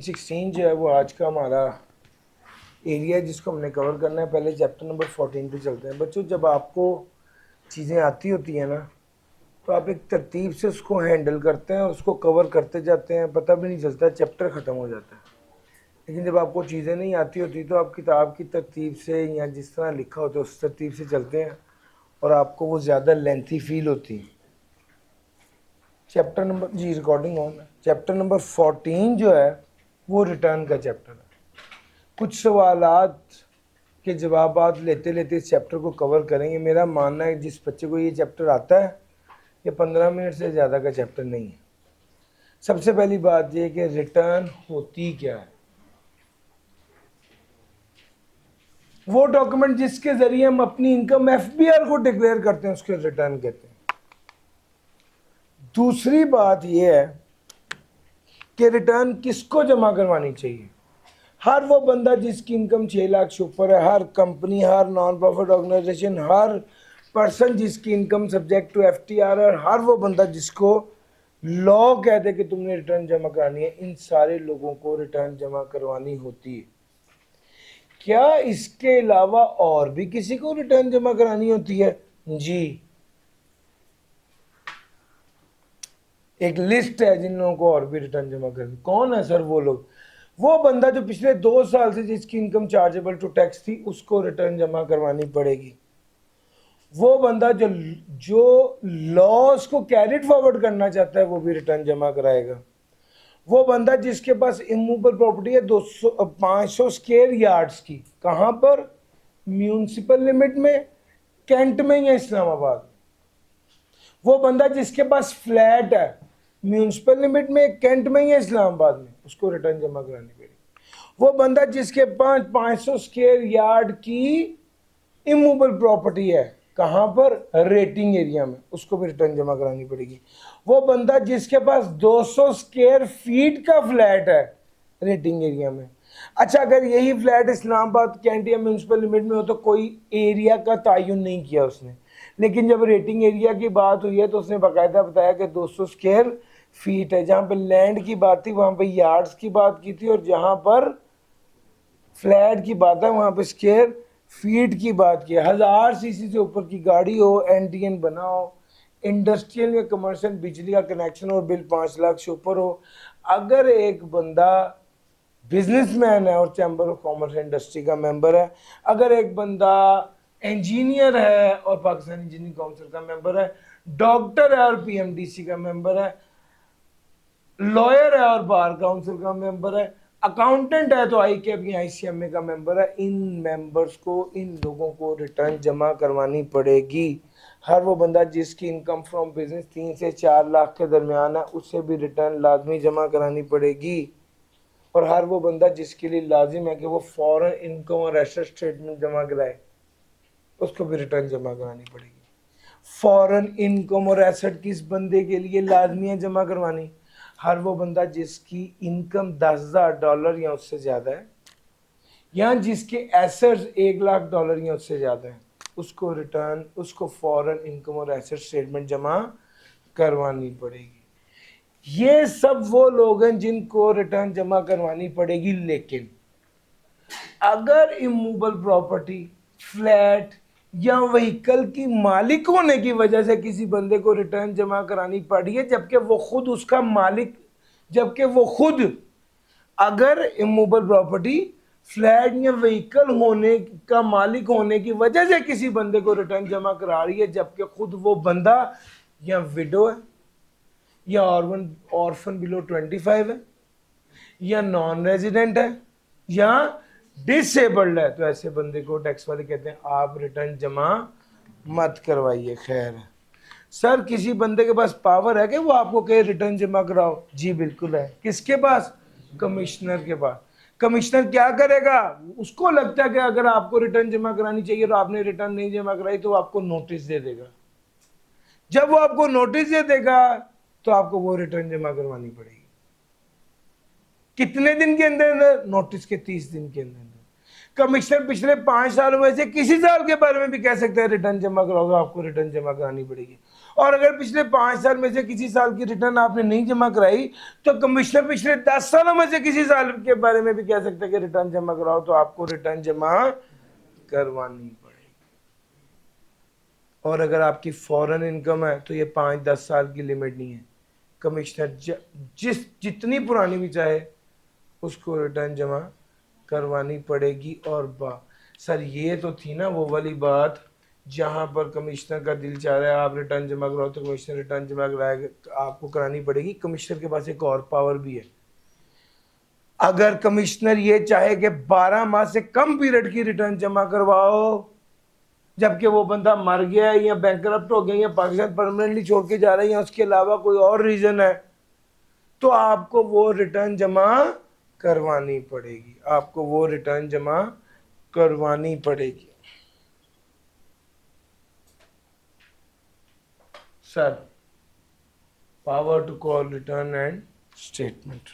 16 जो है वो आज का हमारा एरिया है जिसको हमने कवर करना है। पहले चैप्टर नंबर 14 पे चलते हैं। बच्चों, जब आपको चीज़ें आती होती हैं ना, तो आप एक तरतीब से उसको हैंडल करते हैं और उसको कवर करते जाते हैं, पता भी नहीं चलता, चैप्टर ख़त्म हो जाता है। लेकिन जब आपको चीज़ें नहीं आती होती तो आप किताब की तरतीब से या जिस तरह लिखा होता है उस तरतीब से चलते हैं और आपको वो ज़्यादा लेंथी फील होती है। चैप्टर नंबर जी रिकॉर्डिंग ऑन है। चैप्टर नंबर 14 जो है वो रिटर्न का चैप्टर है। कुछ सवालात के जवाबात लेते लेते इस चैप्टर को कवर करेंगे। मेरा मानना है जिस बच्चे को ये चैप्टर आता है ये 15 मिनट से ज़्यादा का चैप्टर नहीं है। सबसे पहली बात ये कि रिटर्न होती क्या है। वो डॉक्यूमेंट जिसके जरिए हम अपनी इनकम एफबीआर को डिक्लेयर करते हैं उसके रिटर्न कहते हैं। दूसरी बात यह है कि रिटर्न किसको जमा करवानी चाहिए। हर वो बंदा जिसकी इनकम 6 लाख से ऊपर है, हर कंपनी, हर नॉन प्रॉफिट ऑर्गेनाइजेशन, हर पर्सन जिसकी इनकम सब्जेक्ट टू एफटीआर है, हर वो बंदा जिसको लॉ कहते कि तुमने रिटर्न जमा करानी है, इन सारे लोगों को रिटर्न जमा करवानी होती है। क्या इसके अलावा और भी किसी को रिटर्न जमा करानी होती है? जी, एक लिस्ट है जिन लोगों को और भी रिटर्न जमा करनी। कौन है सर वो लोग? वो बंदा जो पिछले 2 साल से जिसकी इनकम चार्जेबल टू टैक्स थी उसको रिटर्न जमा करवानी पड़ेगी। वो बंदा जो लॉस को कैरिड फॉरवर्ड करना चाहता है वो भी रिटर्न जमा कराएगा। वो बंदा जिसके पास इमूवेबल प्रॉपर्टी है 500 स्क्वायर यार्ड्स की, कहाँ पर? म्यूनिसिपल लिमिट में, कैंट में या इस्लामाबाद में। वो बंदा जिसके पास फ्लैट है म्यूनिसिपल लिमिट में, कैंट में या इस्लामाबाद में, उसको रिटर्न जमा करानी पड़ेगी। वो बंदा जिसके पास 500 स्क्वायर यार्ड की इमूवेबल प्रॉपर्टी है, कहाँ पर? रेटिंग एरिया में, उसको भी रिटर्न जमा करानी पड़ेगी। वो बंदा जिसके पास 200 स्क्वायर फीट का फ्लैट है रेटिंग एरिया में। अच्छा, अगर यही फ्लैट इस्लामाबाद, कैंट या म्यूनिसिपल लिमिट में हो तो कोई एरिया का तयन नहीं किया उसने, लेकिन जब रेटिंग एरिया की बात हुई है तो उसने बाकायदा बताया कि 200 स्क्वायर फीट है। जहाँ पे लैंड की बात थी वहाँ पे यार्ड्स की बात की थी, और जहाँ पर फ्लैट की बात है वहाँ पे स्क्वायर फीट की बात की है। 1000 सीसी से ऊपर की गाड़ी हो, एनटीएन बना हो, इंडस्ट्रियल या कमर्शियल बिजली का कनेक्शन और बिल 5 लाख से ऊपर हो। अगर एक बंदा बिजनेसमैन है और चैम्बर ऑफ कॉमर्स इंडस्ट्री का मेंबर है, अगर एक बंदा इंजीनियर है और पाकिस्तान इंजीनियरिंग काउंसिल का मेंबर है, डॉक्टर है और पीएमडीसी का मेंबर है, लॉयर है और बार काउंसिल का मेंबर है, अकाउंटेंट है तो आईकेप या आईसीएमए का मेंबर है, इन मेंबर्स को, इन लोगों को रिटर्न जमा करवानी पड़ेगी। हर वो बंदा जिसकी इनकम फ्रॉम बिजनेस 3 से 4 लाख के दरमियान है उससे भी रिटर्न लाजमी जमा करानी पड़ेगी। और हर वो बंदा जिसके लिए लाजिम है कि वो फॉरेन इनकम और एसेट स्टेटमेंट जमा कराए उसको भी रिटर्न जमा करानी पड़ेगी। फॉरेन इनकम और एसेट किस बंदे के लिए लाजमी है जमा करवानी? हर वो बंदा जिसकी इनकम $10,000 या उससे ज़्यादा है, या जिसके एसेट्स $1,00,000 या उससे ज़्यादा है, उसको फॉरेन इनकम और एसेट स्टेटमेंट जमा करवानी पड़ेगी। ये सब वो लोग हैं जिनको रिटर्न जमा करवानी पड़ेगी। लेकिन अगर इमूवेबल प्रॉपर्टी, फ्लैट या व्हीकल की मालिक होने की वजह से किसी बंदे को रिटर्न जमा करानी पड़ी है, जबकि वो खुद उसका मालिक, अगर इमूवेबल प्रॉपर्टी, फ्लैट या व्हीकल होने का मालिक होने की वजह से किसी बंदे को रिटर्न जमा करा रही है, जबकि खुद वो बंदा या विडो है, या ऑर्फन बिलो 25 है, या नॉन रेजिडेंट है, या डिसेबल्ड है, तो ऐसे बंदे को टैक्स वाले कहते हैं आप रिटर्न जमा मत करवाइए। खैर सर, किसी बंदे के पास पावर है कि वो आपको कहे रिटर्न जमा कराओ? जी बिल्कुल है। किसके पास? कमिश्नर के पास। कमिश्नर क्या करेगा? उसको लगता है कि अगर आपको रिटर्न जमा करानी चाहिए तो आपने रिटर्न नहीं जमा कराई तो आपको नोटिस दे देगा। जब वो आपको नोटिस दे देगा तो आपको वो रिटर्न जमा करवानी पड़ेगी। कितने दिन के अंदर? नोटिस के 30 दिन के अंदर। कमिश्नर पिछले 5 सालों में से किसी साल के बारे में भी कह सकते हैं रिटर्न जमा कराओगे, आपको रिटर्न जमा करानी पड़ेगी। और अगर पिछले 5 साल में से किसी साल की रिटर्न आपने नहीं जमा कराई तो कमिश्नर पिछले 10 सालों में से किसी साल के बारे में भी कह सकते हैं कि रिटर्न जमा कराओ, तो आपको रिटर्न जमा करवानी पड़ेगी। और अगर आपकी फॉरेन इनकम है तो ये 5-10 साल की लिमिट नहीं है, कमिश्नर जितनी पुरानी भी चाहे उसको रिटर्न जमा करवानी पड़ेगी। और सर ये तो थी ना वो वाली बात जहां पर कमिश्नर का दिल चाह रहा है आप रिटर्न जमा कराओ तो कमिश्नर रिटर्न जमा कराएगा, तो आपको करानी पड़ेगी। कमिश्नर के पास एक और पावर भी है, अगर कमिश्नर ये चाहे कि 12 माह से कम पीरियड की रिटर्न जमा करवाओ, जबकि वो बंदा मर गया है या बैंकरप्ट हो गया या पाकिस्तान परमानेंटली छोड़ के जा रहा है या उसके अलावा कोई और रीजन है, तो आपको वो रिटर्न जमा करवानी पड़ेगी, आपको वो रिटर्न जमा करवानी पड़ेगी। Sir power to call return and statement.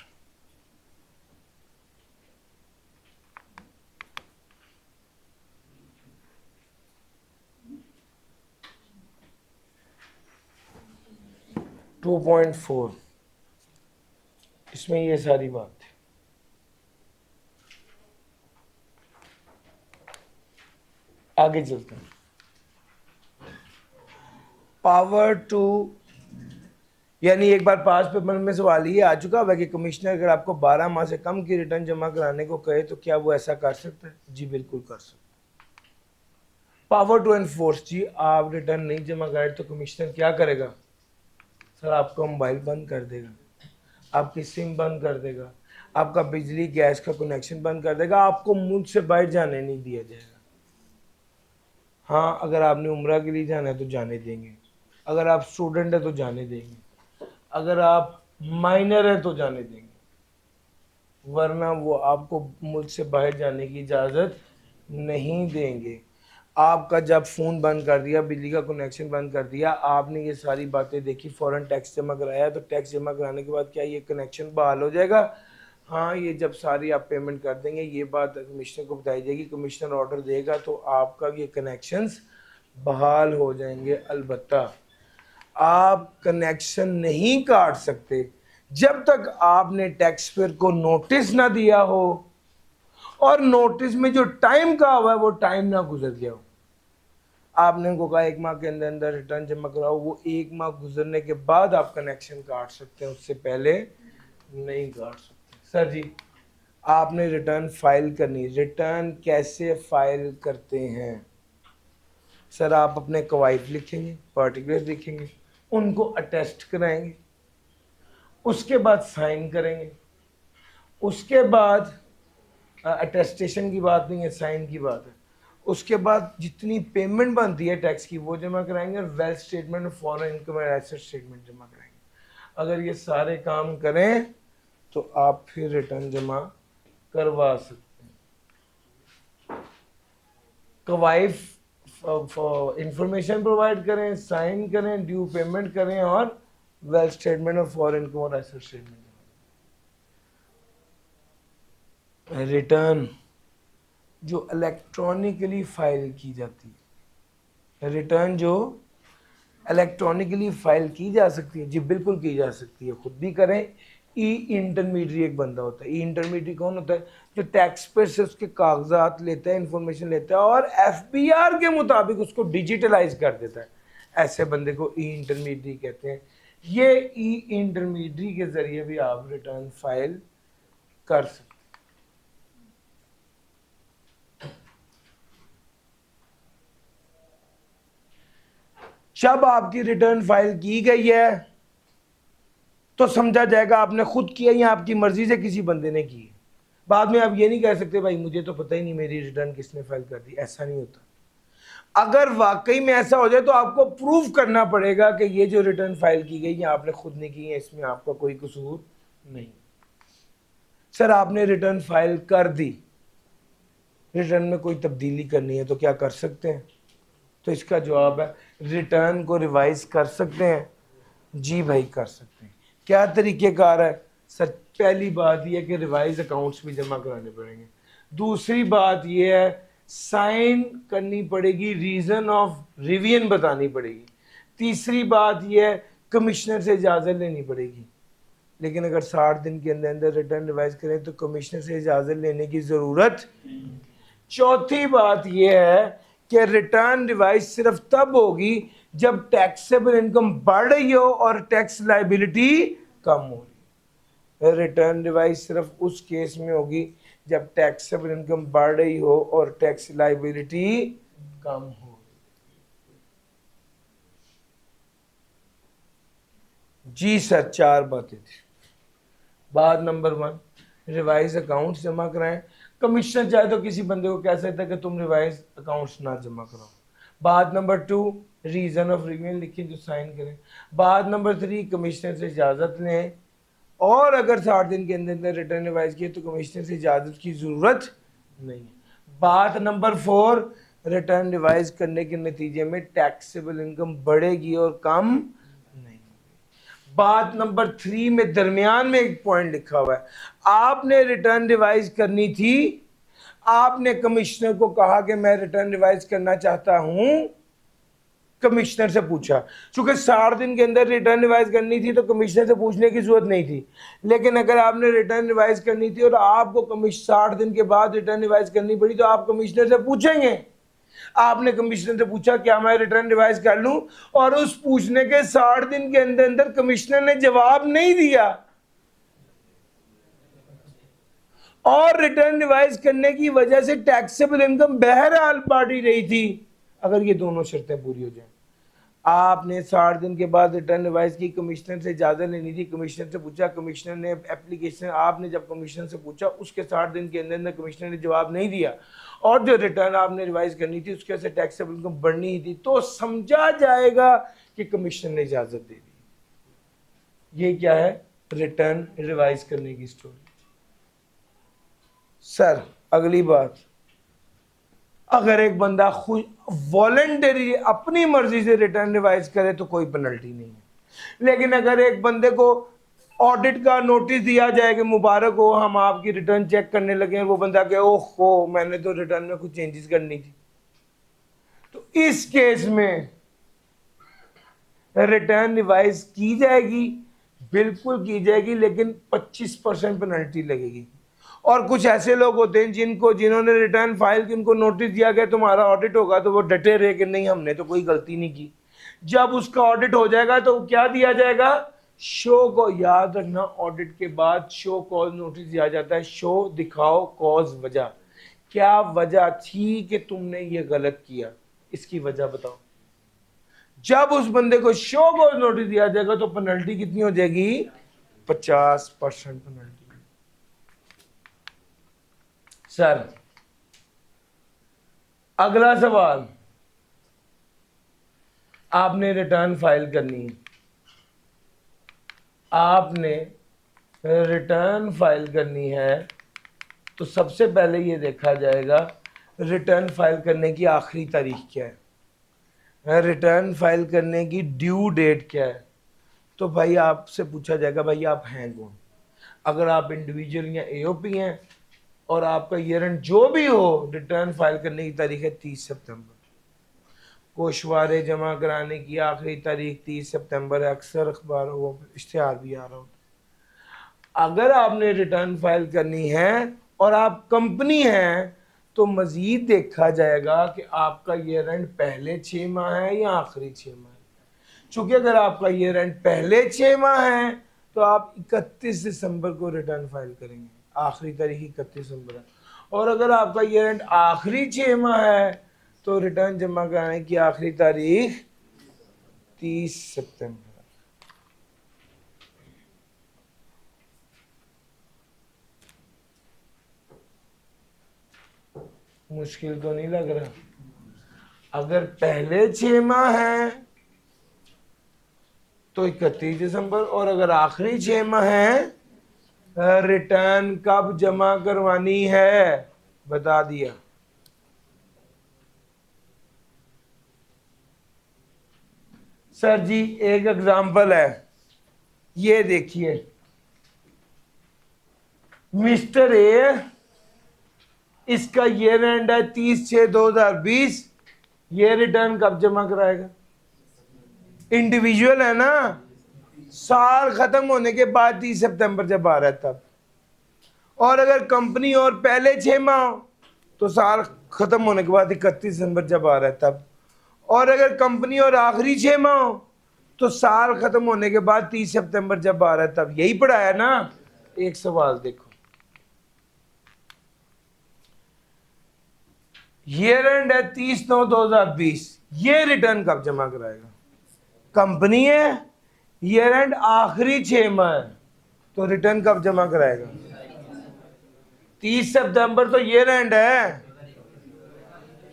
To 2.4 इसमें ये सारी बात थी। आगे चलते हैं। पावर टू यानी एक बार पास पेपर में सवाल ये आ चुका है कि कमिश्नर अगर आपको 12 माह से कम की रिटर्न जमा कराने को कहे तो क्या वो ऐसा कर सकता है? जी बिल्कुल कर सकता है। पावर टू एनफोर्स, जी आप रिटर्न नहीं जमा कराए तो कमिश्नर क्या करेगा? सर आपका मोबाइल बंद कर देगा, आपकी सिम बंद कर देगा, आपका बिजली गैस का कनेक्शन बंद कर देगा, आपको मुल्क से बाहर जाने नहीं दिया जाएगा। हाँ अगर आपने उम्रा के लिए जाना है तो जाने देंगे, अगर आप स्टूडेंट है तो जाने देंगे, अगर आप माइनर है तो जाने देंगे, वरना वो आपको मुल्क से बाहर जाने की इजाज़त नहीं देंगे। आपका जब फ़ोन बंद कर दिया, बिजली का कनेक्शन बंद कर दिया, आपने ये सारी बातें देखी, फ़ौरन टैक्स जमा कराया, तो टैक्स जमा कराने के बाद क्या ये कनेक्शन बहाल हो जाएगा? हाँ, ये जब सारी आप पेमेंट कर देंगे, ये बात कमिश्नर को बताई जाएगी, कमिश्नर ऑर्डर देगा तो आपका ये कनेक्शंस बहाल हो जाएंगे। अलबत्ता आप कनेक्शन नहीं काट सकते जब तक आपने टैक्स पेयर को नोटिस ना दिया हो और नोटिस में जो टाइम का हुआ है वो टाइम ना गुजर गया हो। आपने उनको कहा 1 माह के अंदर अंदर रिटर्न जमा कराओ, वो 1 माह गुजरने के बाद आप कनेक्शन काट सकते हैं, उससे पहले नहीं काट सकते। सर जी आपने रिटर्न फाइल करनी, रिटर्न कैसे फाइल करते हैं? सर आप अपने कवायद लिखेंगे, पार्टिकुलर लिखेंगे, उनको अटेस्ट कराएंगे, उसके बाद साइन करेंगे, उसके बाद अटेस्टेशन की बात नहीं है, साइन की बात है, उसके बाद जितनी पेमेंट बनती है टैक्स की वो जमा कराएंगे और वेल्थ स्टेटमेंट और foreign income and asset statement जमा कराएंगे। अगर ये सारे काम करें तो आप फिर रिटर्न जमा करवा सकते हैं। कवायद इंफॉर्मेशन प्रोवाइड करें, साइन करें, ड्यू पेमेंट करें और वेल्थ स्टेटमेंट और फॉरेन इनकम और एसेट स्टेटमेंट। रिटर्न जो इलेक्ट्रॉनिकली फाइल की जाती है, रिटर्न जो इलेक्ट्रॉनिकली फाइल की जा सकती है, जी बिल्कुल की जा सकती है, खुद भी करें। ई इंटरमीडिएट एक बंदा होता है, ई इंटरमीडिएट कौन होता है? जो टैक्स पेयर से उसके कागजात लेता है, इंफॉर्मेशन लेता है और एफबीआर के मुताबिक उसको डिजिटलाइज कर देता है, ऐसे बंदे को ई इंटरमीडिएट कहते हैं। ये ई इंटरमीडिएट के जरिए भी आप रिटर्न फाइल कर सकते हैं। जब आपकी रिटर्न फाइल की गई है तो समझा जाएगा आपने खुद किया या आपकी मर्जी से किसी बंदे ने की। बाद में आप ये नहीं कह सकते भाई मुझे तो पता ही नहीं मेरी रिटर्न किसने फाइल कर दी, ऐसा नहीं होता। अगर वाकई में ऐसा हो जाए तो आपको प्रूफ करना पड़ेगा कि ये जो रिटर्न फाइल की गई है आपने खुद नहीं की है, इसमें आपका कोई कसूर नहीं। सर आपने रिटर्न फाइल कर दी, रिटर्न में कोई तब्दीली करनी है तो क्या कर सकते हैं? तो इसका जवाब है रिटर्न को रिवाइज कर सकते हैं। जी भाई कर सकते हैं। क्या तरीक़ेकार है? सर पहली बात यह है कि रिवाइज अकाउंट्स भी जमा कराने पड़ेंगे। दूसरी बात यह है साइन करनी पड़ेगी, रीज़न ऑफ रिवीजन बतानी पड़ेगी। तीसरी बात यह है कमिश्नर से इजाज़त लेनी पड़ेगी, लेकिन अगर 60 दिन के अंदर अंदर रिटर्न रिवाइज करें तो कमिश्नर से इजाज़त लेने की ज़रूरत। चौथी बात यह है कि रिटर्न रिवाइज सिर्फ तब होगी जब टैक्सेबल इनकम बढ़ रही हो और टैक्स लाइबिलिटी कम हो रही है। रिटर्न रिवाइज सिर्फ उस केस में होगी जब टैक्सेबल इनकम बढ़ रही हो और टैक्स लाइबिलिटी कम हो। जी सर, 4 बातें थी। बात नंबर 1, रिवाइज अकाउंट्स जमा कराएं। कमिश्नर चाहे तो किसी बंदे को कह सकता है कि तुम रिवाइज अकाउंट्स ना जमा कराओ। बात नंबर 2, रीजन ऑफ रिव्यू लिखिए जो साइन करें। बात नंबर 3, कमिश्नर से इजाजत लें, और अगर 60 दिन के अंदर अंदर रिटर्न रिवाइज किए तो कमिश्नर से इजाजत की जरूरत नहीं है। बात नंबर 4, रिटर्न रिवाइज करने के नतीजे में टैक्सेबल इनकम बढ़ेगी और कम नहीं। बात नंबर 3 में दरमियान में एक पॉइंट लिखा हुआ है, आपने रिटर्न रिवाइज करनी थी, आपने कमिश्नर को कहा कि मैं रिटर्न रिवाइज करना चाहता हूं, कमिश्नर से पूछा। चूंकि 60 दिन के अंदर रिटर्न रिवाइज करनी थी तो कमिश्नर से पूछने की जरूरत नहीं थी, लेकिन अगर आपने रिटर्न रिवाइज करनी थी और आपको 60 दिन के बाद रिटर्न रिवाइज करनी पड़ी तो आप कमिश्नर से पूछेंगे। आपने कमिश्नर से पूछा क्या मैं रिटर्न रिवाइज कर लूं, और उस पूछने के 60 दिन के अंदर अंदर कमिश्नर ने जवाब नहीं दिया और रिटर्न रिवाइज करने की वजह से टैक्सेबल इनकम बहरहाल बढ़ी रही थी। अगर ये दोनों शर्तें पूरी हो जाएं, आपने 60 दिन के बाद रिटर्न रिवाइज की, कमिश्नर से इजाजत लेनी थी, कमिश्नर से पूछा, कमिश्नर ने एप्लीकेशन, आपने जब कमिश्नर से पूछा उसके 60 दिन के अंदर कमिश्नर ने जवाब नहीं दिया और जो रिटर्न आपने रिवाइज करनी थी उसके से टैक्सेबल इनकम बढ़नी ही थी, तो समझा जाएगा कि कमिश्नर ने इजाजत दे दी। ये क्या है? रिटर्न रिवाइज करने की स्टोरी। सर अगली बात, अगर एक बंदा खुद वॉलंटरी अपनी मर्जी से रिटर्न रिवाइज करे तो कोई पेनल्टी नहीं है, लेकिन अगर एक बंदे को ऑडिट का नोटिस दिया जाए कि मुबारक हो हम आपकी रिटर्न चेक करने लगे हैं, वो बंदा कहे ओहो मैंने तो रिटर्न में कुछ चेंजेस करनी थी, तो इस केस में रिटर्न रिवाइज की जाएगी, बिल्कुल की जाएगी, लेकिन 25% पेनल्टी लगेगी। और कुछ ऐसे लोग होते हैं जिन्होंने रिटर्न फाइल की, उनको नोटिस दिया गया तुम्हारा ऑडिट होगा, तो वो डटे रहे कि नहीं हमने तो कोई गलती नहीं की। जब उसका ऑडिट हो जाएगा तो क्या दिया जाएगा? शो को। याद रखना, ऑडिट के बाद शो कॉज नोटिस दिया जाता है। शो दिखाओ कॉज, वजह क्या वजह थी कि तुमने ये गलत किया, इसकी वजह बताओ। जब उस बंदे को शो कॉज नोटिस दिया जाएगा तो पेनल्टी कितनी हो जाएगी? 50% पेनल्टी। सर अगला सवाल, आपने रिटर्न फाइल करनी है, आपने रिटर्न फाइल करनी है, तो सबसे पहले ये देखा जाएगा रिटर्न फाइल करने की आखिरी तारीख क्या है, रिटर्न फाइल करने की ड्यू डेट क्या है। तो भाई आपसे पूछा जाएगा भाई आप हैं कौन। अगर आप इंडिविजुअल या एओपी हैं और आपका ईयर एंड जो भी हो, रिटर्न फाइल करने की तारीख है 30 सितंबर। कोशवारे जमा कराने की आखिरी तारीख 30 सितंबर है, अक्सर अखबारों वो इश्तिहार भी आ रहा होता। अगर आपने रिटर्न फाइल करनी है और आप कंपनी हैं तो मजीद देखा जाएगा कि आपका ईयर एंड पहले 6 माह है या आखिरी 6 माह है। चूंकि अगर आपका ईयर एंड पहले 6 माह है तो आप 31 दिसंबर को रिटर्न फाइल करेंगे, आखिरी तारीख 31 दिसंबर है। और अगर आपका ईयर एंड आखिरी 6 माह है तो रिटर्न जमा कराने की आखिरी तारीख 30 सितंबर। मुश्किल तो नहीं लग रहा? अगर पहले 6 माह है तो 31 दिसंबर, और अगर आखिरी 6 माह है रिटर्न कब जमा करवानी है बता दिया। सर जी एक एग्जांपल है, ये देखिए, मिस्टर ए, इसका ईयर एंड है 30/6/2020, ये रिटर्न कब जमा कराएगा? इंडिविजुअल है ना, साल खत्म होने के बाद 30 सितंबर जब आ रहा है तब। और अगर कंपनी और पहले 6 माह हो तो साल खत्म होने के बाद 31 दिसंबर जब आ रहा है तब। और अगर कंपनी और आखिरी 6 माह हो तो साल खत्म होने के बाद 30 सितंबर जब आ रहा है तब। यही पढ़ाया ना। एक सवाल देखो, ईयर एंड है 30/9/2020, ये रिटर्न कब जमा कराएगा? कंपनी है, ईयर एंड आखिरी 6 माह है, तो रिटर्न कब जमा कराएगा? 30 सितंबर तो ईयर एंड है,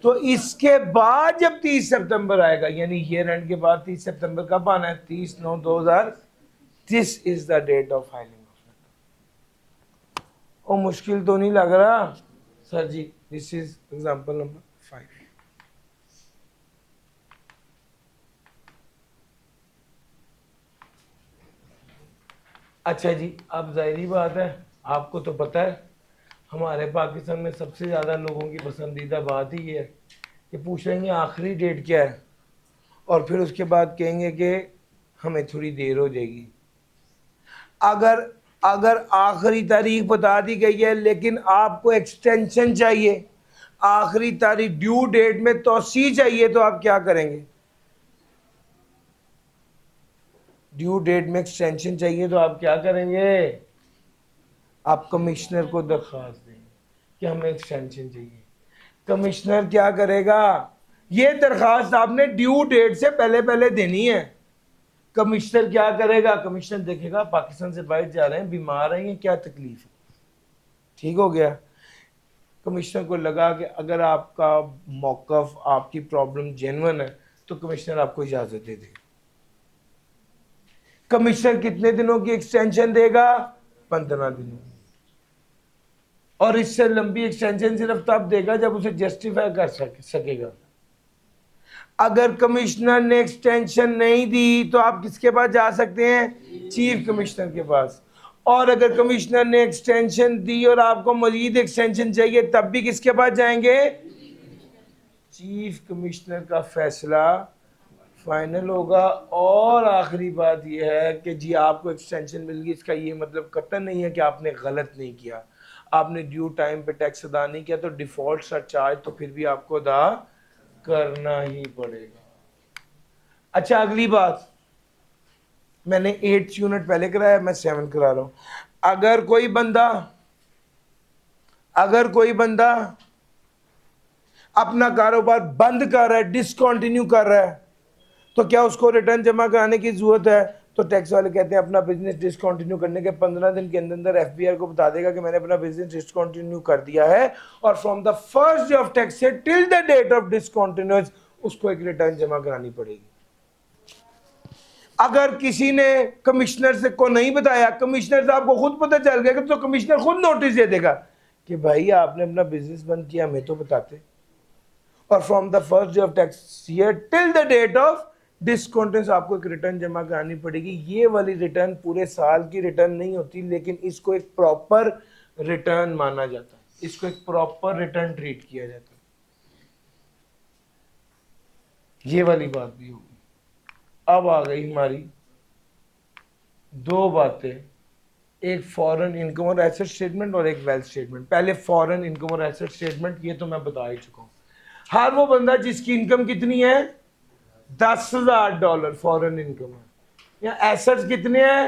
तो इसके बाद जब 30 सितंबर आएगा, यानी ईयर एंड के बाद 30 सितंबर कब आना है? 30/9/2000। This is the date of filing. ओ मुश्किल तो नहीं लग रहा sir ji? This is example number 5। अच्छा जी, अब जाहिर बात है, आपको तो पता है हमारे पाकिस्तान में सबसे ज़्यादा लोगों की पसंदीदा बात ही ये है कि पूछेंगे आखिरी डेट क्या है, और फिर उसके बाद कहेंगे कि हमें थोड़ी देर हो जाएगी। अगर अगर आखिरी तारीख बता दी गई है लेकिन आपको एक्सटेंशन चाहिए, आखिरी तारीख ड्यू डेट में तोसी चाहिए, तो आप क्या करेंगे? ड्यू डेट में एक्सटेंशन चाहिए तो आप क्या करेंगे? आप कमिश्नर को दरख्वास्त देंगे कि हमें एक्सटेंशन चाहिए। कमिश्नर क्या करेगा? ये दरख्वास्त आपने ड्यू डेट से पहले पहले देनी है। कमिश्नर क्या करेगा? कमिश्नर देखेगा पाकिस्तान से बाहर जा रहे हैं, बीमार हैं, ये क्या तकलीफ है, ठीक हो गया। कमिश्नर को लगा कि अगर आपका मौकफ, आपकी प्रॉब्लम जेन्युइन है, तो कमिश्नर आपको इजाजत दे देगा। कमिश्नर कितने दिनों की एक्सटेंशन देगा? 15 दिनों। और इससे लंबी एक्सटेंशन सिर्फ तब देगा जब उसे जस्टिफाई कर सकेगा। अगर कमिश्नर ने एक्सटेंशन नहीं दी तो आप किसके पास जा सकते हैं? चीफ कमिश्नर के पास। और अगर कमिश्नर ने एक्सटेंशन दी और आपको मजीद एक्सटेंशन चाहिए, तब भी किसके पास जाएंगे? चीफ कमिश्नर का फैसला फाइनल होगा। और आखिरी बात यह है कि जी आपको एक्सटेंशन मिल गई, इसका ये मतलब कतई नहीं है कि आपने गलत नहीं किया। आपने ड्यू टाइम पे टैक्स अदा नहीं किया तो डिफॉल्ट सरचार्ज तो फिर भी आपको अदा करना ही पड़ेगा। अच्छा, अगली बात, मैंने 8 यूनिट पहले कराया, मैं 7 करा रहा हूं। अगर कोई बंदा अपना कारोबार बंद कर रहा है, डिसकंटिन्यू कर रहा है, तो क्या उसको रिटर्न जमा कराने की जरूरत है? तो टैक्स वाले कहते हैं अपना बिजनेस डिसकंटिन्यू करने के 15 दिन के अंदर अंदर एफबीआर को बता देगा कि मैंने अपना बिजनेस डिसकंटिन्यू कर दिया है, और from the first day of tax से टिल द डेट ऑफ डिसकंटिन्यूअंस उसको एक रिटर्न जमा करानी पड़ेगी। अगर किसी ने कमिश्नर से को नहीं बताया, कमिश्नर साहब को खुद पता चल गया, तो कमिश्नर खुद नोटिस दे देगा कि भाई आपने अपना बिजनेस बंद किया, हमें तो बताते। और from the first day of tax year till the date of discontinuance आपको एक रिटर्न जमा करानी पड़ेगी। ये वाली रिटर्न पूरे साल की रिटर्न नहीं होती, लेकिन इसको एक प्रॉपर रिटर्न माना जाता है, इसको एक प्रॉपर रिटर्न ट्रीट किया जाता है। ये वाली बात भी होगी। अब आ गई हमारी 2 बातें, एक फॉरेन इनकम और एसेट स्टेटमेंट और एक वेल्थ स्टेटमेंट। पहले फॉरेन इनकम और एसेट स्टेटमेंट, ये तो मैं बता ही चुका हूं। हर वो बंदा जिसकी इनकम कितनी है? $10,000 फॉरेन इनकम है, या एसेट्स कितने हैं?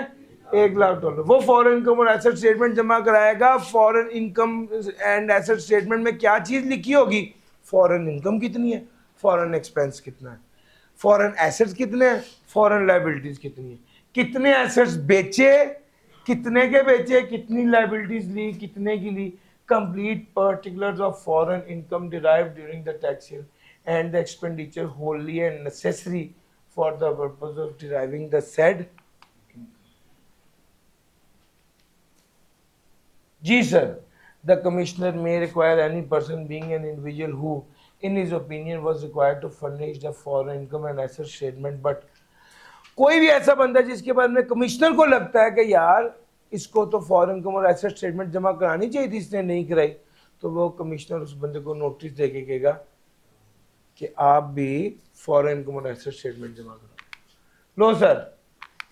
$1,00,000, वो फॉरेन इनकम और एसेट स्टेटमेंट जमा कराएगा। Foreign income and asset statement में क्या चीज लिखी होगी? फॉरेन इनकम कितनी है, फॉरेन एक्सपेंस कितना है, फॉरेन एसेट्स कितने हैं, फॉरेन लाइबिलिटीज कितनी है, कितने एसेट्स बेचे, कितने के बेचे, कितनी लाइबिलिटीज ली, कितने की ली, complete particulars of foreign income derived during the tax year and the expenditure wholly and necessary for the purpose of deriving the said income. Ji sir, the commissioner may require any person being an individual who in his opinion was required to furnish the foreign income and asset statement, but कोई भी ऐसा बंदा जिसके बारे में commissioner को लगता है कि यार इसको तो फॉरेन इनकम और एसेट स्टेटमेंट जमा करानी चाहिए थी, इसने नहीं कराई, तो वो कमिश्नर उस बंदे को नोटिस दे के कहेगा कि आप भी फॉरेन इनकम और एसेट स्टेटमेंट जमा करो। लो सर,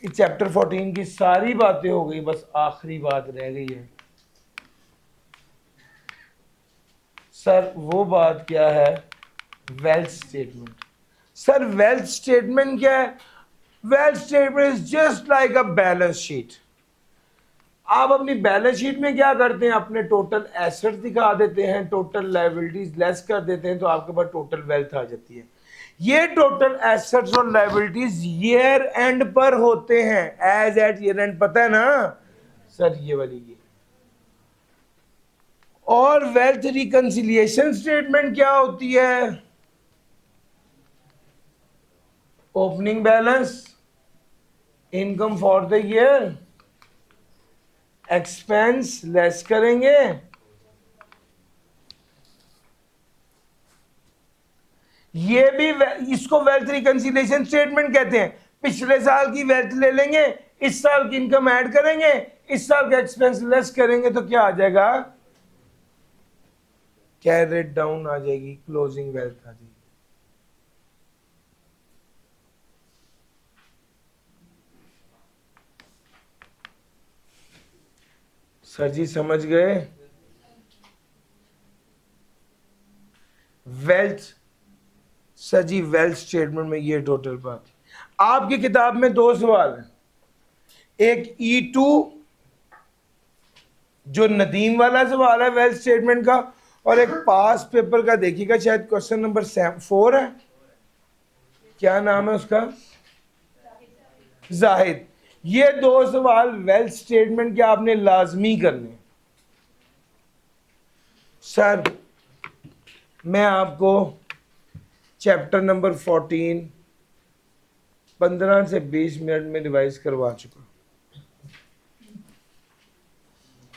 इस चैप्टर 14 की सारी बातें हो गई, बस आखिरी बात रह गई है। सर वो बात क्या है? Wealth statement. Sir wealth statement क्या है? Wealth statement is just like a balance sheet. आप अपनी बैलेंस शीट में क्या करते हैं? अपने टोटल एसेट्स दिखा देते हैं, टोटल लायबिलिटीज लेस कर देते हैं, तो आपके पास टोटल वेल्थ आ जाती है। ये टोटल एसेट्स और लायबिलिटीज ईयर एंड पर होते हैं, एज एट ईयर एंड, पता है ना सर? ये वाली ये। और वेल्थ रिकंसिलिएशन स्टेटमेंट क्या होती है? Opening balance, income for the year, expense less करेंगे, ये भी इसको वेल्थ रिकंसिलिएशन स्टेटमेंट कहते हैं। पिछले साल की वेल्थ ले लेंगे, इस साल की इनकम ऐड करेंगे, इस साल का एक्सपेंस लेस करेंगे, तो क्या आ जाएगा? कैरेट डाउन आ जाएगी, क्लोजिंग वेल्थ आ जाएगी। सर जी समझ गए? वेल्थ, सर जी वेल्थ स्टेटमेंट में ये टोटल बात। आपकी किताब में दो सवाल हैं, एक E2 जो नदीम वाला सवाल है वेल्थ स्टेटमेंट का, और एक पास पेपर का देखिएगा, शायद क्वेश्चन नंबर 4 है, क्या नाम है उसका? जाहिद। ये दो सवाल वेल्थ स्टेटमेंट के आपने लाजमी करने। सर मैं आपको चैप्टर नंबर 14 15 से 20 मिनट में रिवाइज करवा चुका,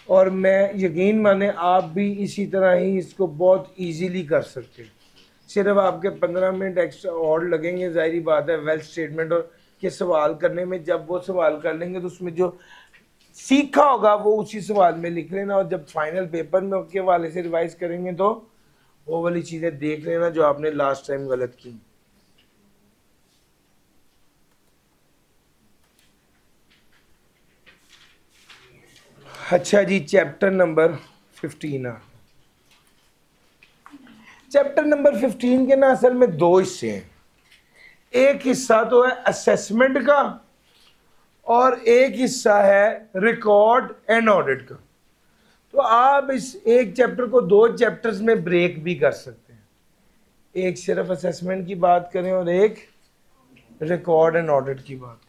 और मैं यकीन माने आप भी इसी तरह ही इसको बहुत इजीली कर सकते हैं। सिर्फ आपके 15 मिनट एक्स्ट्रा और लगेंगे, जाहिर बात है, वेल्थ स्टेटमेंट और के सवाल करने में। जब वो सवाल कर लेंगे तो उसमें जो सीखा होगा वो उसी सवाल में लिख लेना, और जब फाइनल पेपर में के वाले से रिवाइज करेंगे तो वो वाली चीज़ें देख लेना जो आपने लास्ट टाइम गलत की। अच्छा जी, चैप्टर नंबर 15 आ। चैप्टर नंबर 15 के ना असल में दो हिस्से हैं। एक हिस्सा तो है असेसमेंट का, और एक हिस्सा है रिकॉर्ड एंड ऑडिट का। तो आप इस एक चैप्टर को दो चैप्टर्स में ब्रेक भी कर सकते हैं, एक सिर्फ असेसमेंट की बात करें और एक रिकॉर्ड एंड ऑडिट की बात करें।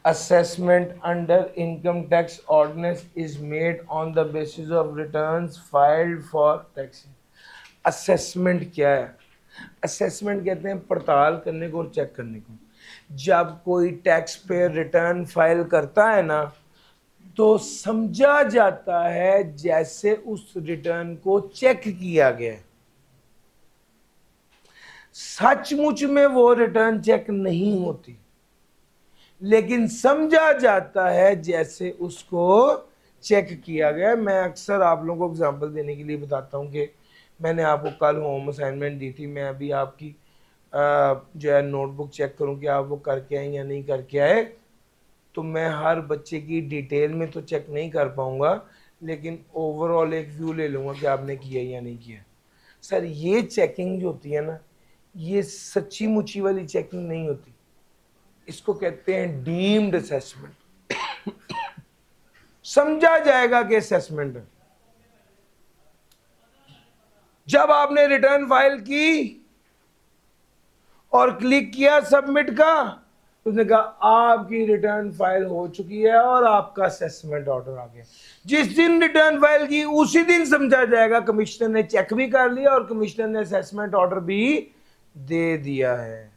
Assessment under income tax ordinance is made on the basis of returns filed for tax. Assessment क्या है? Assessment कहते हैं पड़ताल करने को और चेक करने को। जब कोई टैक्स पेयर रिटर्न फाइल करता है ना, तो समझा जाता है जैसे उस रिटर्न को चेक किया गया। सचमुच में वो रिटर्न चेक नहीं होती, लेकिन समझा जाता है जैसे उसको चेक किया गया। मैं अक्सर आप लोगों को एग्जांपल देने के लिए बताता हूँ कि मैंने आपको कल होम असाइनमेंट दी थी, मैं अभी आपकी जो है नोटबुक चेक करूँ कि आप वो करके आए या नहीं करके आए, तो मैं हर बच्चे की डिटेल में तो चेक नहीं कर पाऊँगा, लेकिन ओवरऑल एक व्यू ले लूँगा कि आपने किया या नहीं किया। सर ये चेकिंग जो होती है ना, ये सच्ची मुची वाली चेकिंग नहीं होती, इसको कहते हैं डीम्ड असेसमेंट। समझा जाएगा कि असेसमेंट है। जब आपने रिटर्न फाइल की और क्लिक किया सबमिट का, उसने कहा आपकी रिटर्न फाइल हो चुकी है और आपका असेसमेंट ऑर्डर आ गया। जिस दिन रिटर्न फाइल की उसी दिन समझा जाएगा कमिश्नर ने चेक भी कर लिया और कमिश्नर ने असेसमेंट ऑर्डर भी दे दिया है।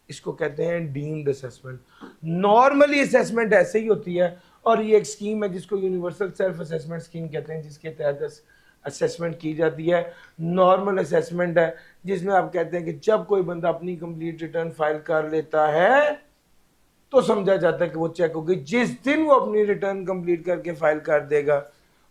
इसको कहते हैं डीम्ड असेसमेंट। नॉर्मली असेसमेंट ऐसे ही होती है, और ये एक स्कीम है जिसको यूनिवर्सल सेल्फ असेसमेंट स्कीम कहते हैं, जिसके तहत असेसमेंट की जाती है। नॉर्मल असेसमेंट है जिसमें आप कहते हैं कि जब कोई बंदा अपनी कंप्लीट रिटर्न फाइल कर लेता है तो समझा जाता है कि वो चेक होगी। जिस दिन वो अपनी रिटर्न कंप्लीट करके फाइल कर देगा,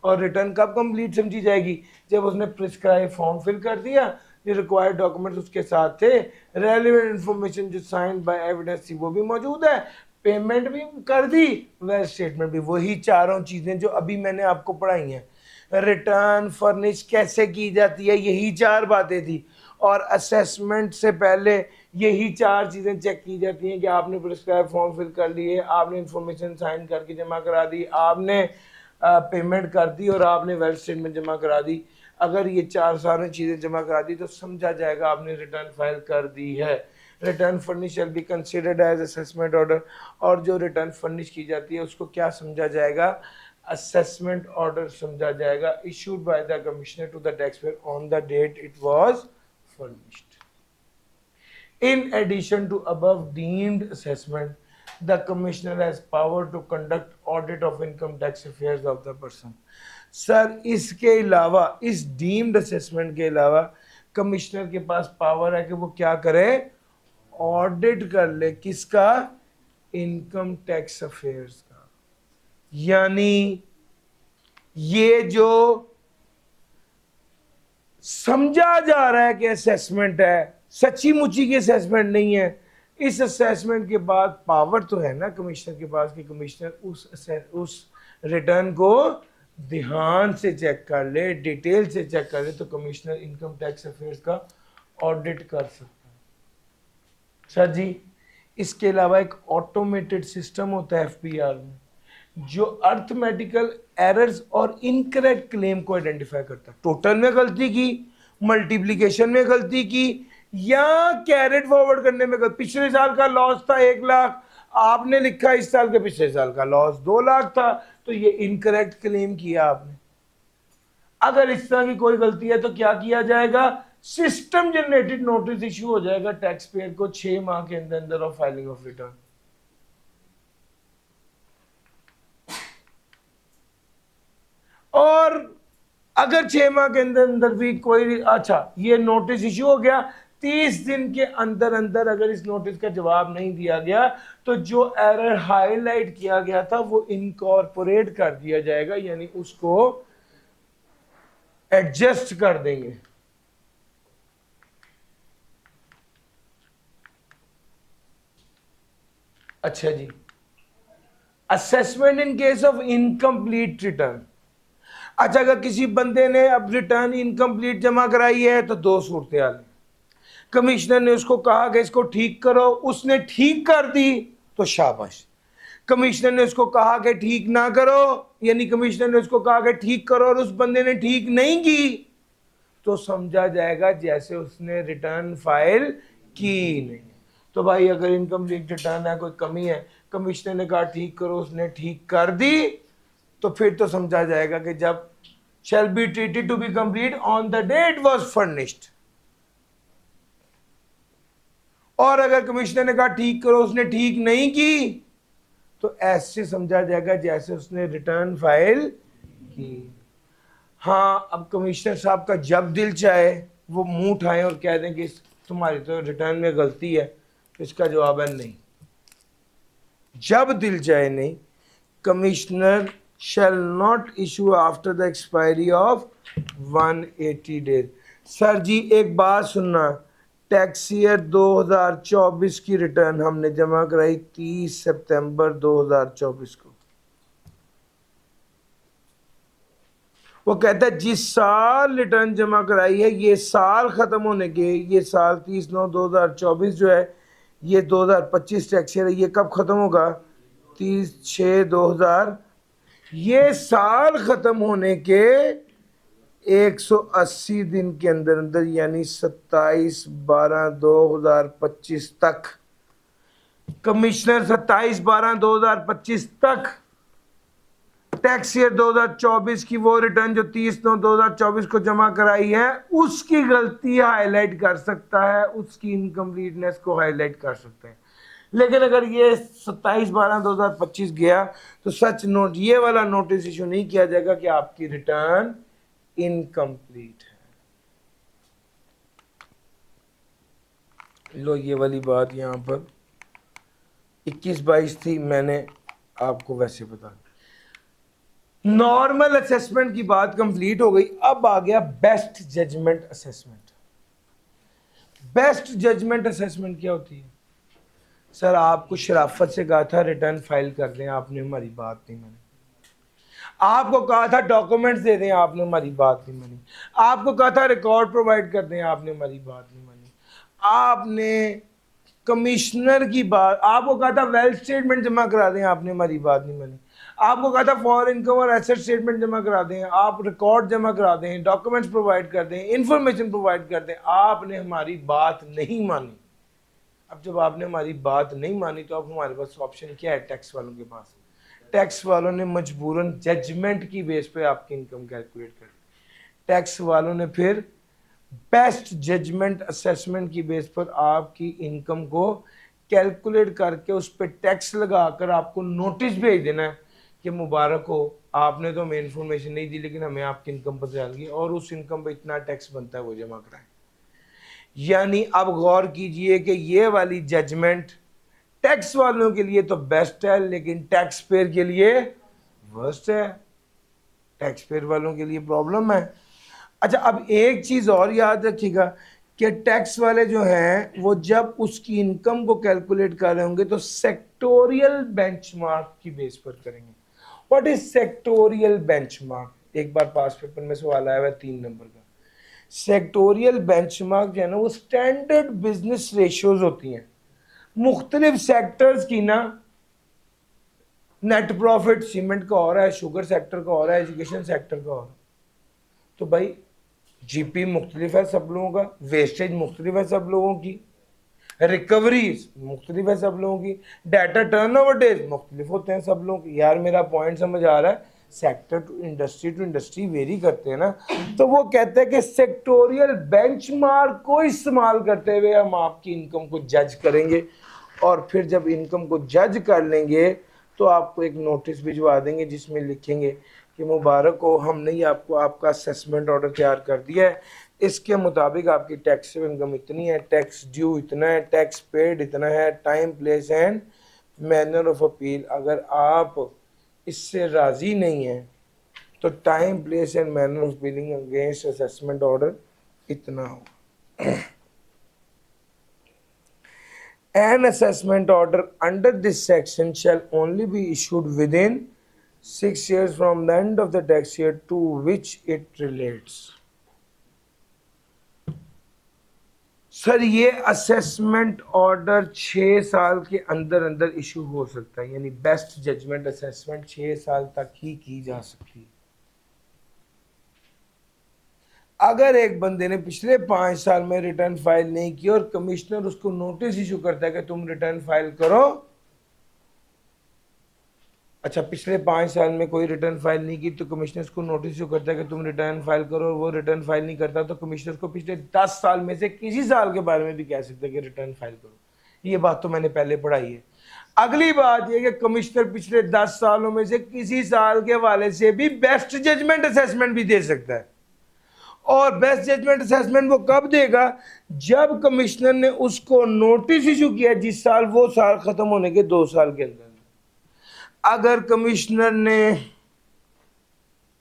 और रिटर्न कब कंप्लीट समझी जाएगी? जब उसने प्रिस्क्राइब फॉर्म फिल कर दिया, ये रिक्वायर्ड डॉक्यूमेंट्स उसके साथ थे, रेलिवेंट इंफॉर्मेशन जो साइन बाय एविडेंस थी वो भी मौजूद है, पेमेंट भी कर दी, वेल स्टेटमेंट भी, वही चारों चीजें जो अभी मैंने आपको पढ़ाई हैं। रिटर्न फर्निश कैसे की जाती है, यही चार बातें थी, और असेसमेंट से पहले यही चार चीजें चेक की जाती हैं कि आपने प्रिस्क्राइब फॉर्म फिल कर लिए, आपने इंफॉर्मेशन साइन करके जमा करा दी, आपने पेमेंट कर दी और आपने वेल स्टेटमेंट जमा करा दी। अगर ये चार सारी चीजें जमा करा दी तो समझा जाएगा आपने रिटर्न फाइल कर दी है। Return furnish shall be considered as assessment order, और जो रिटर्न फर्निश की जाती है उसको क्या समझा जाएगा, असेसमेंट ऑर्डर समझा जाएगा, issued by the commissioner to the taxpayer on the date it was furnished. In addition to above deemed assessment, the commissioner has power to conduct audit of income tax affairs of the person. Sir इसके अलावा, इस deemed assessment के अलावा commissioner के पास power है कि वो क्या करे, ऑडिट कर ले, किसका, इनकम टैक्स अफेयर्स का। यानी ये जो समझा जा रहा है कि असेसमेंट है, सच्ची मुच्ची की असेसमेंट नहीं है। इस असेसमेंट के बाद पावर तो है ना कमिश्नर के पास कि कमिश्नर उस रिटर्न को ध्यान से चेक कर ले, डिटेल से चेक कर ले, तो कमिश्नर इनकम टैक्स अफेयर्स का ऑडिट कर सकता है। सर जी इसके अलावा एक ऑटोमेटेड सिस्टम होता है एफपीआर में जो अर्थमेटिकल एरर्स और इनकरेक्ट क्लेम को आइडेंटिफाई करता है। टोटल में गलती की, मल्टीप्लिकेशन में गलती की, या कैरेट फॉरवर्ड करने में गलती। पिछले साल का लॉस था 1 लाख, आपने लिखा इस साल के पिछले साल का लॉस 2 लाख था, तो ये इनकरेक्ट क्लेम किया आपने। अगर इस तरह की कोई गलती है तो क्या किया जाएगा, सिस्टम जनरेटेड नोटिस इश्यू हो जाएगा टैक्स पेयर को 6 माह के अंदर अंदर ऑफ फाइलिंग ऑफ रिटर्न। और अगर 6 माह के अंदर अंदर भी कोई, अच्छा ये नोटिस इश्यू हो गया, 30 दिन के अंदर अंदर अगर इस नोटिस का जवाब नहीं दिया गया तो जो एरर हाईलाइट किया गया था वो इनकॉर्पोरेट कर दिया जाएगा, यानी उसको एडजस्ट कर देंगे। अच्छा जी, assessment in case of incomplete return. अच्छा अगर किसी बंदे ने अब रिटर्न इनकम्प्लीट जमा कराई है तो 2 सूरतें हाल, कमिश्नर ने उसको कहा कि इसको ठीक करो, उसने ठीक कर दी तो शाबाश। कमिश्नर ने उसको कहा कि ठीक ना करो, यानी कमिश्नर ने उसको कहा कि ठीक करो और उस बंदे ने ठीक नहीं की, तो समझा जाएगा जैसे उसने रिटर्न फाइल की नहीं। तो भाई अगर इनकम्प्लीट रिटर्न है, कोई कमी है, कमिश्नर ने कहा ठीक करो, उसने ठीक कर दी, तो फिर तो समझा जाएगा कि जब shall be treated to be complete on the day it was furnished। और अगर कमिश्नर ने कहा ठीक करो, उसने ठीक नहीं की, तो ऐसे समझा जाएगा जैसे उसने रिटर्न फाइल की। हाँ अब कमिश्नर साहब का जब दिल चाहे वो मुंह उठाएं और कह दें कि तुम्हारी तो रिटर्न में गलती है, तो इसका जवाब है नहीं। जब दिल चाहे नहीं, commissioner shall not issue after the expiry of 180 days। Sir ji एक बात सुनना, टैक्स ईयर 2024 की रिटर्न हमने जमा कराई 30 सितंबर 2024 को। वो कहता है जिस साल रिटर्न जमा कराई है ये साल खत्म होने के, ये साल 30/9/2024 जो है, ये 2025 टैक्स ईयर है, ये कब खत्म होगा, 30/6/2000। ये साल खत्म होने के 180 दिन के अंदर अंदर, यानी 27/12/2025 तक, कमिश्नर 27/12/2025 तक टैक्स ईयर 2024 की वो रिटर्न जो 30/9/2024 को जमा कराई है उसकी गलती हाईलाइट कर सकता है, उसकी इनकम्प्लीटनेस को हाईलाइट कर सकता है। लेकिन अगर ये 27/12/2025 गया तो सच नोट ये वाला नोटिस इशू नहीं किया जाएगा कि आपकी रिटर्न इनकम्प्लीट है। लो ये वाली बात यहाँ पर 21-22 थी, मैंने आपको वैसे बता दी। नॉर्मल असेसमेंट की बात कंप्लीट हो गई, अब आ गया best judgement assessment. Best judgement assessment क्या होती है? सर आपको शराफत से कहा था रिटर्न फाइल कर दें, आपने हमारी बात नहीं मानी। आपको कहा था डॉक्यूमेंट्स दे दें, आपने हमारी बात नहीं मानी। आपको कहा था रिकॉर्ड प्रोवाइड कर दें, आपने हमारी बात नहीं मानी। आपने कमिश्नर की बात, आपको कहा था वेल्थ स्टेटमेंट जमा करा दें, आपने हमारी बात नहीं मानी। आपको कहा था फॉर इनकम और एसेट स्टेटमेंट जमा करा दें, आप रिकॉर्ड जमा करा दें, डॉक्यूमेंट्स प्रोवाइड कर दें, इंफॉर्मेशन प्रोवाइड कर दें, आपने हमारी बात नहीं मानी। अब जब आपने हमारी बात नहीं मानी तो अब हमारे पास ऑप्शन क्या है? टैक्स वालों के पास, टैक्स वालों ने मजबूरन जजमेंट की बेस पे आपकी इनकम कैलकुलेट कर दी। टैक्स वालों ने फिर बेस्ट जजमेंट असेसमेंट की बेस पर आपकी इनकम को कैलकुलेट करके उस पर टैक्स लगाकर आपको नोटिस भेज देना है कि मुबारक हो, आपने तो हमें इन्फॉर्मेशन नहीं दी लेकिन हमें आपकी इनकम पता चल गई और उस इनकम पे इतना टैक्स बनता है वो जमा कराएं। यानी अब गौर कीजिए कि ये वाली जजमेंट टैक्स वालों के लिए तो बेस्ट है लेकिन टैक्स पेयर के लिए वर्स्ट है, टैक्स पेयर वालों के लिए प्रॉब्लम है। अच्छा, अब एक चीज और याद रखिएगा कि टैक्स वाले जो हैं वो जब उसकी इनकम को कैलकुलेट कर रहे होंगे तो सेक्टोरियल बेंचमार्क की बेस पर करेंगे। What is sectoral benchmark? एक बार पास पेपर में सवाल आया हुआ 3 नंबर का। सेक्टोरियल बेंचमार्क जो है ना वो स्टैंडर्ड बिजनेस रेशियोज होती हैं मुख्तलिफ सेक्टर्स की ना। नेट प्रॉफिट सीमेंट का हो रहा है, शुगर सेक्टर का हो रहा है, एजुकेशन सेक्टर का हो रहा है, तो भाई जीपी मुख्तलिफ है सब लोगों का, वेस्टेज मुख्तलिफ है सब लोगों की, रिकवरी मुख्तलिफ है सब लोगों की, डाटा टर्नओवर डेज मुख्तलिफ होते हैं सब लोगों की। यार मेरा पॉइंट समझ आ रहा है? सेक्टर टू इंडस्ट्री वेरी करते हैं ना। तो वो कहते हैं कि सेक्टोरियल बेंचमार्क को इस्तेमाल करते हुए हम आपकी इनकम को जज करेंगे और फिर जब इनकम को जज कर लेंगे तो आपको एक नोटिस भिजवा देंगे जिसमें लिखेंगे कि मुबारक हो, हमने ही आपको आपका असेसमेंट ऑर्डर तैयार कर दिया है, इसके मुताबिक आपकी टैक्सेबल इनकम इतनी है, टैक्स ड्यू इतना है, टैक्स पेड इतना है, time place and manner of appeal. अगर आप इससे राज़ी नहीं है तो time place and manner of appealing against assessment order इतना होगा। An assessment order under this section shall only be issued within 6 years from the end of the tax year to which it relates. Sir ये assessment order 6 साल के अंदर अंदर issue हो सकता है, यानी बेस्ट जजमेंट असेसमेंट 6 साल तक ही की जा सकती है। अगर एक बंदे ने पिछले 5 साल में रिटर्न फाइल नहीं की और कमिश्नर उसको नोटिस इशू करता है कि तुम रिटर्न फाइल करो, अच्छा पिछले 5 साल में कोई रिटर्न फाइल नहीं की तो कमिश्नर उसको नोटिस इशू करता है कि तुम रिटर्न फाइल करो और वो रिटर्न फाइल नहीं करता तो कमिश्नर को पिछले 10 साल में से किसी साल के बारे में भी कह सकते हैं कि रिटर्न फाइल करो। ये बात तो मैंने पहले पढ़ाई है। अगली बात यह कि कमिश्नर पिछले 10 सालों में से किसी साल के हवाले से भी बेस्ट जजमेंट असेसमेंट भी दे सकता है। और बेस्ट जजमेंट असेसमेंट वो कब देगा? जब कमिश्नर ने उसको नोटिस इशू किया जिस साल वो साल खत्म होने के 2 साल के अंदर। अगर कमिश्नर ने,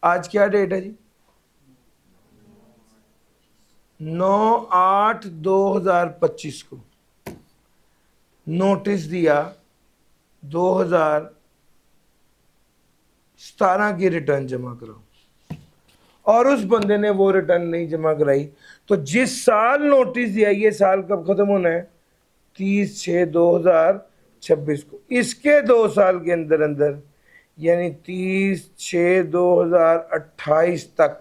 आज क्या डेट है जी, 9/8/2025 को नोटिस दिया 2017 की रिटर्न जमा करो और उस बंदे ने वो रिटर्न नहीं जमा कराई, तो जिस साल नोटिस दिया ये साल कब खत्म होना है? 30/6/2026 को। इसके 2 साल के अंदर अंदर यानी 30/6/2028 तक,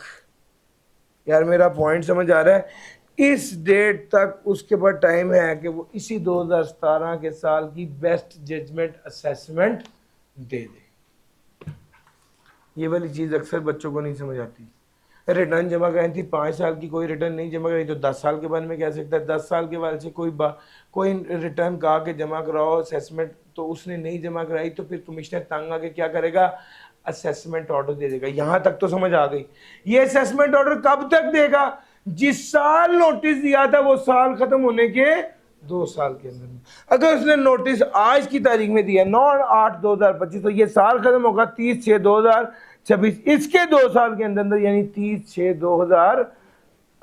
यार मेरा पॉइंट समझ आ रहा है? इस डेट तक उसके पास टाइम है कि वो इसी 2017 के साल की बेस्ट जजमेंट असेसमेंट दे दे। ये वाली चीज़ अक्सर बच्चों को नहीं समझ आती। रिटर्न जमा कराई थी 5 साल की, कोई रिटर्न नहीं जमा कराई तो 10 साल के बारे में कह सकता है। 10 साल के बारे से कोई रिटर्न कहा कि जमा कराओ असेसमेंट, तो उसने नहीं जमा कराई तो फिर कमिश्नर तंग आके क्या करेगा? असेसमेंट ऑर्डर दे देगा। यहाँ तक तो समझ आ गई। ये असेसमेंट ऑर्डर कब तक देगा? जिस साल नोटिस दिया था वो साल खत्म होने के 2 साल के अंदर में। अगर उसने नोटिस आज की तारीख में दिया 9/8/2025 तो ये साल खत्म होगा 30/6/2026, इसके 2 साल के अंदर यानी 30/6/2028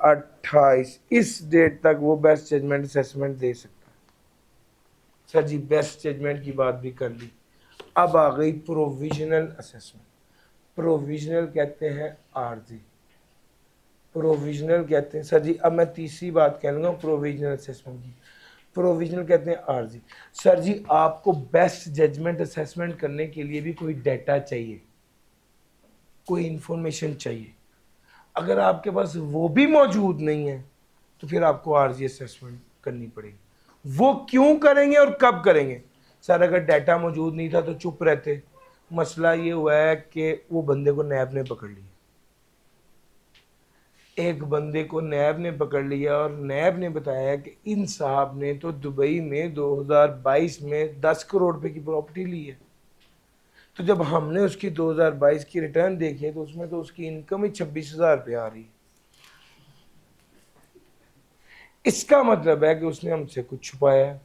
28 इस डेट तक वो बेस्ट जजमेंट असेसमेंट दे सकता है। सर जी बेस्ट जजमेंट की बात भी कर ली, अब आ गई प्रोविजनल असेसमेंट। प्रोविजनल कहते हैं आरजी, प्रोविजनल कहते हैं, सर जी अब मैं तीसरी बात कह लूँगा प्रोविजनल असेसमेंट की। प्रोविजनल कहते हैं आरजी। सर जी आपको बेस्ट जजमेंट असेसमेंट करने के लिए भी कोई डाटा चाहिए, कोई इंफॉर्मेशन चाहिए। अगर आपके पास वो भी मौजूद नहीं है तो फिर आपको आरजी असेसमेंट करनी पड़ेगी। वो क्यों करेंगे और कब करेंगे? सर अगर डाटा मौजूद नहीं था तो चुप रहते। मसला ये हुआ है कि वो बंदे को नैब ने पकड़ लिया, एक बंदे को नैब ने पकड़ लिया और नैब ने बताया कि इन साहब ने तो दुबई में 2022 में 10 करोड़ रुपए की प्रॉपर्टी ली है। तो जब हमने उसकी 2022 की रिटर्न देखी तो उसमें तो उसकी इनकम ही 26,000 रुपये आ रही है। इसका मतलब है कि उसने हमसे कुछ छुपाया है।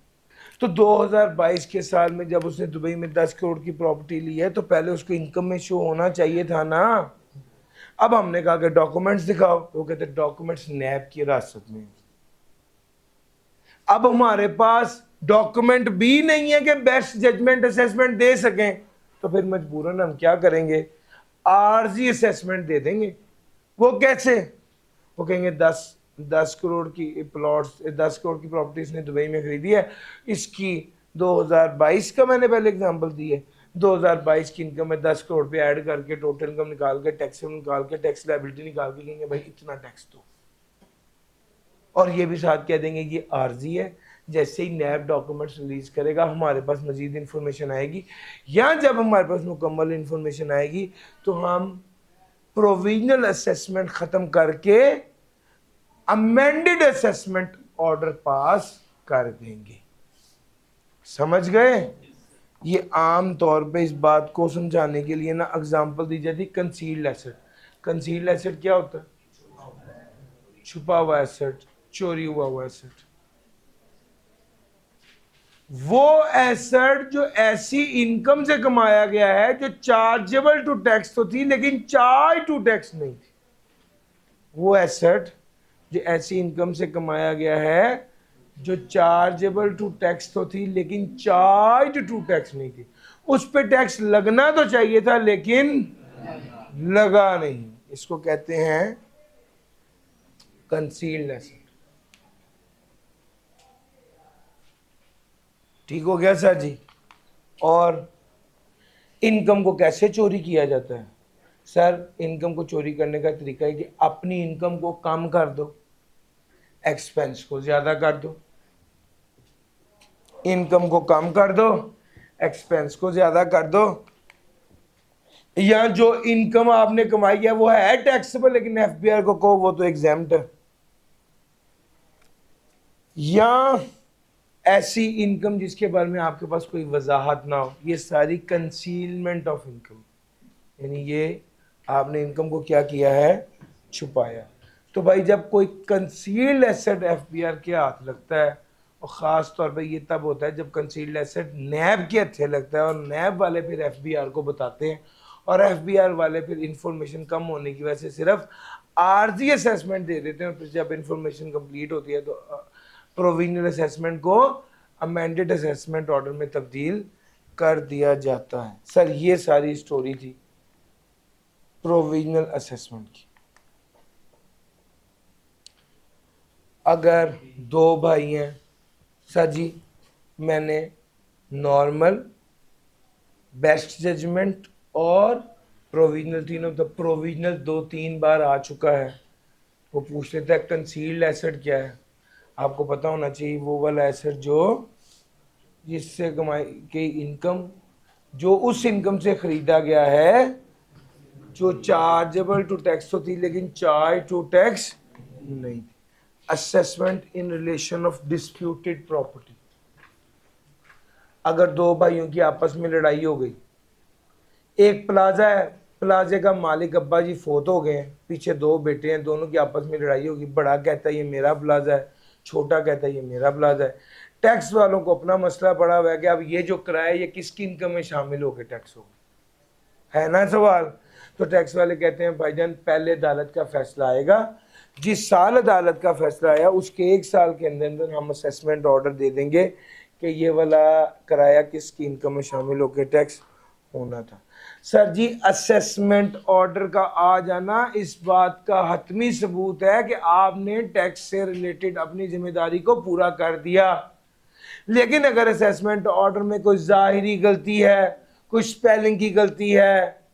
तो 2022 के साल में जब उसने दुबई में 10 करोड़ की प्रॉपर्टी ली है तो पहले उसको इनकम में शो होना चाहिए था ना। अब हमने कहा कि डॉक्यूमेंट्स दिखाओ, तो कहते डॉक्यूमेंट्स नैब की हिरासत में। अब हमारे पास डॉक्यूमेंट भी नहीं है कि बेस्ट जजमेंट असेसमेंट दे सकें, तो फिर मजबूरन हम क्या करेंगे, आरजी असेसमेंट दे देंगे। वो कैसे? वो कहेंगे 10 करोड़ की प्लॉट्स, 10 करोड़ की प्रॉपर्टी इसने दुबई में खरीदी है, इसकी 2022 का मैंने पहले एग्जांपल दी है, 2022 की इनकम में 10 करोड़ पे ऐड करके टोटल इनकम निकाल के टैक्स निकाल के टैक्स लायबिलिटी निकाल के कहेंगे भाई इतना टैक्स दो, और ये भी साथ कह देंगे ये आरजी है। जैसे ही नैब डॉक्यूमेंट्स रिलीज करेगा हमारे पास मजीद इंफॉर्मेशन आएगी, या जब हमारे पास मुकम्मल इंफॉर्मेशन आएगी तो हम प्रोविजनल असेसमेंट खत्म करके अमेंडेड असेसमेंट ऑर्डर पास कर देंगे। समझ गए? ये आम तौर पे इस बात को समझाने के लिए ना एग्जांपल दी जाती, कंसील्ड एसेट। कंसील्ड एसेट क्या होता है? छुपा हुआ एसेट, चोरी हुआ एसेट। वो एसेट जो ऐसी इनकम से कमाया गया है जो चार्जेबल टू टैक्स तो थी लेकिन चार्ज टू टैक्स नहीं थी। वो एसेट जो ऐसी इनकम से कमाया गया है जो चार्जेबल टू टैक्स तो थी लेकिन चार्ज टू टैक्स नहीं थी, उस पे टैक्स लगना तो चाहिए था लेकिन लगा नहीं। इसको कहते हैं कंसील्ड एसेट। ठीक हो गया सर जी? और इनकम को कैसे चोरी किया जाता है? सर इनकम को चोरी करने का तरीका है कि अपनी इनकम को कम कर दो, एक्सपेंस को ज्यादा कर दो। इनकम को कम कर दो, एक्सपेंस को ज्यादा कर दो, या जो इनकम आपने कमाई है वो है टैक्सेबल लेकिन एफबीआर को कहो वो तो एग्जेम्प्ट है, या ऐसी इनकम जिसके बारे में आपके पास कोई वजाहत ना हो। ये सारी कंसीलमेंट ऑफ इनकम, यानी ये आपने इनकम को क्या किया है, छुपाया। तो भाई जब कोई कंसील्ड एसेट एफबीआर के हाथ लगता है, और ख़ास तौर पे ये तब होता है जब कंसील्ड एसेट नैब के हथे लगता है और नैब वाले फिर एफबीआर को बताते हैं, और एफबीआर वाले फिर इंफॉर्मेशन कम होने की वजह से सिर्फ आरजी असेसमेंट दे देते हैं, और फिर जब इंफॉर्मेशन कंप्लीट होती है तो प्रोविजनल असेसमेंट को अमेंडेड असेसमेंट ऑर्डर में तब्दील कर दिया जाता है। सर ये सारी स्टोरी थी प्रोविजनल असेसमेंट की। अगर दो भाई हैं, सर जी मैंने नॉर्मल, बेस्ट जजमेंट और प्रोविजनल, तीनों, तो प्रोविजनल 2-3 बार आ चुका है, वो पूछ लेता है कंसील्ड एसेट क्या है। आपको पता होना चाहिए वो वाला एसेट जो जिससे कमाई की इनकम, जो उस इनकम से खरीदा गया है जो चार्जेबल टू टैक्स तो थी लेकिन चार्ज टू टैक्स नहीं थी। Assessment in relation of disputed property. अगर दो भाइयों की आपस में लड़ाई हो गई, एक प्लाजा है, प्लाजे का मालिक अब्बा जी फोत हो गए हैं, पीछे दो बेटे हैं, दोनों की आपस में लड़ाई होगी, बड़ा कहता है ये मेरा प्लाजा है, छोटा कहता है ये मेरा प्लाजा है। टैक्स वालों को अपना मसला पड़ा हुआ है कि अब ये जो किराया ये किसकी इनकम में शामिल होकर टैक्स होगा, है ना सवाल। तो टैक्स वाले कहते हैं भाईजान पहले अदालत का फैसला आएगा, जिस साल अदालत का फैसला आया उसके 1 साल के अंदर अंदर हम असेसमेंट ऑर्डर दे देंगे कि ये वाला किराया किसकी इनकम में शामिल होकर टैक्स होना था। सर जी, असेसमेंट ऑर्डर का आ जाना इस बात का हतमी सबूत है कि आपने टैक्स से रिलेटेड अपनी जिम्मेदारी को पूरा कर दिया। लेकिन अगर असेसमेंट ऑर्डर में कोई जाहिरी गलती है, कोई स्पेलिंग की गलती है,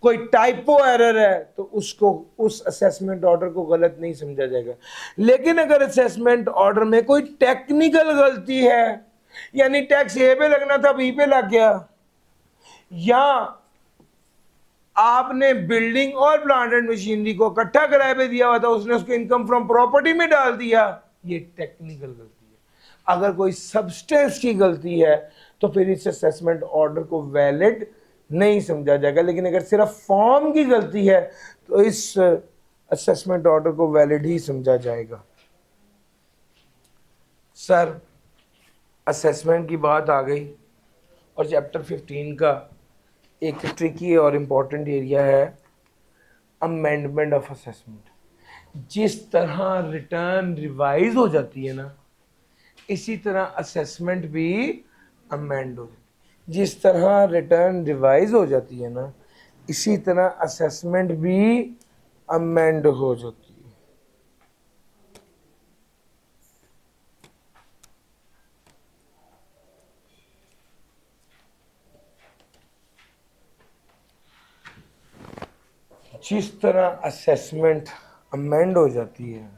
कोई टाइपो एरर है, तो उसको उस असेसमेंट ऑर्डर को गलत नहीं समझा जाएगा। लेकिन अगर असेसमेंट ऑर्डर में कोई टेक्निकल गलती है, यानी टैक्स ए पे लगना था बी पे लग गया, या आपने बिल्डिंग और प्लांट एंड मशीनरी को इकट्ठा किराए पे दिया हुआ था, उसने उसको इनकम फ्रॉम प्रॉपर्टी में डाल दिया, ये टेक्निकल गलती है। अगर कोई सब्सटेंस की गलती है तो फिर इस असेसमेंट ऑर्डर को वैलिड नहीं समझा जाएगा। लेकिन अगर सिर्फ फॉर्म की गलती है तो इस असेसमेंट ऑर्डर को वैलिड ही समझा जाएगा। सर, असेसमेंट की बात आ गई और चैप्टर 15 का एक ट्रिकी और इम्पॉर्टेंट एरिया है अमेंडमेंट ऑफ असेसमेंट। जिस तरह रिटर्न रिवाइज हो जाती है ना, इसी तरह असेसमेंट भी अमेंड हो जाती है। जिस तरह रिटर्न रिवाइज हो जाती है ना, इसी तरह असेसमेंट भी अमेंड हो जाती है। जिस तरह असेसमेंट अमेंड हो जाती है,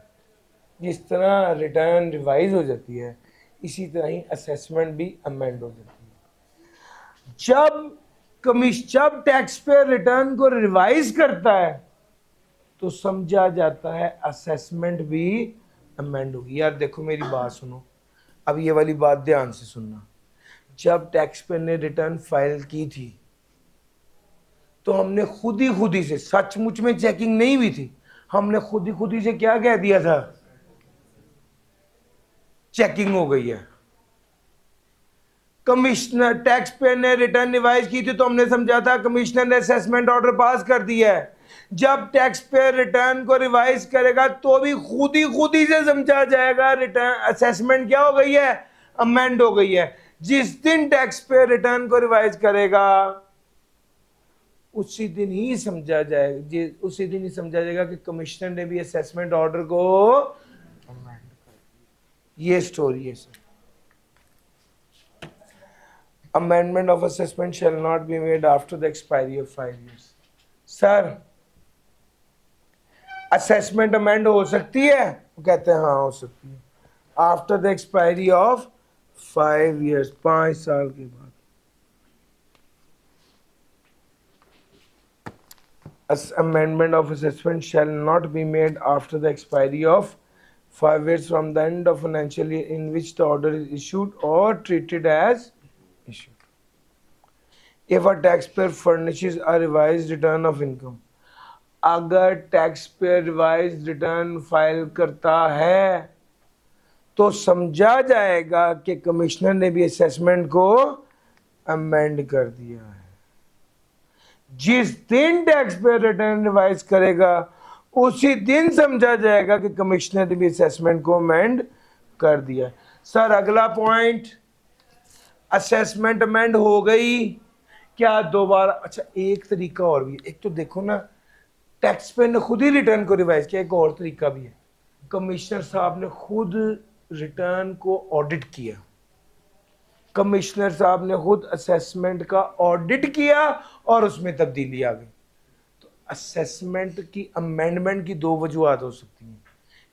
जिस तरह रिटर्न रिवाइज हो जाती है, इसी तरह ही असेसमेंट भी अमेंड हो जाती है। जब टैक्स पेयर रिटर्न को रिवाइज करता है तो समझा जाता है असेसमेंट भी अमेंड होगी। यार देखो, मेरी बात सुनो, अब ये वाली बात ध्यान से सुनना। जब टैक्स पेयर ने रिटर्न फाइल की थी तो हमने खुद ही से, सचमुच में चेकिंग नहीं हुई थी, हमने खुद ही से क्या कह दिया था, चेकिंग हो गई है। कमिश्नर, टैक्स पेयर ने रिटर्न रिवाइज की थी तो हमने समझा था कमिश्नर ने असेसमेंट ऑर्डर पास कर दिया है। जब टैक्स पेयर रिटर्न को रिवाइज करेगा तो भी खुद ही से समझा जाएगा रिटर्न असेसमेंट क्या हो गई है, अमेंड हो गई है। जिस दिन टैक्स पेयर रिटर्न को रिवाइज करेगा उसी दिन ही समझा जाएगा कि कमिश्नर ने भी असेसमेंट ऑर्डर को अमेंड कर दिया। ये स्टोरी है sir. Amendment of assessment shall not be made after the expiry of 5 years. Sir, assessment amend हो सकती है? वो कहते हैं हाँ हो सकती है, after the expiry of 5 years, 5 साल के बाद। Amendment of assessment shall not be made after the expiry of 5 years from the end of financial year in which the order is issued or treated as issued. If a taxpayer furnishes a revised return of income, अगर tax payer revise return file करता है तो समझा जाएगा कि commissioner ने भी assessment को अमेंड कर दिया है। जिस दिन टैक्स पेयर रिटर्न रिवाइज करेगा उसी दिन समझा जाएगा कि कमिश्नर ने भी असेसमेंट को अमेंड कर दिया। सर, अगला पॉइंट, असेसमेंट अमेंड हो गई, क्या दोबारा? अच्छा, एक तरीका और भी है। एक तो देखो ना, टैक्स पेयर ने खुद ही रिटर्न को रिवाइज किया, एक और तरीका भी है, कमिश्नर साहब ने खुद रिटर्न को ऑडिट किया। कमिश्नर साहब ने खुद असेसमेंट का ऑडिट किया और उसमें तब्दीली आ गई। तो असेसमेंट की अमेंडमेंट की दो वजूहत हो सकती हैं,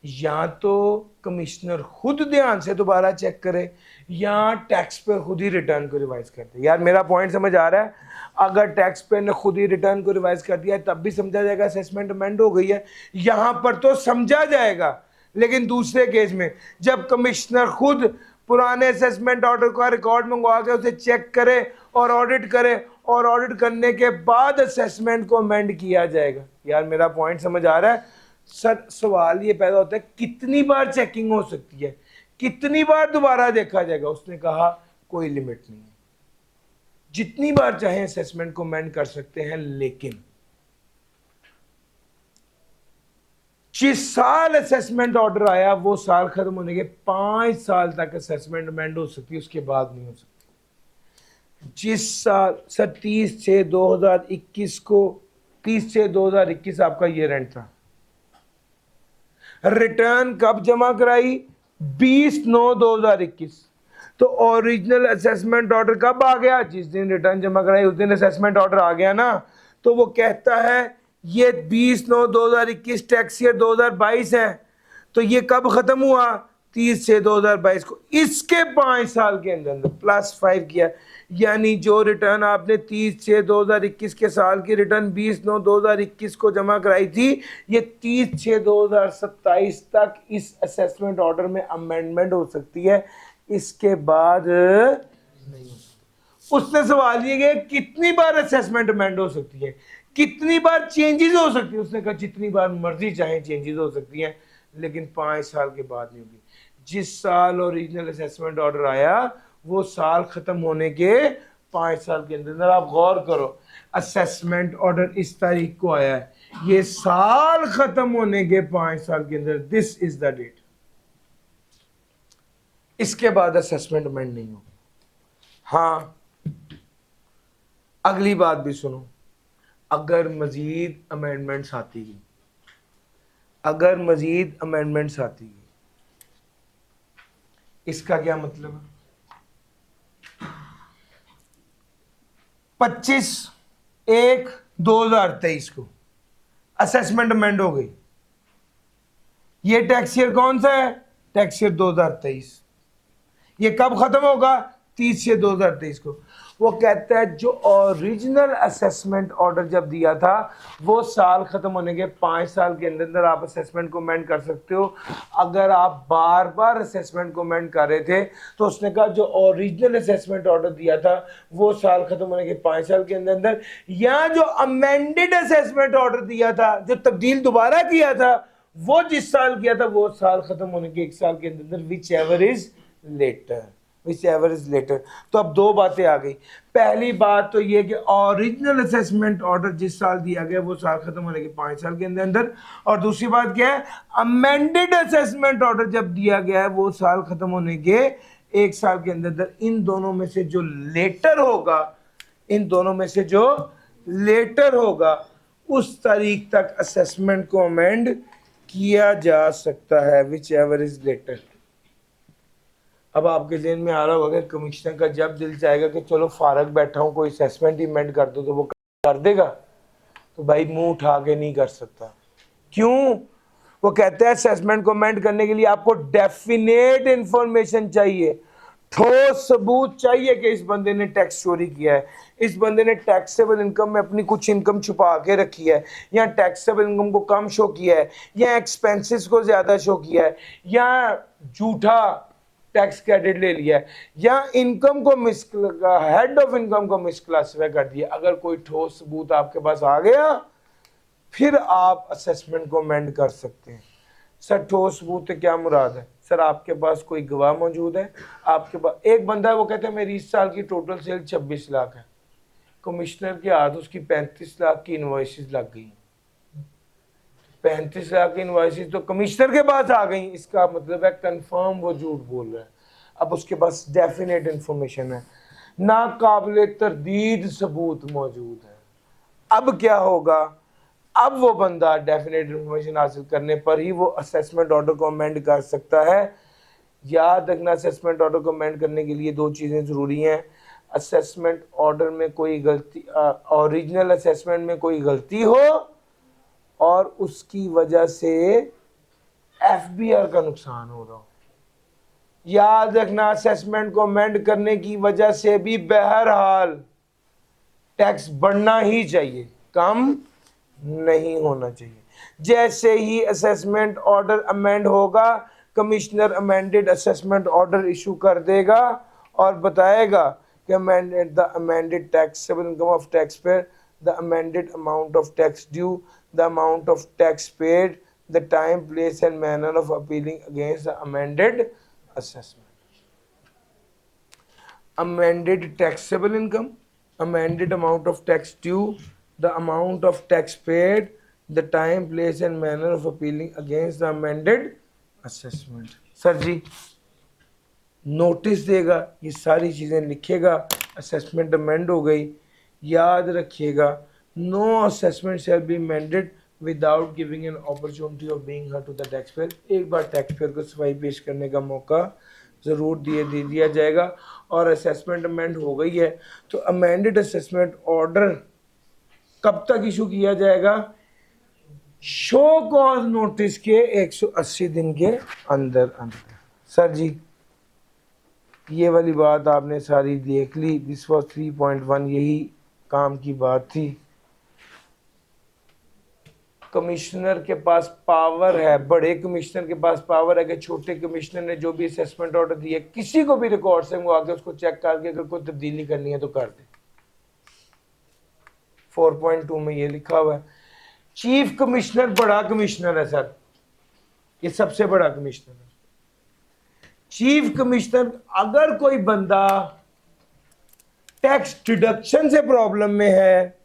या तो कमिश्नर खुद ध्यान से दोबारा चेक करे या टैक्स पेयर खुद ही रिटर्न को रिवाइज कर दे। यार मेरा पॉइंट समझ आ रहा है? अगर टैक्स पेयर ने खुद ही रिटर्न को रिवाइज कर दिया है तब भी समझा जाएगा असेसमेंट अमेंड हो गई है, यहां पर तो समझा जाएगा। लेकिन दूसरे केस में जब कमिश्नर खुद पुराने असेसमेंट ऑर्डर का रिकॉर्ड मंगवा के उसे चेक करे और ऑडिट करे, और ऑडिट करने के बाद असेसमेंट को अमेंड किया जाएगा। यार मेरा पॉइंट समझ आ रहा है? सर, सवाल ये पैदा होता है कितनी बार चेकिंग हो सकती है, कितनी बार दोबारा देखा जाएगा? उसने कहा कोई लिमिट नहीं है, जितनी बार चाहे असेसमेंट को अमेंड कर सकते हैं, लेकिन जिस साल असेसमेंट ऑर्डर आया वो साल खत्म होने के 5 साल तक असेसमेंट अमेंड हो सकती है, उसके बाद नहीं हो सकती। जिस साल सर 30/6/2021 को 30/6/2021 आपका ईयर एंड था, रिटर्न कब जमा कराई? 20/9/2021। तो ओरिजिनल असेसमेंट ऑर्डर कब आ गया? जिस दिन रिटर्न जमा कराई उस दिन असेसमेंट ऑर्डर आ गया ना। तो वो कहता है ये 20/9/2021 टैक्स ईयर 2022 है, तो ये कब खत्म हुआ? 30/6/2022 को। इसके 5 साल के अंदर +5 किया, यानी जो रिटर्न आपने 30/6/2021 के साल की रिटर्न 20/9/2021 को जमा कराई थी, ये 30/6/2027 तक इस असेसमेंट ऑर्डर में अमेंडमेंट हो सकती है, इसके बाद नहीं हो सकती। उसने सवाल ये कि कितनी बार असेसमेंट अमेंड हो सकती है, कितनी बार चेंजेस हो सकती है? उसने कहा जितनी बार मर्जी चाहे चेंजेस हो सकती हैं, लेकिन 5 साल के बाद नहीं होगी। जिस साल ओरिजिनल असेसमेंट ऑर्डर आया वो साल खत्म होने के 5 साल के अंदर। आप गौर करो, असेसमेंट ऑर्डर इस तारीख को आया है, ये साल खत्म होने के 5 साल के अंदर, दिस इज द डेट। इसके बाद असेसमेंट अमेंड नहीं होगी। हाँ, अगली बात भी सुनो, अगर मजीद अमेंडमेंट्स आती है, अगर मजीद अमेंडमेंट्स आती है, इसका क्या मतलब है? 25/1/2023 को असेसमेंट अमेंड हो गई। ये टैक्स ईयर कौन सा है? Tax year 2023। ये कब खत्म होगा? 30/6/2023 को। वो कहता है जो ओरिजिनल असेसमेंट ऑर्डर जब दिया था वो साल खत्म होने के 5 साल के अंदर आप असेसमेंट को अमेंड कर सकते हो। अगर आप बार बार असेसमेंट को अमेंड कर रहे थे तो उसने कहा जो ओरिजिनल असेसमेंट ऑर्डर दिया था वो साल खत्म होने के 5 साल के अंदर, या जो अमेंडेड असेसमेंट ऑर्डर दिया था, जो तब्दील दोबारा किया था, वो जिस साल किया था वो साल खत्म होने के 1 साल के अंदर, whichever is later, whichever is later. तो अब दो बातें आ गई। पहली बात तो ये कि ओरिजिनल असेसमेंट ऑर्डर जिस साल दिया गया वो साल खत्म होने के 5 साल के अंदर, और दूसरी बात क्या है, अमेंडेड असेसमेंट ऑर्डर जब दिया गया है वो साल खत्म होने के 1 साल के अंदर। इन दोनों में से जो लेटर होगा, इन दोनों में से जो लेटर होगा उस तारीख तक असेसमेंट को अमेंड किया जा सकता है, विच एवर इज लेटर। अब आपके जहन में आ रहा होगा कि कमिश्नर का जब दिल चाहेगा कि चलो फारग बैठा हूं कोई असेसमेंट ही अमेंड कर दो तो वो कर देगा? तो भाई मुंह उठा के नहीं कर सकता। क्यों? वो कहते हैं असेसमेंट को अमेंड करने के लिए आपको डेफिनेट इंफॉर्मेशन चाहिए, ठोस सबूत चाहिए कि इस बंदे ने टैक्स चोरी किया है, इस बंदे ने टैक्सेबल इनकम में अपनी कुछ इनकम छुपा के रखी है, या टैक्सेबल इनकम को कम शो किया है, या एक्सपेंसेस को ज्यादा शो किया है, या झूठा टैक्स क्रेडिट ले लिया है, या इनकम को हेड ऑफ इनकम को मिसक्लासिफाई कर दिया। अगर कोई ठोस सबूत आपके पास आ गया फिर आप असेसमेंट को अमेंड कर सकते हैं। सर ठोस सबूत से क्या मुराद है? सर आपके पास कोई गवाह मौजूद है, आपके पास एक बंदा है वो कहता है मेरी इस साल की टोटल सेल 26 लाख है, कमिश्नर के हाथ उसकी 35 लाख की इनवॉइसेस लग गई, 35 लाख की इनवॉइसेस तो कमिश्नर के पास आ गई, इसका मतलब है कंफर्म वो झूठ बोल रहा है। अब उसके पास डेफिनेट इंफॉर्मेशन है, ना काबिल तरदीद सबूत मौजूद है। अब क्या होगा? अब वो बंदा डेफिनेट इंफॉर्मेशन हासिल करने पर ही वो असेसमेंट ऑर्डर को अमेंड कर सकता है। याद रखना, असेसमेंट ऑर्डर को अमेंड करने के लिए दो चीज़ें ज़रूरी हैं। असेसमेंट ऑर्डर में कोई गलती, ओरिजिनल असेसमेंट में कोई गलती हो और उसकी वजह से एफबीआर का नुकसान हो रहा हो। याद रखना, असेसमेंट को अमेंड करने की वजह से भी बहरहाल टैक्स बढ़ना ही चाहिए, कम नहीं होना चाहिए। जैसे ही असेसमेंट ऑर्डर अमेंड होगा, commissioner amended assessment order issue कर देगा और बताएगा कि amended the amended taxable income of tax payer, the amended amount of tax due, the amount of tax paid, the time, place and manner of appealing against the amended assessment. Amended taxable income, amended amount of tax due, the amount of tax paid, the time, place and manner of appealing against the amended assessment. Sir जी notice देगा, ये सारी चीज़ें लिखेगा, assessment amend हो गई, याद रखिएगा no assessment shall be amended without giving an opportunity of being heard to the tax payer. एक बार टैक्स पेयर को सफाई पेश करने का मौका ज़रूर दे दिया जाएगा। और असेसमेंट अमेंड हो गई है तो अमेंडेड असेसमेंट ऑर्डर कब तक इशू किया जाएगा? शो कॉज नोटिस के 180 दिन के अंदर अंदर। सर जी ये वाली बात आपने सारी देख ली। दिस वॉज 3.1, यही काम की बात थी। कमिश्नर के पास पावर है, बड़े कमिश्नर के पास पावर है कि छोटे कमिश्नर ने जो भी असेसमेंट ऑर्डर दिया किसी को भी रिकॉर्ड से मंगवा के उसको चेक करके अगर कोई तब्दीली करनी है तो कर दे। 4.2 में ये लिखा हुआ है। चीफ कमिश्नर बड़ा कमिश्नर है सर, ये सबसे बड़ा कमिश्नर है। चीफ कमिश्नर अगर कोई बंदा टैक्स डिडक्शन से प्रॉब्लम में है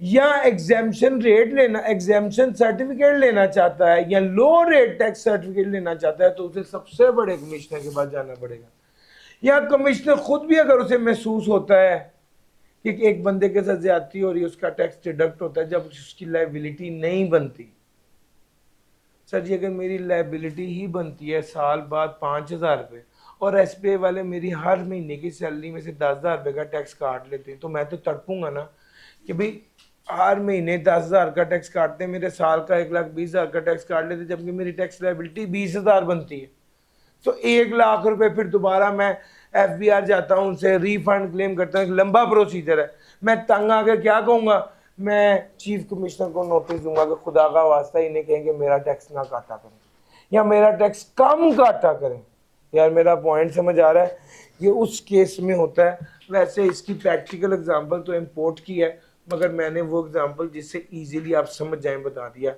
या एग्जेम्पशन रेट लेना, एग्जेम्पशन सर्टिफिकेट लेना चाहता है या लो रेट टैक्स सर्टिफिकेट लेना चाहता है तो उसे सबसे बड़े कमिश्नर के पास जाना पड़ेगा। या कमिश्नर खुद भी अगर उसे महसूस होता है कि एक बंदे के साथ ज्यादती हो रही है, उसका टैक्स डिडक्ट होता है जब उसकी लायबिलिटी नहीं बनती। सर जी अगर मेरी लायबिलिटी ही बनती है साल बाद 5,000 रुपये और एसबीआई वाले मेरी हर महीने की सैलरी में से 10,000 रुपये का टैक्स काट लेते हैं तो मैं तो तड़पूंगा ना कि भाई हर महीने 10,000 का टैक्स काटते हैं, मेरे साल का 1,20,000 का टैक्स काट लेते जबकि मेरी टैक्स लायबिलिटी 20,000 बनती है। तो 1,00,000 रुपये फिर दोबारा मैं एफबीआर जाता हूँ, उनसे रिफंड क्लेम करता हूँ, लंबा प्रोसीजर है। मैं तंग आकर क्या कहूँगा? मैं चीफ कमिश्नर को नोटिस दूंगा कि खुदा का वास्ता इन्हें कहेंगे मेरा टैक्स ना काटा करें या मेरा टैक्स कम काटा करें। यार मेरा पॉइंट समझ आ रहा है? ये उस केस में होता है। वैसे इसकी प्रैक्टिकल एग्जांपल तो इंपोर्ट की है मगर मैंने वो एग्जांपल जिससे इजीली आप समझ जाएं बता दिया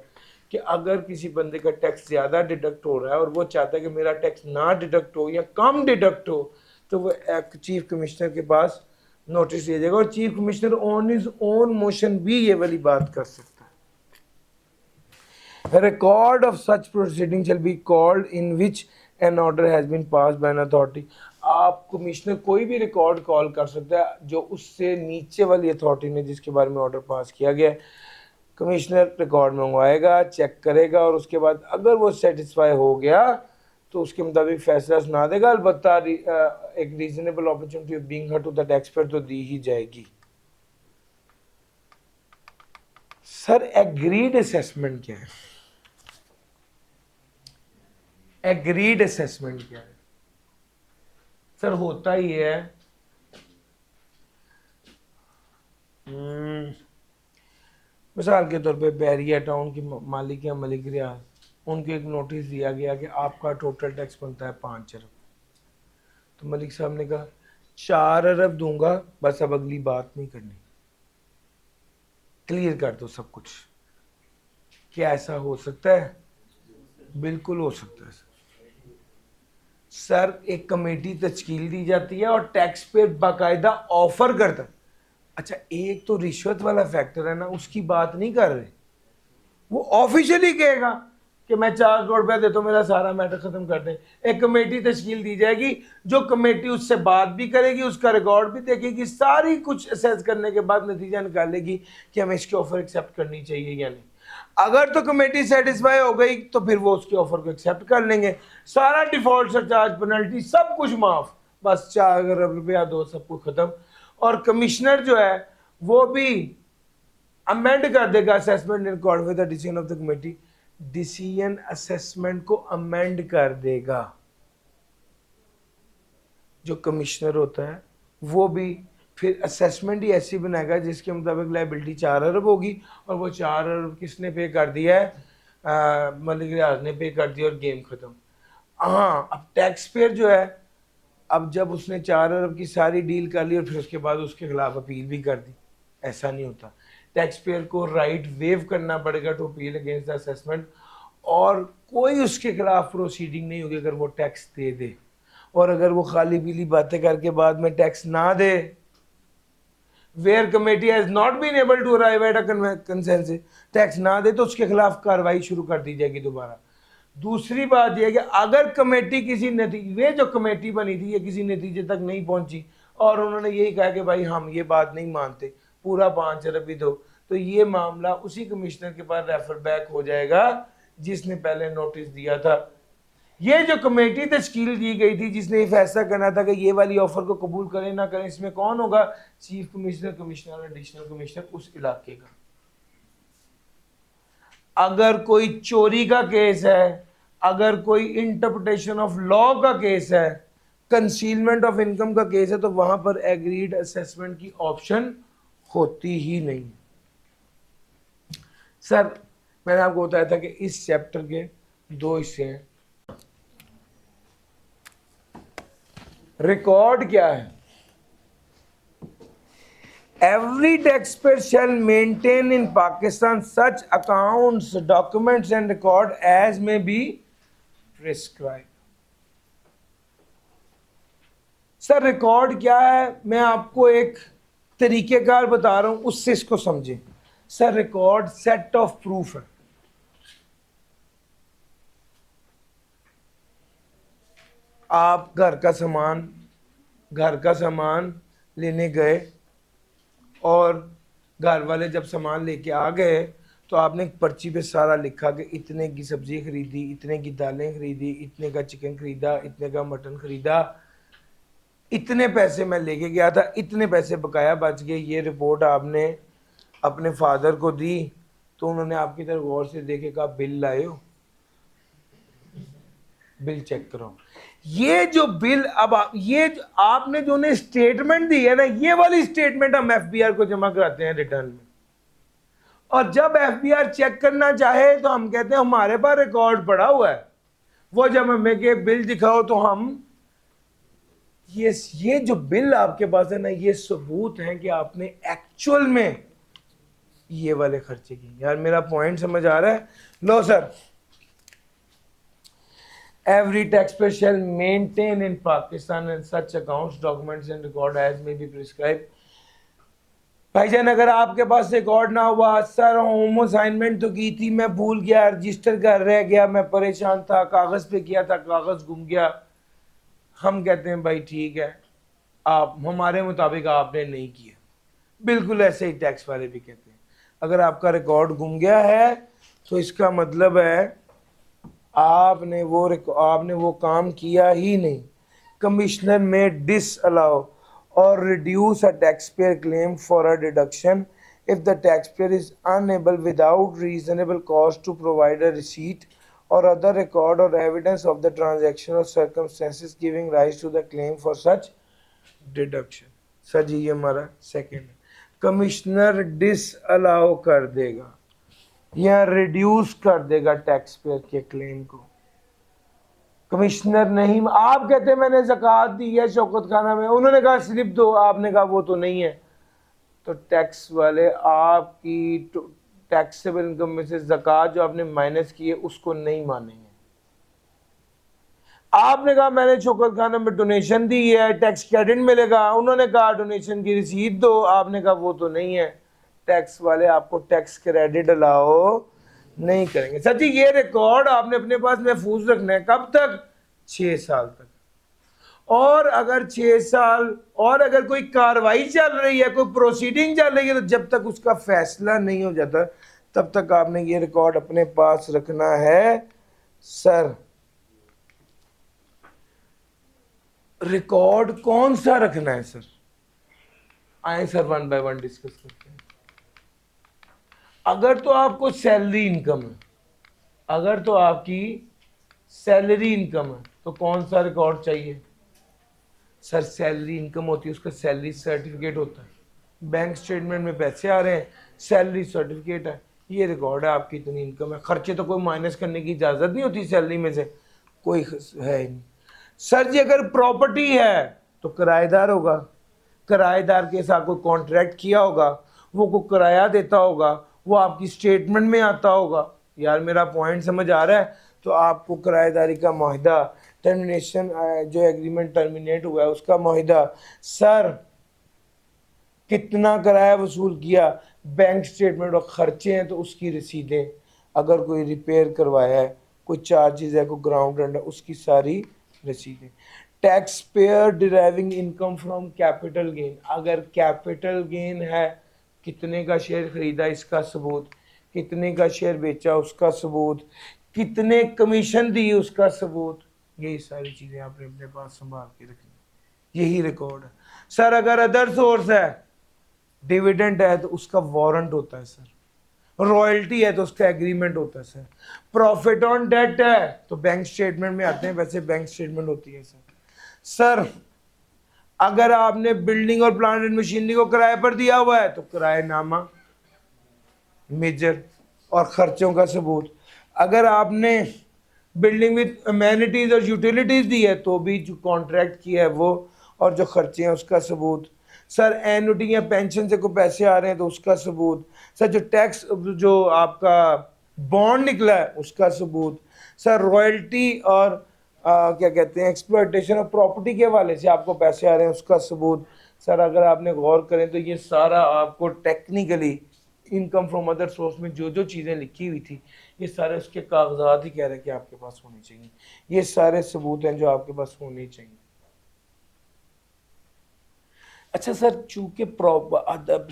कि अगर किसी बंदे का टैक्स ज़्यादा डिडक्ट हो रहा है और वो चाहता है कि मेरा टैक्स ना डिडक्ट हो या कम डिडक्ट हो तो वो चीफ कमिश्नर के पास नोटिस दिया जाएगा और chief commissioner on his own motion भी ये वाली बात कर सकता है। Record of such proceeding shall be called in which an order has been pass by an authority. आप कमिश्नर कोई भी रिकॉर्ड कॉल कर सकता है जो उससे नीचे वाली अथॉरिटी ने जिसके बारे में ऑर्डर पास किया गया है। कमिश्नर रिकॉर्ड मंगवाएगा, चेक करेगा और उसके बाद अगर वो सेटिस्फाई हो गया तो उसके मुताबिक फैसला सुना देगा। अलबत्ता एक reasonable opportunity of being heard to the tax payer तो दी ही जाएगी। सर एग्रीड असेसमेंट क्या है? एग्रीड असेसमेंट क्या है? सर होता ही है मिसाल के तौर पे बैरिया टाउन की मालिक या मलिक रियाज, उनको एक नोटिस दिया गया कि आपका टोटल टैक्स बनता है 5 अरब। तो मलिक साहब ने कहा 4 अरब दूंगा, बस अब अगली बात नहीं करनी, क्लियर कर दो सब कुछ। क्या ऐसा हो सकता है? बिल्कुल हो सकता है सर। एक कमेटी तश्कील दी जाती है और टैक्स पे बाकायदा ऑफर करता है। अच्छा एक तो रिश्वत वाला फैक्टर है ना, उसकी बात नहीं कर रहे, वो ऑफिशियली कहेगा कि मैं 4 करोड़ रुपया देता हूँ, मेरा सारा मैटर खत्म कर दें। एक कमेटी तश्कील दी जाएगी जो कमेटी उससे बात भी करेगी, उसका रिकॉर्ड भी देखेगी, सारी कुछ असेस करने के बाद नतीजा निकालेगी कि हमें इसके ऑफर एक्सेप्ट करनी चाहिए या नहीं। अगर तो कमेटी सेटिस्फाई हो गई तो फिर वो उसके ऑफर को एक्सेप्ट कर लेंगे, सारा डिफॉल्ट सरचार्ज पेनल्टी सब कुछ माफ, बस 4 अरब रुपया दो, सब कुछ खत्म। और कमिश्नर जो है वो भी अमेंड कर देगा assessment in according with the decision of the committee. Decision assessment को अमेंड कर देगा। जो कमिश्नर होता है वो भी फिर असेसमेंट ही ऐसी बनाएगा जिसके मुताबिक लायबिलिटी 4 अरब होगी और वो 4 अरब किसने पे कर दिया है? मलिक रियाज ने पे कर दिया और गेम खत्म। हाँ अब टैक्स पेयर जो है, अब जब उसने 4 अरब की सारी डील कर ली और फिर उसके बाद उसके खिलाफ अपील भी कर दी, ऐसा नहीं होता। टैक्स पेयर को राइट वेव करना पड़ेगा to appeal against the assessment और कोई उसके खिलाफ प्रोसीडिंग नहीं होगी अगर वो टैक्स दे दे। और अगर वो खाली पीली बातें करके बाद में टैक्स ना दे where committee has not been able to arrive at a consensus, tax ना दे तो उसके खिलाफ कार्रवाई शुरू कर दी जाएगी दोबारा। दूसरी बात यह है कि अगर कमेटी किसी नतीजे, जो कमेटी बनी थी ये किसी नतीजे तक नहीं पहुंची और उन्होंने यही कहा कि भाई हम ये बात नहीं मानते, पूरा 5 अरब भी दो, तो ये मामला उसी कमिश्नर के पास रेफर बैक हो जाएगा जिसने पहले नोटिस दिया था। ये जो कमेटी तश्कील की गई थी जिसने ये फैसला करना था कि ये वाली ऑफर को कबूल करें ना करें, इसमें कौन होगा? Chief commissioner, commissioner, additional commissioner उस इलाके का। अगर कोई चोरी का केस है, अगर कोई इंटरप्रिटेशन ऑफ लॉ का केस है, कंसीलमेंट ऑफ इनकम का केस है, तो वहां पर एग्रीड असेसमेंट की ऑप्शन होती ही नहीं। सर मैंने आपको बताया था कि इस चैप्टर के 2 हिस्से हैं। रिकॉर्ड क्या है? Every taxpayer shall maintain in Pakistan such accounts, documents and record as may be prescribed. Sir record क्या है? मैं आपको एक तरीकेकार बता रहा हूं, उससे इसको समझें। Sir record set of proof है। आप घर का सामान लेने गए और घर वाले जब सामान लेके आ गए तो आपने एक पर्ची पे सारा लिखा कि इतने की सब्जी खरीदी, इतने की दालें खरीदी, इतने का चिकन खरीदा, इतने का मटन खरीदा, इतने पैसे मैं लेके गया था, इतने पैसे बकाया बच गए। ये रिपोर्ट आपने अपने फादर को दी तो उन्होंने आपकी तरफ गौर से देखे, कहा बिल लाए हो, बिल चेक करो। ये जो बिल, अब ये आपने जो ने स्टेटमेंट दी है ना, ये वाली स्टेटमेंट हम एफबीआर को जमा कराते हैं रिटर्न में, और जब एफबीआर चेक करना चाहे तो हम कहते हैं हमारे पास रिकॉर्ड पड़ा हुआ है। वो जब हमें के बिल दिखाओ तो हम ये जो बिल आपके पास है ना, ये सबूत है कि आपने एक्चुअल में ये वाले खर्चे किए। यार मेरा पॉइंट समझ आ रहा है? लो sir, every taxpayer shall maintain in Pakistan and such accounts, documents and record as may be prescribed. भाईजान अगर आपके पास रिकॉर्ड ना हुआ, सर होम असाइनमेंट तो की थी, मैं भूल गया, रजिस्टर कर रह गया, मैं परेशान था, कागज पे किया था, कागज गुम गया, हम कहते हैं भाई ठीक है, आप हमारे मुताबिक आपने नहीं किया। बिल्कुल ऐसे ही टैक्स वाले भी कहते हैं, अगर आपका रिकॉर्ड गुम गया है तो इसका मतलब है आपने वो काम किया ही नहीं। Commissioner may disallow or reduce a taxpayer claim for a deduction if the taxpayer is unable without reasonable cost to provide a receipt or other record or evidence of the transaction or circumstances giving rise to the claim for such deduction. Sir ji ये हमारा second है। Commissioner disallow कर देगा या reduce कर देगा tax payer के claim को। कमिश्नर नहीं, आप कहते हैं मैंने ज़कात दी है शौकत खाना में, उन्होंने कहा स्लिप दो, आपने कहा वो तो नहीं है, तो टैक्स वाले आपकी टैक्सेबल इनकम में से ज़कात जो आपने माइनस की है उसको नहीं मानेंगे। आपने कहा मैंने शौकत खाना में डोनेशन दी है, टैक्स क्रेडिट मिलेगा, उन्होंने कहा डोनेशन की रिसीट दो, आपने कहा वो तो नहीं है, टैक्स वाले आपको टैक्स क्रेडिट अलाउ नहीं करेंगे। सर जी ये रिकॉर्ड आपने अपने पास महफूज रखना है, कब तक? 6 साल तक। और अगर 6 साल और अगर कोई कार्रवाई चल रही है, कोई प्रोसीडिंग चल रही है, तो जब तक उसका फैसला नहीं हो जाता तब तक आपने ये रिकॉर्ड अपने पास रखना है। सर रिकॉर्ड कौन सा रखना है सर? आए sir one by one discuss करते हैं। अगर तो आपको सैलरी इनकम है, अगर तो आपकी सैलरी इनकम है तो कौन सा रिकॉर्ड चाहिए? सर सैलरी इनकम होती है, उसका सैलरी सर्टिफिकेट होता है, बैंक स्टेटमेंट में पैसे आ रहे हैं, सैलरी सर्टिफिकेट है, ये रिकॉर्ड है आपकी इतनी इनकम है। खर्चे तो कोई माइनस करने की इजाज़त नहीं होती सैलरी में से, कोई है ही नहीं। सर जी अगर प्रॉपर्टी है तो किराएदार होगा, किराएदार के साथ कोई कॉन्ट्रैक्ट किया होगा, वो को किराया देता होगा, वो आपकी स्टेटमेंट में आता होगा। यार मेरा पॉइंट समझ आ रहा है? तो आपको किराएदारी का माहिदा, टर्मिनेशन जो एग्रीमेंट टर्मिनेट हुआ है उसका माहिदा। सर कितना किराया वसूल किया, बैंक स्टेटमेंट, और खर्चे हैं तो उसकी रसीदें, अगर कोई रिपेयर करवाया है, कोई चार्जेस है, कोई ग्राउंड रेंट है, उसकी सारी रसीदें। Taxpayer deriving income from capital gain, अगर कैपिटल गेन है, कितने का शेयर खरीदा इसका सबूत, कितने का शेयर बेचा उसका सबूत, कितने कमीशन दी उसका सबूत, यही सारी चीज़ें आपने अपने पास संभाल के रखनी, यही रिकॉर्ड है। सर अगर अदर सोर्स है, डिविडेंड है तो उसका वारंट होता है सर, रॉयल्टी है तो उसका एग्रीमेंट होता है सर, प्रॉफिट ऑन डेट है तो बैंक स्टेटमेंट में आते हैं, वैसे बैंक स्टेटमेंट होती है सर। सर अगर आपने बिल्डिंग और प्लांट एंड मशीनरी को किराए पर दिया हुआ है तो किराएनामा, मेजर और खर्चों का सबूत। अगर आपने बिल्डिंग विद अमेनिटीज और यूटिलिटीज दी है तो भी जो कॉन्ट्रैक्ट किया है वो, और जो खर्चे हैं उसका सबूत। सर एनुटी या पेंशन से कोई पैसे आ रहे हैं तो उसका सबूत। सर जो टैक्स, जो आपका बॉन्ड निकला है उसका सबूत। सर रॉयल्टी और क्या कहते हैं एक्सप्लॉयटेशन और प्रॉपर्टी के हवाले से आपको पैसे आ रहे हैं उसका सबूत। सर अगर आपने गौर करें तो ये सारा आपको technically income from other source में जो जो चीज़ें लिखी हुई थी, ये सारे उसके कागजात ही कह रहे हैं कि आपके पास होने चाहिए। ये सारे सबूत हैं जो आपके पास होने चाहिए। अच्छा सर, चूंकि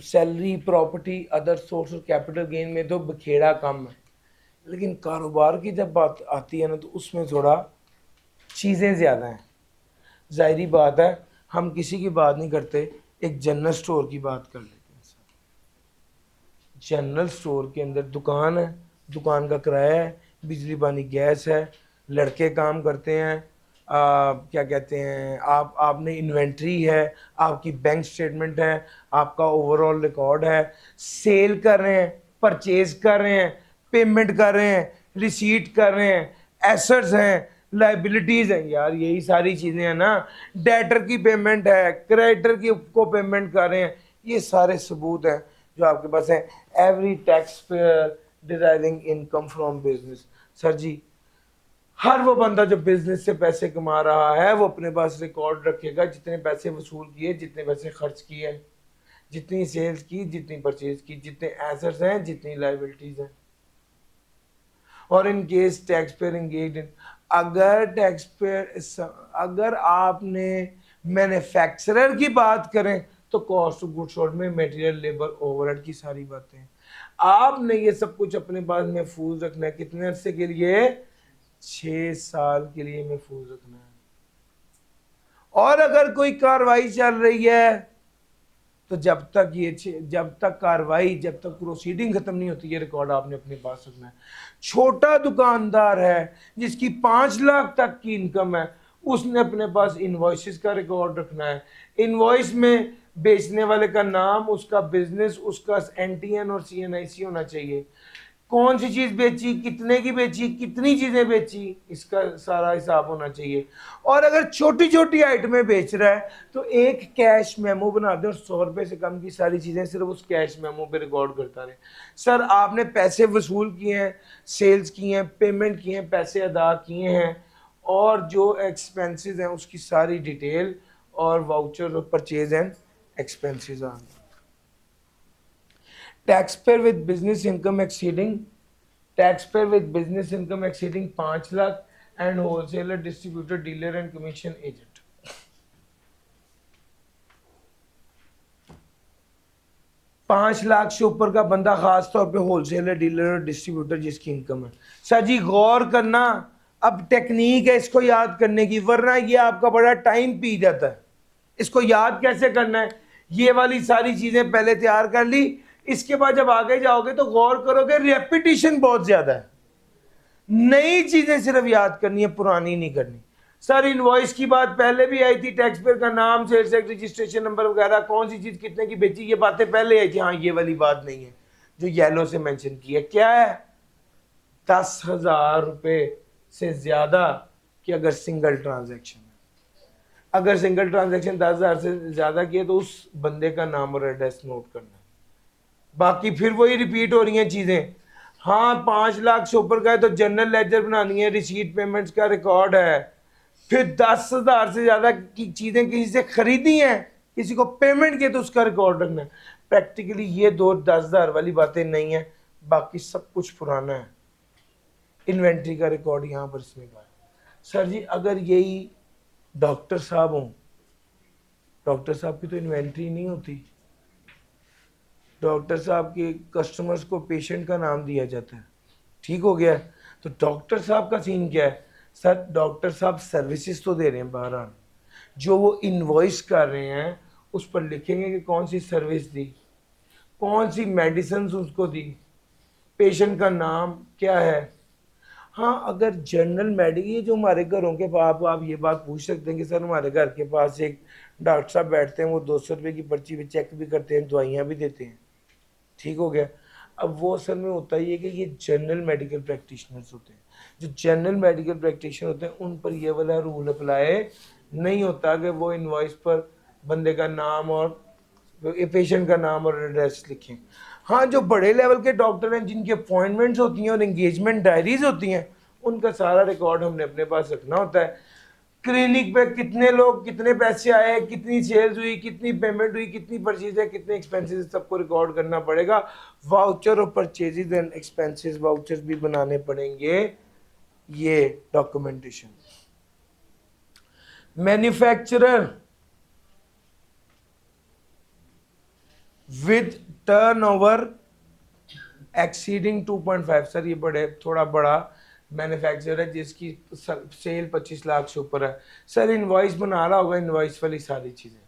सैलरी, प्रॉपर्टी, अदर सोर्स और कैपिटल गेन में तो बखेड़ा कम है, लेकिन कारोबार की जब बात आती है ना तो उसमें थोड़ा चीज़ें ज़्यादा हैं। जाहिर बात है, हम किसी की बात नहीं करते, एक जनरल स्टोर की बात कर लेते हैं सर। जनरल स्टोर के अंदर दुकान है, दुकान का किराया है, बिजली पानी गैस है, लड़के काम करते हैं, क्या कहते हैं, आपने इन्वेंट्री है, आपकी बैंक स्टेटमेंट है, आपका ओवरऑल रिकॉर्ड है, सेल कर रहे हैं, परचेज कर रहे हैं, पेमेंट कर रहे हैं, रिसीट कर रहे हैं, एसेट्स हैं, लाइबिलिटीज हैं, यार यही सारी चीज़ें हैं ना। डेटर की पेमेंट है, क्रेडिटर की को पेमेंट कर रहे हैं, ये सारे सबूत हैं जो आपके पास हैं। Every taxpayer deriving income from business. Sir ji, हर वो बंदा जो बिजनेस से पैसे कमा रहा है वो अपने पास रिकॉर्ड रखेगा, जितने पैसे वसूल किए, जितने पैसे खर्च किए, जितनी सेल्स की, जितनी परचेज की, जितने एसेट्स हैं, जितनी लाइबिलिटीज हैं। और in case tax payer engaged in, अगर टैक्स पेयर, अगर आपने मैन्युफैक्चरर की बात करें तो कॉस्ट ऑफ गुड्स सोल्ड में मटेरियल, लेबर, ओवरहेड की सारी बातें, आपने ये सब कुछ अपने पास महफूज रखना है। कितने अरसे के लिए? 6 साल के लिए महफूज रखना है। और अगर कोई कार्रवाई चल रही है तो जब तक कार्रवाई, जब तक प्रोसीडिंग खत्म नहीं होती, ये रिकॉर्ड आपने अपने पास रखना है। छोटा दुकानदार है जिसकी 5 लाख तक की इनकम है, उसने अपने पास इनवॉइसेस का रिकॉर्ड रखना है। इनवॉइस में बेचने वाले का नाम, उसका बिजनेस, उसका एनटीएन और सीएनआईसी होना चाहिए। कौन सी चीज़ बेची, कितने की बेची, कितनी चीज़ें बेची, इसका सारा हिसाब होना चाहिए। और अगर छोटी छोटी आइटमें बेच रहा है तो एक कैश मेमो बना दे और 100 रुपये से कम की सारी चीज़ें सिर्फ उस कैश मेमो पे रिकॉर्ड करता रहे। सर आपने पैसे वसूल किए हैं, सेल्स की हैं, पेमेंट किए हैं, पैसे अदा किए हैं, और जो एक्सपेंसेस हैं उसकी सारी डिटेल, और वाउचर और परचेज एंड एक्सपेंसेस आ गए। Taxpayer with business income exceeding 5 lakh and wholesaler, distributor, dealer and commission agent. पांच लाख से ऊपर का बंदा, खास तौर पे होलसेलर, डीलर और डिस्ट्रीब्यूटर जिसकी इनकम है। सर जी गौर करना, अब टेक्निक है इसको याद करने की, वरना ये आपका बड़ा टाइम पी जाता है। इसको याद कैसे करना है, ये वाली सारी चीजें पहले तैयार कर ली, इसके बाद जब आगे जाओगे तो गौर करोगे रेपिटेशन बहुत ज्यादा है। नई चीजें सिर्फ याद करनी है, पुरानी नहीं करनी। सर इनवॉइस की बात पहले भी आई थी, टैक्स पेयर का नाम, सेल्स टैक्स रजिस्ट्रेशन नंबर वगैरह, कौन सी चीज कितने की बेची, ये बातें पहले आई थी। हाँ ये वाली बात नहीं है जो येलो से मेंशन की है। क्या है? 10,000 रुपए से ज्यादा कि अगर सिंगल ट्रांजैक्शन, अगर सिंगल ट्रांजैक्शन 10,000 से ज्यादा किए तो उस बंदे का नाम और एड्रेस नोट करना है। बाकी फिर वही रिपीट हो रही हैं चीजें। हाँ 5 लाख से ऊपर का है तो जनरल लेजर बनानी है, रिसीट पेमेंट्स का रिकॉर्ड है। फिर 10,000 से ज्यादा की चीजें किसी से खरीदी हैं किसी को पेमेंट किया तो उसका रिकॉर्ड रखना है। प्रैक्टिकली ये 10,000 वाली बातें नहीं है, बाकी सब कुछ पुराना है। इन्वेंट्री का रिकॉर्ड यहाँ पर इसमें का है। सर जी अगर यही डॉक्टर साहब हों, डॉक्टर साहब की तो इन्वेंट्री नहीं होती, डॉक्टर साहब के कस्टमर्स को पेशेंट का नाम दिया जाता है, ठीक हो गया। तो डॉक्टर साहब का सीन क्या है? सर डॉक्टर साहब सर्विसेज तो दे रहे हैं, बहरहाल जो वो इनवॉइस कर रहे हैं उस पर लिखेंगे कि कौन सी सर्विस दी, कौन सी मेडिसिन उसको दी, पेशेंट का नाम क्या है। हाँ अगर जनरल मेडिकल, ये जो हमारे घरों के पास, आप ये बात पूछ सकते हैं कि सर हमारे घर के पास एक डॉक्टर साहब बैठते हैं, वो 200 रुपये की पर्ची पे चेक भी करते हैं, दवाइयाँ भी देते हैं, ठीक हो गया। अब वो असल में होता ही है कि ये जनरल मेडिकल प्रैक्टिशनर्स होते हैं। जो जनरल मेडिकल प्रैक्टिशनर होते हैं उन पर ये वाला रूल अप्लाई नहीं होता कि वो इनवॉइस पर बंदे का नाम और पेशेंट का नाम और एड्रेस लिखें। हाँ जो बड़े लेवल के डॉक्टर हैं जिनकी अपॉइंटमेंट्स होती हैं और एंगेजमेंट डायरीज होती हैं, उनका सारा रिकॉर्ड हमने अपने पास रखना होता है। क्लिनिक पे कितने लोग, कितने पैसे आए, कितनी सेल्स हुई, कितनी पेमेंट हुई, कितनी परचेज है, कितने एक्सपेंसेस, सबको रिकॉर्ड करना पड़ेगा। वाउचर और परचेजेज एंड एक्सपेंसेस वाउचर्स भी बनाने पड़ेंगे, ये documentation. Manufacturer with turnover exceeding 2.5, sir ये थोड़ा बड़ा मैन्युफैक्चरर है जिसकी सेल 25 लाख से ऊपर है। सर इनवॉइस बना रहा होगा, इनवॉइस वाली सारी चीज़ें।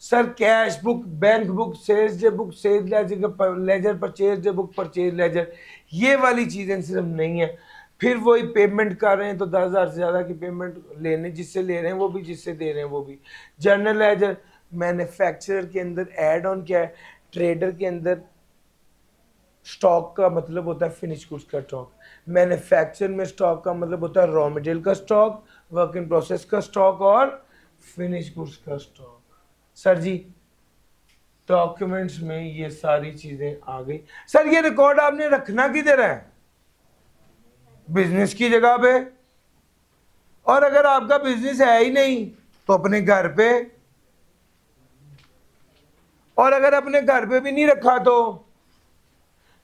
Sir cash book, bank book, sales book, sales ledger, purchase book, purchase ledger, ये वाली चीज़ें सिर्फ नहीं है। फिर वही पेमेंट कर रहे हैं तो 10,000 से ज़्यादा की पेमेंट लेने, जिससे ले रहे हैं वो भी, जिससे दे रहे हैं वो भी। जर्नल लेजर, मैन्युफैक्चरर के अंदर एड ऑन क्या है, ट्रेडर के अंदर स्टॉक का मतलब होता है फिनिश गुड्स का स्टॉक, मैन्युफैक्चर में स्टॉक का मतलब होता है रॉ मटेरियल का स्टॉक, वर्क इन प्रोसेस का स्टॉक और फिनिश गुड्स का स्टॉक। सर जी डॉक्यूमेंट्स में ये सारी चीजें आ गई। सर ये रिकॉर्ड आपने रखना किधर है? बिजनेस की जगह पे। और अगर आपका बिजनेस है ही नहीं तो अपने घर पे। और अगर अपने घर पे भी नहीं रखा तो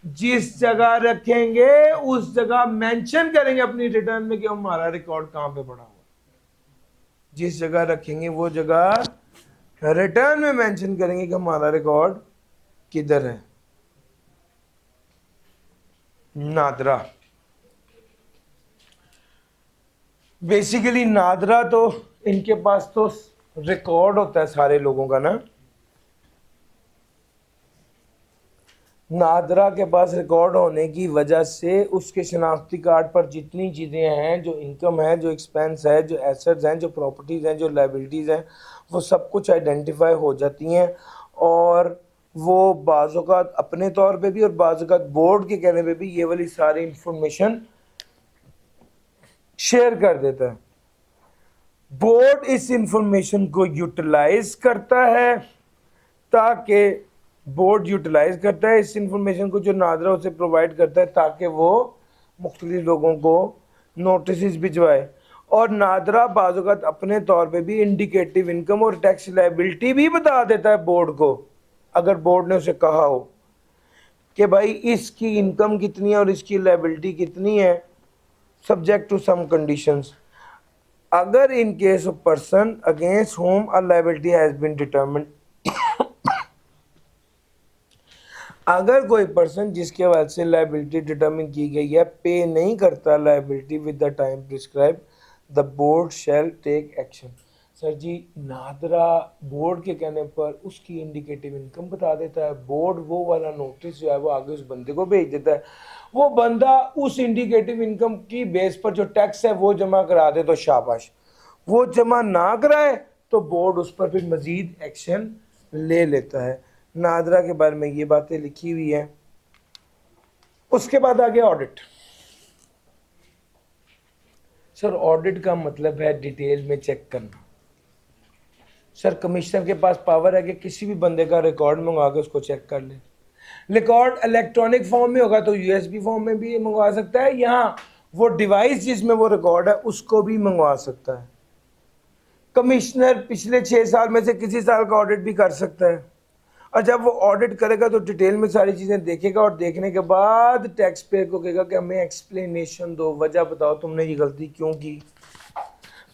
जिस जगह रखेंगे उस जगह मेंशन करेंगे अपनी रिटर्न में कि हमारा रिकॉर्ड कहां पे पड़ा हुआ। जिस जगह रखेंगे वो जगह रिटर्न में मेंशन करेंगे कि हमारा रिकॉर्ड किधर है। नादरा, बेसिकली नादरा तो इनके पास तो रिकॉर्ड होता है सारे लोगों का ना। नादरा के पास रिकॉर्ड होने की वजह से उसके शनाख्ती कार्ड पर जितनी चीज़ें हैं, जो इनकम है, जो एक्सपेंस है, जो एसेट्स हैं, जो प्रॉपर्टीज़ हैं, जो लाइबिलिटीज़ हैं, वो सब कुछ आइडेंटिफाई हो जाती हैं। और वो बाज़-औक़ात अपने तौर पे भी और बाज़-औक़ात बोर्ड के कहने पे भी ये वाली सारी इंफॉर्मेशन शेयर कर देता है। बोर्ड इस इंफॉर्मेशन को यूटिलाइज करता है ताकि बोर्ड यूटिलाइज करता है इस इंफॉर्मेशन को जो नादरा उसे प्रोवाइड करता है, ताकि वो मुख्तलिफ लोगों को नोटिस भिजवाए। और नादरा बाज़-औक़ात अपने तौर पे भी इंडिकेटिव इनकम और टैक्स लायबिलिटी भी बता देता है बोर्ड को, अगर बोर्ड ने उसे कहा हो कि भाई इसकी इनकम कितनी है और इसकी लायबिलिटी कितनी है, सब्जेक्ट टू सम कंडीशंस। अगर in case of person against whom a liability has been determined, अगर कोई पर्सन जिसके वजह से लायबिलिटी डिटरमिन की गई है पे नहीं करता liability with the time prescribe, the board shall take action. Sir जी नादरा बोर्ड के कहने पर उसकी इंडिकेटिव इनकम बता देता है, बोर्ड वो वाला नोटिस जो है वो आगे उस बंदे को भेज देता है, वो बंदा उस इंडिकेटिव इनकम की बेस पर जो टैक्स है वो जमा करा दे तो शाबाश, वो जमा ना कराए तो बोर्ड उस पर फिर मजीद एक्शन ले लेता है। नादरा के बारे में ये बातें लिखी हुई हैं। उसके बाद आगे ऑडिट। सर ऑडिट का मतलब है डिटेल में चेक करना। सर कमिश्नर के पास पावर है कि किसी भी बंदे का रिकॉर्ड मंगवा के उसको चेक कर ले। रिकॉर्ड इलेक्ट्रॉनिक फॉर्म में होगा तो यूएसबी फॉर्म में भी मंगवा सकता है, यहाँ वो डिवाइस जिसमें वो रिकॉर्ड है उसको भी मंगवा सकता है। कमिश्नर पिछले 6 साल में से किसी साल का ऑडिट भी कर सकता है, और जब वो ऑडिट करेगा तो डिटेल में सारी चीज़ें देखेगा और देखने के बाद टैक्स पेयर को कहेगा कि हमें एक्सप्लेनेशन दो, वजह बताओ तुमने ये गलती क्यों की।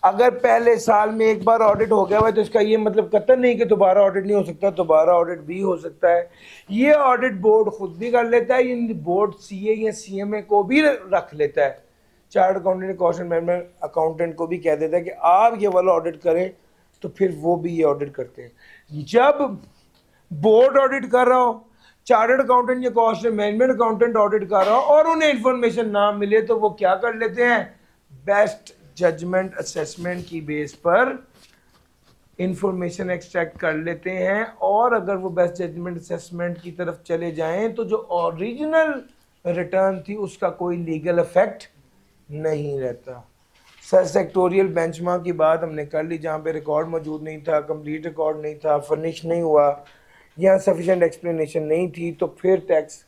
अगर पहले साल में एक बार ऑडिट हो गया हुआ तो इसका ये मतलब कतई नहीं कि दोबारा ऑडिट नहीं हो सकता, दोबारा ऑडिट भी हो सकता है। ये ऑडिट बोर्ड खुद भी कर लेता है, ये बोर्ड सीए या सीएमए को भी रख लेता है। Chart accountant, cost management accountant को भी कह देता है कि आप ये वाला ऑडिट करें, तो फिर वो भी ये ऑडिट करते हैं। जब बोर्ड ऑडिट कर रहा हो, चार्टर्ड अकाउंटेंट या कॉस्ट मैनेजमेंट अकाउंटेंट ऑडिट कर रहा हो और उन्हें इंफॉर्मेशन ना मिले, तो वो क्या कर लेते हैं, बेस्ट जजमेंट असेसमेंट की बेस पर इंफॉर्मेशन एक्सट्रैक्ट कर लेते हैं। और अगर वो बेस्ट जजमेंट असेसमेंट की तरफ चले जाएं तो जो ओरिजिनल रिटर्न थी उसका कोई लीगल इफेक्ट नहीं रहता। सर सेक्टोरियल बेंचमार्क की बात हमने कर ली, जहाँ पे रिकॉर्ड मौजूद नहीं था, कंप्लीट रिकॉर्ड नहीं था, फर्निश नहीं हुआ या सफिशिएंट एक्सप्लेनेशन नहीं थी, तो फिर टैक्स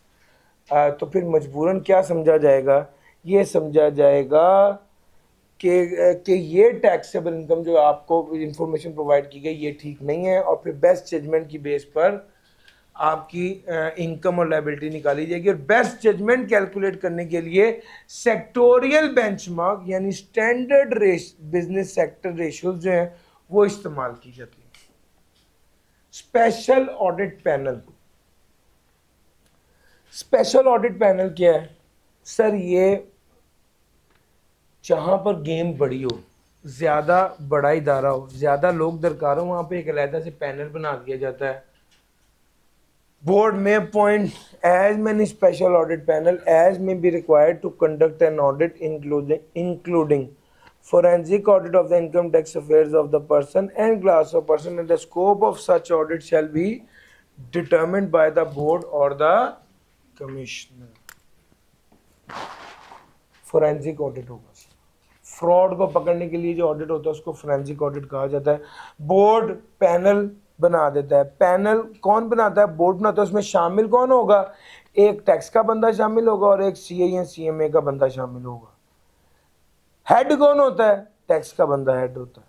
तो फिर मजबूरन क्या समझा जाएगा, ये समझा जाएगा कि ये टैक्सेबल इनकम जो आपको इंफॉर्मेशन प्रोवाइड की गई ये ठीक नहीं है, और फिर बेस्ट जजमेंट की बेस पर आपकी इनकम और लायबिलिटी निकाली जाएगी। और बेस्ट जजमेंट कैलकुलेट करने के लिए सेक्टोरियल बेंचमार्क यानी स्टैंडर्ड बिजनेस सेक्टर रेशियोज जो हैं वो इस्तेमाल की जाती है। Special audit panel, special audit panel क्या है सर? ये जहाँ पर गेम बड़ी हो, ज़्यादा बड़ा इदारा हो, ज़्यादा लोग दरकार हो, वहाँ पे एक अलहदा से पैनल बना दिया जाता है। Board may appoint as many special audit panel as may be required to conduct an audit including forensic audit of the income tax affairs of the person and class of person, and the scope of such audit shall be determined by the board or the commissioner. Forensic audit होगा, fraud को पकड़ने के लिए जो audit होता है उसको forensic audit कहा जाता है। बोर्ड पैनल बना देता है। पैनल कौन बनाता है? बोर्ड बनाता है। उसमें शामिल कौन होगा? एक टैक्स का बंदा शामिल होगा और एक सीए या सीएमए का बंदा शामिल होगा। हेड कौन होता है? टैक्स का बंदा हेड होता है।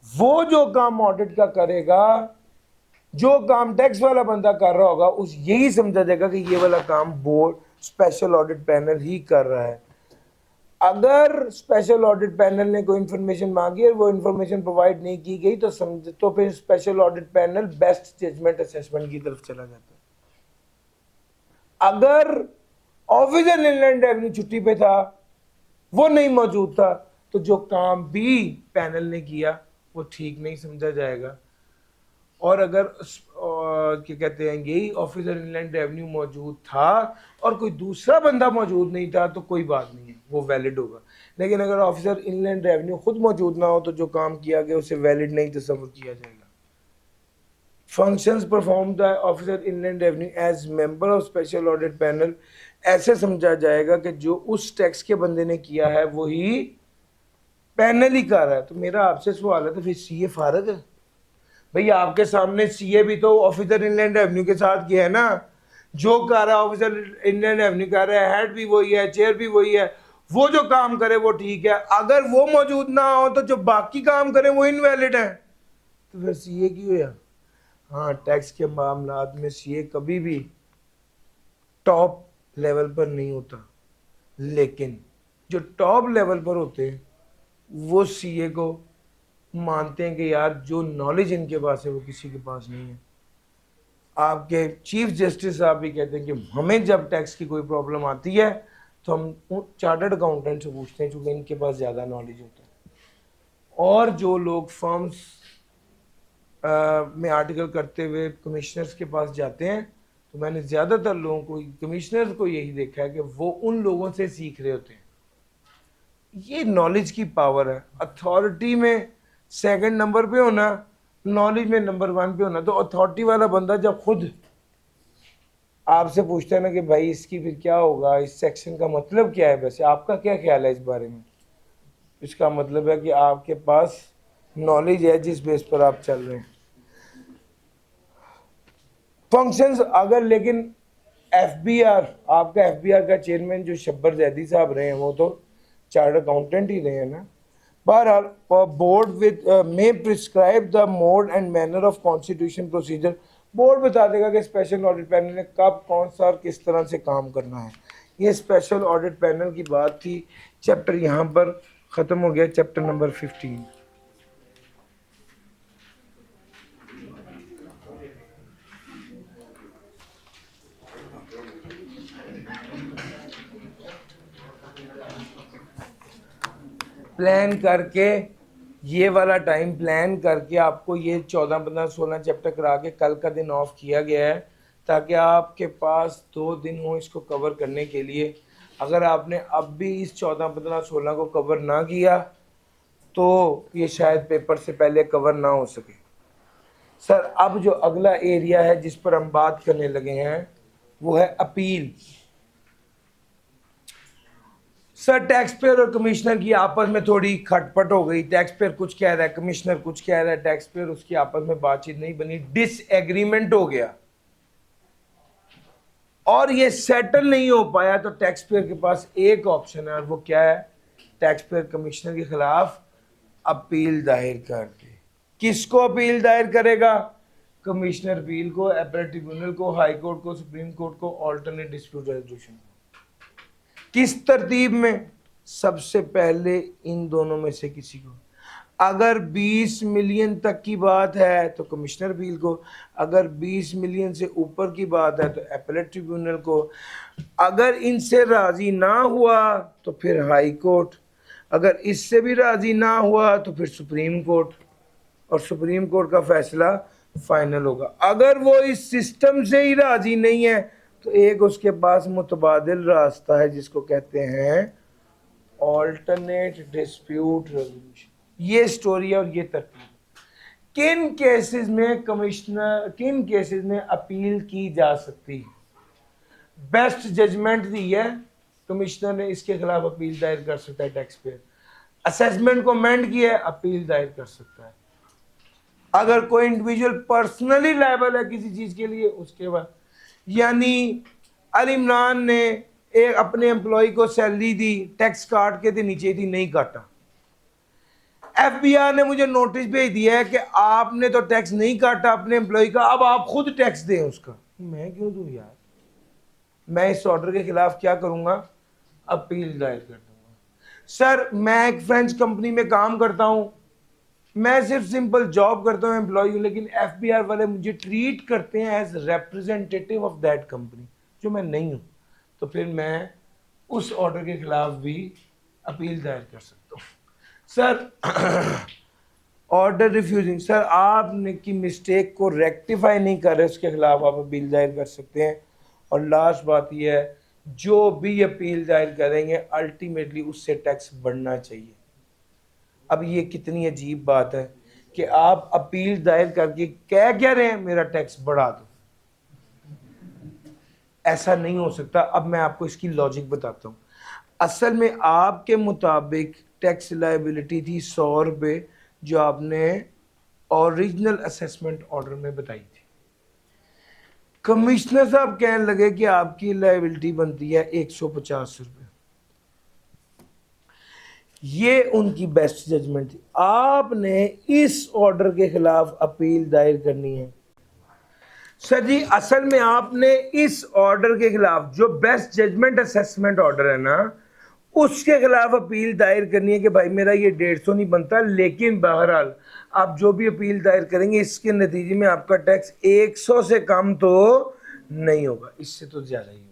वो जो काम ऑडिट का करेगा, जो काम टैक्स वाला बंदा कर रहा होगा, उस यही समझा जाएगा कि ये वाला काम बोर्ड स्पेशल ऑडिट पैनल ही कर रहा है। अगर स्पेशल ऑडिट पैनल ने कोई इंफॉर्मेशन मांगी और वो इंफॉर्मेशन प्रोवाइड नहीं की गई तो फिर special audit panel best judgement assessment की तरफ चला जाता है। अगर ऑफिसर इनलैंड रेवेन्यू छुट्टी पे था, वो नहीं मौजूद था, तो जो काम भी पैनल ने किया वो ठीक नहीं समझा जाएगा। और अगर क्या कहते हैं, यही ऑफिसर इनलैंड रेवेन्यू मौजूद था और कोई दूसरा बंदा मौजूद नहीं था तो कोई बात नहीं है, वो वैलिड होगा। लेकिन अगर ऑफिसर इनलैंड रेवेन्यू खुद मौजूद ना हो तो जो काम किया गया उसे वैलिड नहीं तस्वर किया जाएगा। Functions perform the officer inland revenue as member of special audit panel, ऐसे समझा जाएगा कि जो उस टैक्स के बंदे ने किया है वही पैनल ही कर रहा है। तो मेरा आपसे सवाल है, तो फिर सीए फारग है? भाई आपके सामने सीए भी तो ऑफिसर इनलैंड रेवेन्यू के साथ किया है ना, जो कर रहा है ऑफिसर इनलैंड रेवेन्यू कर रहा है, हेड भी वही है, चेयर भी वही है, वो जो काम करे वो ठीक है। अगर वो मौजूद ना हो तो जो बाकी काम करे वो इनवैलिड है, तो फिर सीए क्यों है? हाँ, टैक्स के मामलात में सीए कभी भी टॉप लेवल पर नहीं होता, लेकिन जो टॉप लेवल पर होते हैं वो सीए को मानते हैं कि यार जो नॉलेज इनके पास है वो किसी के पास नहीं है। आपके चीफ जस्टिस साहब भी कहते हैं कि हमें जब टैक्स की कोई प्रॉब्लम आती है तो हम चार्टर्ड अकाउंटेंट से पूछते हैं, क्योंकि इनके पास ज़्यादा नॉलेज होता है। और जो लोग फर्म्स में आर्टिकल करते हुए कमिश्नर्स के पास जाते हैं, तो मैंने ज़्यादातर लोगों को, कमिश्नर्स को यही देखा है कि वो उन लोगों से सीख रहे होते हैं। ये नॉलेज की पावर है। अथॉरिटी में सेकंड नंबर पे होना, नॉलेज में नंबर 1 पे होना। तो अथॉरिटी वाला बंदा जब खुद आपसे पूछता है ना कि भाई इसकी फिर क्या होगा, इस सेक्शन का मतलब क्या है, वैसे आपका क्या ख्याल है इस बारे में, इसका मतलब है कि आपके पास नॉलेज है जिस बेस पर आप चल रहे हैं। फंक्शंस अगर, लेकिन एफबीआर, आपका एफबीआर का चेयरमैन जो शब्बर जैदी साहब रहे हैं वो तो चार्टर्ड अकाउंटेंट ही रहे हैं ना। बहरहाल board with may prescribe the mode and manner of constitution procedure, board बता देगा कि स्पेशल ऑडिट पैनल ने कब कौन सा और किस तरह से काम करना है। ये स्पेशल ऑडिट पैनल की बात थी। चैप्टर यहाँ पर ख़त्म हो गया, चैप्टर नंबर 15। प्लान करके ये वाला टाइम प्लान करके आपको ये 14, 15, 16 चैप्टर करा के कल का दिन ऑफ किया गया है ताकि आपके पास 2 दिन हो इसको कवर करने के लिए। अगर आपने अब भी इस 14, 15, 16 को कवर ना किया तो ये शायद पेपर से पहले कवर ना हो सके। सर अब जो अगला एरिया है जिस पर हम बात करने लगे हैं वो है अपील। सर टैक्स पेयर और कमिश्नर की आपस में थोड़ी खटपट हो गई, टैक्स पेयर कुछ कह रहा है, कमिश्नर कुछ कह रहा है, टैक्स पेयर उसकी आपस में बातचीत नहीं बनी, डिसएग्रीमेंट हो गया और ये सेटल नहीं हो पाया। तो टैक्स पेयर के पास एक ऑप्शन है और वो क्या है, टैक्स पेयर कमिश्नर के खिलाफ अपील दायर करके। किसको अपील दायर करेगा, कमिश्नर अपील को, अपीलेट ट्रिब्यूनल को, हाई कोर्ट को, सुप्रीम कोर्ट को, ऑल्टरनेट डिस्प्यूट रेजोल्यूशन को। किस तरतीब में, सबसे पहले इन दोनों में से किसी को। अगर 20 मिलियन तक की बात है तो कमिश्नर अपील को, अगर 20 मिलियन से ऊपर की बात है तो अपीलेट ट्रिब्यूनल को, अगर इनसे राजी ना हुआ तो फिर हाई कोर्ट, अगर इससे भी राजी ना हुआ तो फिर सुप्रीम कोर्ट, और सुप्रीम कोर्ट का फैसला फाइनल होगा। अगर वो इस सिस्टम से ही राजी नहीं है तो एक उसके पास मुतबादिल रास्ता है जिसको कहते हैं ऑल्टरनेट डिस्प्यूट रेजोल्यूशन। ये स्टोरी है और ये तरतीब। किन केसेस में कमिश्नर, किन केसेस में अपील की जा सकती है, बेस्ट जजमेंट दी है कमिश्नर ने, इसके खिलाफ अपील दायर कर सकता है टैक्स पेयर। असेसमेंट को अमेंड किया है, अपील दायर कर सकता है। अगर कोई इंडिविजुअल पर्सनली लायबल है किसी चीज के लिए, उसके बाद, यानी अली इमरान ने एक अपने एम्प्लॉय को सैलरी दी, टैक्स काट के थे, नीचे थी नहीं काटा, FBI ने मुझे नोटिस भेज दिया है कि आपने तो टैक्स नहीं काटा अपने एम्प्लॉय का, अब आप खुद टैक्स दें उसका। मैं क्यों दूं यार, मैं इस ऑर्डर के खिलाफ क्या करूंगा, अपील दायर कर दूंगा। सर मैं एक फ्रेंच कंपनी में काम करता हूं, मैं सिर्फ सिंपल जॉब करता हूं एम्प्लॉय, लेकिन FBI वाले मुझे ट्रीट करते हैं as representative of that company, जो मैं नहीं हूं, तो फिर मैं उस ऑर्डर के खिलाफ भी अपील दायर कर सकता हूं। सर ऑर्डर रिफ्यूजिंग, सर आपने की मिस्टेक को रेक्टिफाई नहीं कर रहे, उसके खिलाफ आप अपील दायर कर सकते हैं। और लास्ट बात यह है, जो भी अपील दायर करेंगे अल्टीमेटली उससे टैक्स बढ़ना चाहिए। अब ये कितनी अजीब बात है कि आप अपील दायर करके कह क्या रहे हैं, मेरा टैक्स बढ़ा दो। ऐसा नहीं हो सकता। अब मैं आपको इसकी लॉजिक बताता हूं। असल में आपके मुताबिक टैक्स लायबिलिटी थी 100 रुपये, जो आपने ओरिजिनल असेसमेंट ऑर्डर में बताई थी। कमिश्नर साहब कहने लगे कि आपकी लायबिलिटी बनती है 150 रुपये। ये उनकी बेस्ट जजमेंट थी। आपने इस ऑर्डर के खिलाफ अपील दायर करनी है। सर जी असल में आपने इस ऑर्डर के खिलाफ, जो बेस्ट जजमेंट असेसमेंट ऑर्डर है ना, उसके खिलाफ अपील दायर करनी है कि भाई मेरा ये 150 नहीं बनता, लेकिन बहरहाल आप जो भी अपील दायर करेंगे इसके नतीजे में आपका टैक्स 100 से कम तो नहीं होगा, इससे तो ज्यादा ही होगा।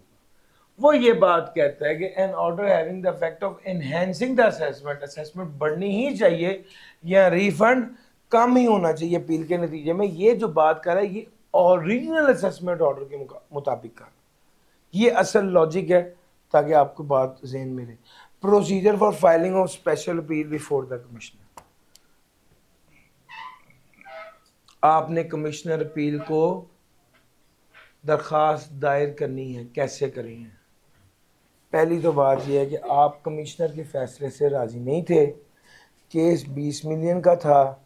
वो ये बात कहता है कि an order having the effect of enhancing the assessment, assessment बढ़नी ही चाहिए या रिफंड कम ही होना चाहिए अपील के नतीजे में। ये जो बात कर रहा है ये ओरिजिनल असेसमेंट ऑर्डर के मुताबिक का, ये असल लॉजिक है, ताकि आपको बात ज़हन में रहे। Procedure for filing of special appeal before the commissioner. आपने कमिश्नर अपील को दरख्वास्त दायर करनी है, कैसे करेंगे? पहली तो बात यह है कि आप कमिश्नर के फैसले से राज़ी नहीं थे, केस 20 मिलियन का था,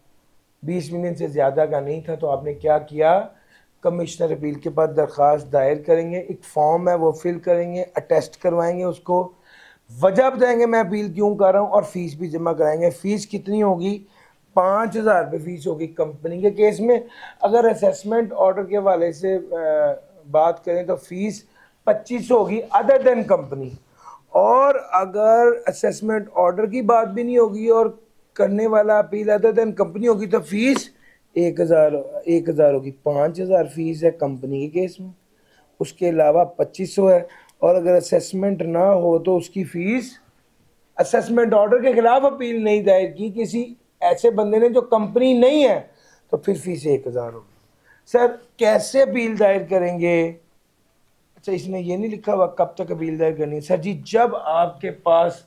20 मिलियन से ज़्यादा का नहीं था, तो आपने क्या किया, कमिश्नर अपील के पास दरख्वास्त दायर करेंगे, एक फॉर्म है वो फिल करेंगे, अटेस्ट करवाएंगे उसको, वजह बताएंगे मैं अपील क्यों कर रहा हूँ और फीस भी जमा कराएंगे। फीस कितनी होगी? 5,000 रुपये फीस होगी कंपनी के केस में। अगर असेसमेंट ऑर्डर के हवाले से बात करें तो फीस 2500 होगी अदर देन कंपनी। और अगर असेसमेंट ऑर्डर की बात भी नहीं होगी और करने वाला अपील अदर देन कंपनी होगी तो फीस 1,000 होगी। 5,000 फीस है कंपनी के केस में, उसके अलावा 2500 है। और अगर असेसमेंट ना हो तो उसकी फीस, असेसमेंट ऑर्डर के खिलाफ अपील नहीं दायर की किसी ऐसे बंदे ने जो कंपनी नहीं है तो फिर फीस 1,000 होगी। सर कैसे अपील दायर करेंगे? अच्छा इसमें ये नहीं लिखा हुआ कब तक अपील दायर करनी है। सर जी जब आपके पास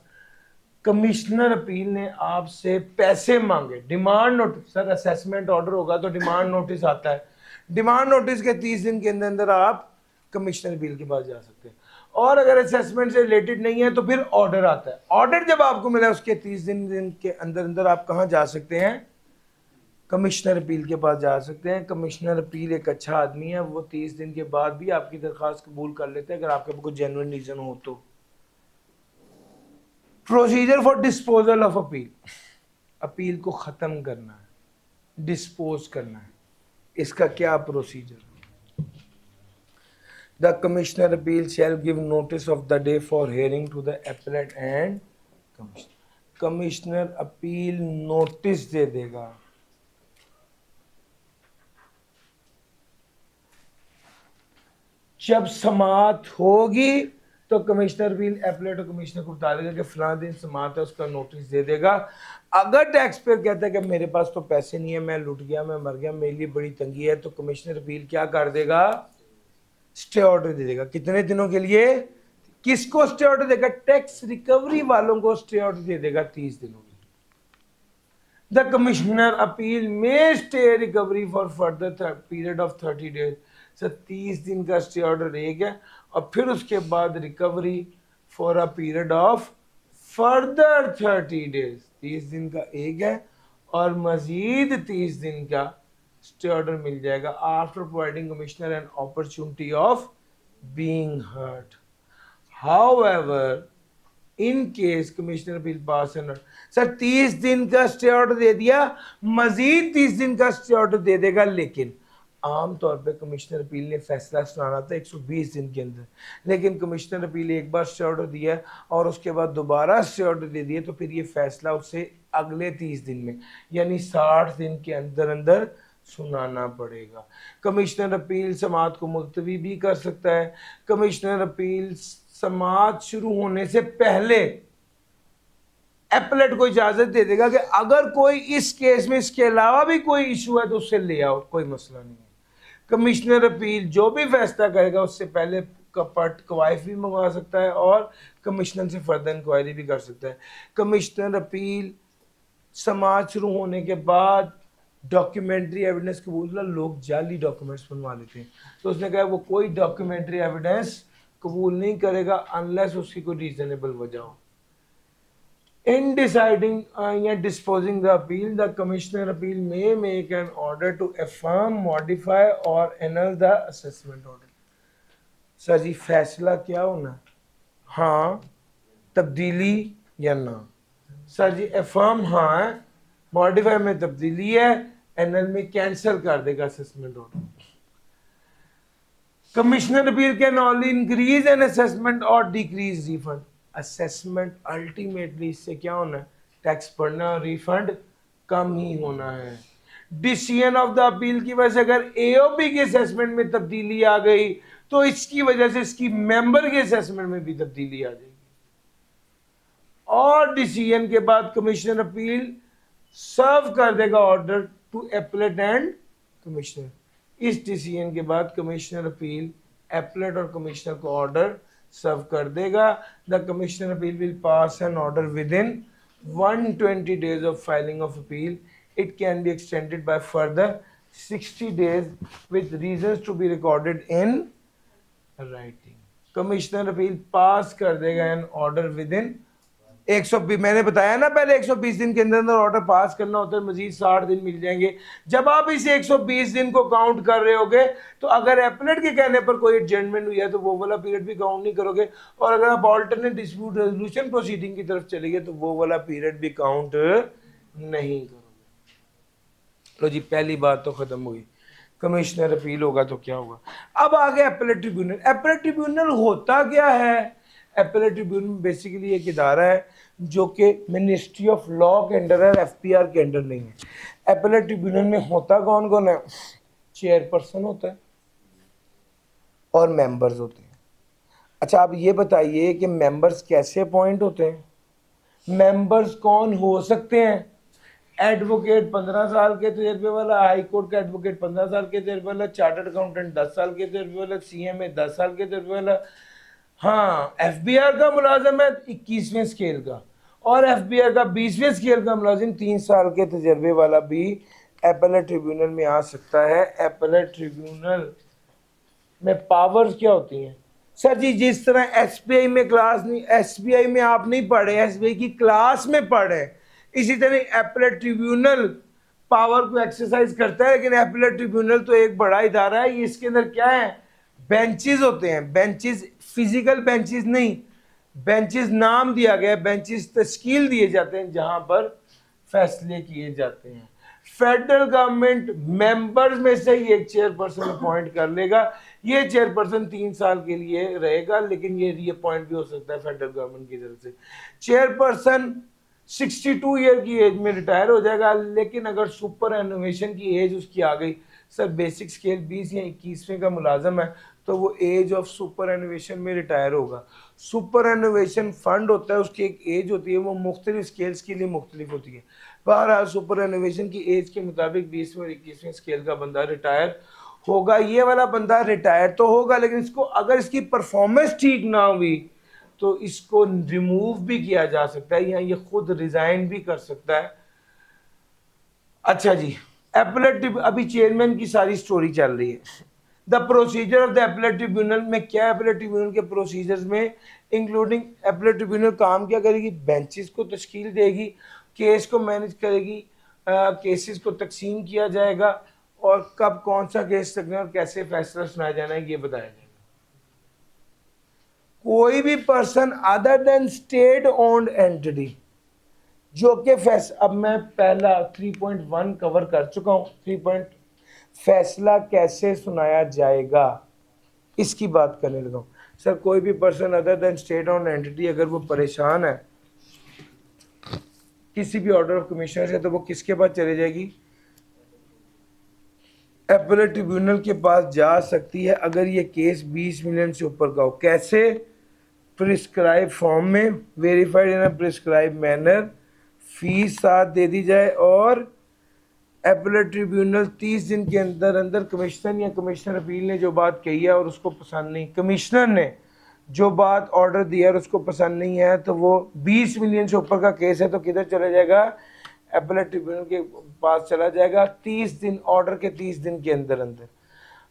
कमिश्नर अपील ने आपसे पैसे मांगे, demand notice, sir assessment order होगा तो डिमांड नोटिस आता है, डिमांड नोटिस के 30 दिन के अंदर अंदर आप कमिश्नर अपील के पास जा सकते हैं। और अगर असेसमेंट से रिलेटेड नहीं है तो फिर ऑर्डर आता है। ऑर्डर जब आपको मिला उसके 30 दिन के अंदर अंदर आप कहाँ जा सकते हैं? कमिश्नर अपील के पास जा सकते हैं। कमिश्नर अपील एक अच्छा आदमी है, वो 30 दिन के बाद भी आपकी दरख्वास्त कबूल कर लेते हैं अगर आपके पास कोई जेन्युइन रीजन हो तो। Procedure for disposal of appeal, appeal को ख़त्म करना है, डिस्पोज करना है, इसका क्या procedure? The commissioner appeal shall give notice of the day for hearing to the appellant and commissioner. Commissioner appeal notice दे देगा। जब समाअत होगी तो कमिश्नर भी एपलेट और कमिश्नर को बता देगा कि फलां दिन समाअत है, उसका नोटिस दे देगा। अगर टैक्स पेयर कहता है कि मेरे पास तो पैसे नहीं है, मैं लुट गया, मैं मर गया, मेरे लिए बड़ी तंगी है, तो कमिश्नर अपील क्या कर देगा? स्टे ऑर्डर दे देगा। कितने दिनों के लिए? किसको स्टे ऑर्डर देगा? टैक्स रिकवरी वालों को स्टे ऑर्डर दे देगा 30 दिनों के लिए। द कमिश्नर अपील में stay recovery for further period of 30 days. Sir 30 दिन का स्टे ऑर्डर रहेगा और फिर उसके बाद recovery for a period of further 30 days. 30 दिन का एक है और मजीद 30 दिन का स्टे ऑर्डर मिल जाएगा after providing commissioner an opportunity of being heard. However in case commissioner appeal pass and, sir 30 दिन का स्टे ऑर्डर दे दिया, मजीद 30 दिन का स्टे ऑर्डर दे देगा, लेकिन आमतौर पे कमिश्नर अपील ने फैसला सुनाना था 120 दिन के अंदर, लेकिन कमिश्नर अपील एक बार स्टे ऑर्डर दिया और उसके बाद दोबारा स्टे ऑर्डर दे दिए तो फिर ये फैसला उसे अगले 30 दिन में यानी 60 दिन के अंदर अंदर सुनाना पड़ेगा। कमिश्नर अपील समाअत को मुलतवी भी कर सकता है। कमिश्नर अपील समाअत शुरू होने से पहले एपलेट को इजाजत दे देगा कि अगर कोई इस केस में इसके अलावा भी कोई इशू है तो उससे ले आओ, कोई मसला नहीं है। कमिश्नर अपील जो भी फैसला करेगा उससे पहले कवायफ भी मंगवा सकता है और कमिश्नर से फर्दर इंक्वायरी भी कर सकता है। कमिश्नर अपील समाज शुरू होने के बाद डॉक्यूमेंट्री एविडेंस कबूल, लोग जाली डॉक्यूमेंट्स बनवा लेते हैं, तो उसने कहा वो कोई डॉक्यूमेंट्री एविडेंस कबूल नहीं करेगा अनलेस उसकी कोई रीजनेबल वजह हो। In deciding या disposing the appeal, the commissioner appeal may make an order to affirm, modify or annul the assessment order. Sir ji फैसला क्या होना? हाँ, तब्दीली या ना? सर जी affirm हाँ है, modify में तब्दीली है, annul में कैंसिल कर देगा assessment order. Commissioner appeal can only increase an assessment or decrease refund. Assessment ultimately इससे क्या होना है? टैक्स बढ़ना और रिफंड कम ही होना है। डिसीजन ऑफ द अपील की वजह से अगर एओपी के असेसमेंट में तब्दीली आ गई तो इसकी वजह से इसकी मेंबर के असेसमेंट में भी तब्दीली आ जाएगी। और डिसीजन के बाद कमिश्नर अपील सर्व कर देगा order to appellate and commissioner. इस डिसीजन के बाद कमिश्नर अपील एपलेट और कमिश्नर को ऑर्डर सर्व कर देगा। The commissioner appeal will pass an order within 120 days of filing of appeal. It can be extended by further 60 days with reasons to be recorded in writing. Commissioner appeal pass कर देगा N order within 120 मैंने बताया ना पहले 120 दिन के अंदर अंदर ऑर्डर पास करना होता है, मजीद 60 दिन मिल जाएंगे। जब आप इसे 120 दिन को काउंट कर रहे होगे तो अगर एपलेट के कहने पर कोई एडजमेंट हुई है तो वो वाला पीरियड भी काउंट नहीं करोगे, और अगर आप ऑल्टरनेट डिस्प्यूट रेजोल्यूशन प्रोसीडिंग की तरफ चले गए तो वो वाला पीरियड भी काउंट नहीं करोगे। लो जी, पहली बात तो खत्म हुई। कमिश्नर अपील होगा तो क्या होगा। अब आगे एपलेट ट्रिब्यूनल। एपलेट ट्रिब्यूनल होता क्या है? एपलेट ट्रिब्यूनल बेसिकली एक इदारा है जो कि मिनिस्ट्री ऑफ लॉ के अंडर है, एफपीआर के अंडर नहीं है। एपलेट ट्रिब्यूनल में होता कौन कौन है? चेयरपर्सन होता है और मेंबर्स होते हैं। अच्छा, आप ये बताइए कि मेंबर्स कैसे अपॉइंट होते हैं? मेंबर्स कौन हो सकते हैं? एडवोकेट 15 साल के तजर्बे वाला, हाई कोर्ट का एडवोकेट 15 साल के तजर्बे वाला, चार्टर्ड अकाउंटेंट 10 साल के तजर्बे वाला, सीएमए 10 साल के तजर्बे वाला। हाँ, एफबीआर का मुलाजिम है 21वें स्केल का, और एफबीआर का 20वें स्केल का मुलाजिम 3 साल के तजर्बे वाला भी एपलेट ट्रिब्यूनल में आ सकता है। एपलेट ट्रिब्यूनल में पावर्स क्या होती हैं? सर जी, जिस तरह एसबीआई में क्लास नहीं, एसबीआई में आप नहीं पढ़े, एसबीआई की क्लास में पढ़े, इसी तरह एपलेट ट्रिब्यूनल पावर को एक्सरसाइज करता है। लेकिन एपलेट ट्रिब्यूनल तो एक बड़ा इदारा है, इसके अंदर क्या है? बेंचेस होते हैं। बेंचेस फिजिकल बेंचेस नहीं, बेंचेस नाम दिया गया, बेंचेस तश्कील दिए जाते हैं जहां पर फैसले किए जाते हैं। फेडरल गवर्नमेंट मेंबर्स में से ही एक चेयरपर्सन अपॉइंट कर लेगा। ये चेयरपर्सन 3 साल के लिए रहेगा, लेकिन ये रीअपॉइंट भी हो सकता है फेडरल गवर्नमेंट की तरफ से। चेयरपर्सन 62 ईयर की एज में रिटायर हो जाएगा, लेकिन अगर सुपर एनुवेशन की एज उसकी आ गई, सर बेसिक स्केल 20 या 21वें का मुलाजम है, तो वो एज ऑफ सुपर एनुवेशन में रिटायर होगा। सुपर एनुवेशन फंड होता है, उसकी एक एज होती है, वो मुख्तलिफ स्केल्स के लिए मुख्तलिफ होती है। बहरहाल सुपर एनुवेशन की एज के मुताबिक 20वें और 21वें स्केल का बंदा रिटायर होगा। ये वाला बंदा रिटायर तो होगा, लेकिन इसको अगर इसकी परफॉर्मेंस ठीक ना हुई तो इसको रिमूव भी किया जा सकता है या ये खुद रिजाइन भी कर सकता है। अच्छा जी, एपलेट अभी चेयरमैन की सारी स्टोरी चल रही है। The procedure of the appellate tribunal में क्या? एपलेट ट्रिब्यूनल के प्रोसीजर्स में इंक्लूडिंग एपलेट ट्रिब्यूनल काम क्या करेगी? बेंचेस को तश्कील देगी, केस को मैनेज करेगी, केसेस को तकसीम किया जाएगा, और कब कौन सा केस लगना है और कैसे फैसला सुनाया जाना है ये बताया जाएगा। कोई भी person other than state owned entity जो कि अब मैं पहला 3.1 कवर कर चुका हूं। 3 फैसला कैसे सुनाया जाएगा इसकी बात करने लगा हूं। सर, कोई भी person other than state owned entity अगर वो परेशान है किसी भी ऑर्डर ऑफ कमिश्नर से, तो वो किसके पास चले जाएगी? एपलेट ट्रिब्यूनल के पास जा सकती है अगर ये केस 20 मिलियन से ऊपर का हो। कैसे? प्रिस्क्राइब फॉर्म में, वेरीफाइड इन अ प्रिस्क्राइब मैनर, फीस साथ दे दी जाए, और एपलेट ट्रिब्यूनल 30 दिन के अंदर अंदर कमिश्नर या कमिश्नर अपील ने जो बात कही है और उसको पसंद नहीं, कमिश्नर ने जो बात ऑर्डर दिया और उसको पसंद नहीं है, तो वो 20 मिलियन से ऊपर का केस है तो किधर चला जाएगा? एपलेट ट्रिब्यूनल के पास चला जाएगा 30 दिन, ऑर्डर के 30 दिन के अंदर अंदर।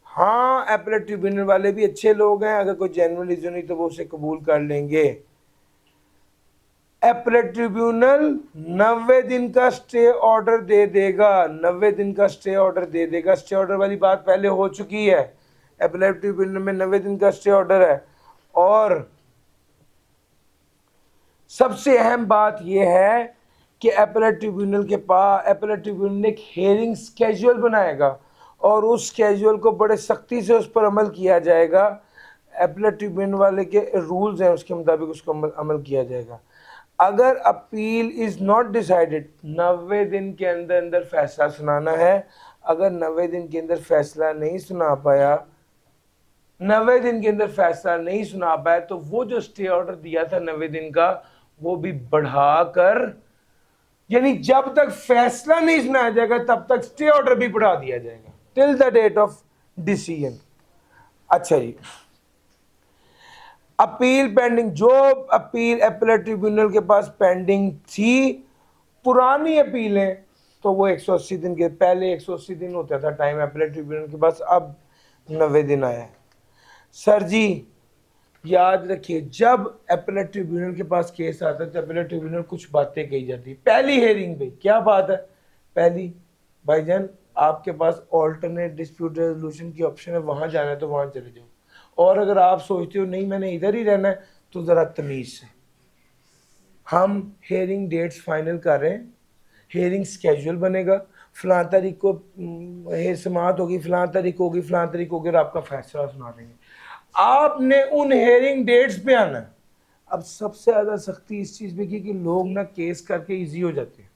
हाँ, एपलेट ट्रिब्यूनल वाले भी अच्छे लोग हैं, अगर कोई जेन्युइन रीजन नहीं तो वो उसे कबूल कर लेंगे। एपलेट ट्रिब्यूनल 90 दिन का स्टे ऑर्डर दे देगा, 90 दिन का स्टे ऑर्डर दे देगा। स्टे ऑर्डर वाली बात पहले हो चुकी है, एपलेट ट्रिब्यूनल में 90 दिन का स्टे ऑर्डर है। और सबसे अहम बात यह है कि एपलेट ट्रिब्यूनल के पास, एपलेट ट्रिब्यूनल ने एक हेयरिंग स्केड्यूल बनाएगा और उस स्केड्यूल को बड़े सख्ती से उस पर अमल किया जाएगा। एपलेट ट्रिब्यूनल वाले के रूल्स हैं, उसके मुताबिक उसको अमल किया जाएगा। अगर अपील इज नॉट डिसाइडेड, 90 दिन के अंदर अंदर फैसला सुनाना है। अगर 90 दिन के अंदर फैसला नहीं सुना पाया, 90 दिन के अंदर फैसला नहीं सुना पाया, तो वो जो स्टे ऑर्डर दिया था 90 दिन का, वो भी बढ़ाकर, यानी जब तक फैसला नहीं सुनाया जाएगा तब तक स्टे ऑर्डर भी बढ़ा दिया जाएगा till the date of decision. अच्छा जी, अपील पेंडिंग, जो अपील एपलेट ट्रिब्यूनल के पास पेंडिंग थी, पुरानी अपीलें, तो वो 180 दिन के, पहले 180 दिन होता था टाइम एपलेट ट्रिब्यूनल के पास, अब 90 दिन आया है। सर जी, याद रखिए, जब अपीलेट ट्रिब्यूनल के पास केस आता है तो अपीलेट ट्रिब्यूनल कुछ बातें कही जाती है पहली हेयरिंग पे। क्या बात है पहली? भाईजान आपके पास ऑल्टरनेट डिस्प्यूट रेजोल्यूशन की ऑप्शन है, वहां जाना है तो वहां चले जाओ। और अगर आप सोचते हो नहीं मैंने इधर ही रहना है, तो जरा तमीज से, हम हेयरिंग डेट्स फाइनल कर रहे हैं, हेयरिंग स्केड्यूल बनेगा, फलां तारीख को समाअत होगी, फलां तारीख होगी, फलां तारीख होगी, और आपका फैसला सुना देंगे। आपने उन हेयरिंग डेट्स पे आना है। अब सबसे ज्यादा सख्ती इस चीज में की कि लोग ना केस करके इजी हो जाते हैं।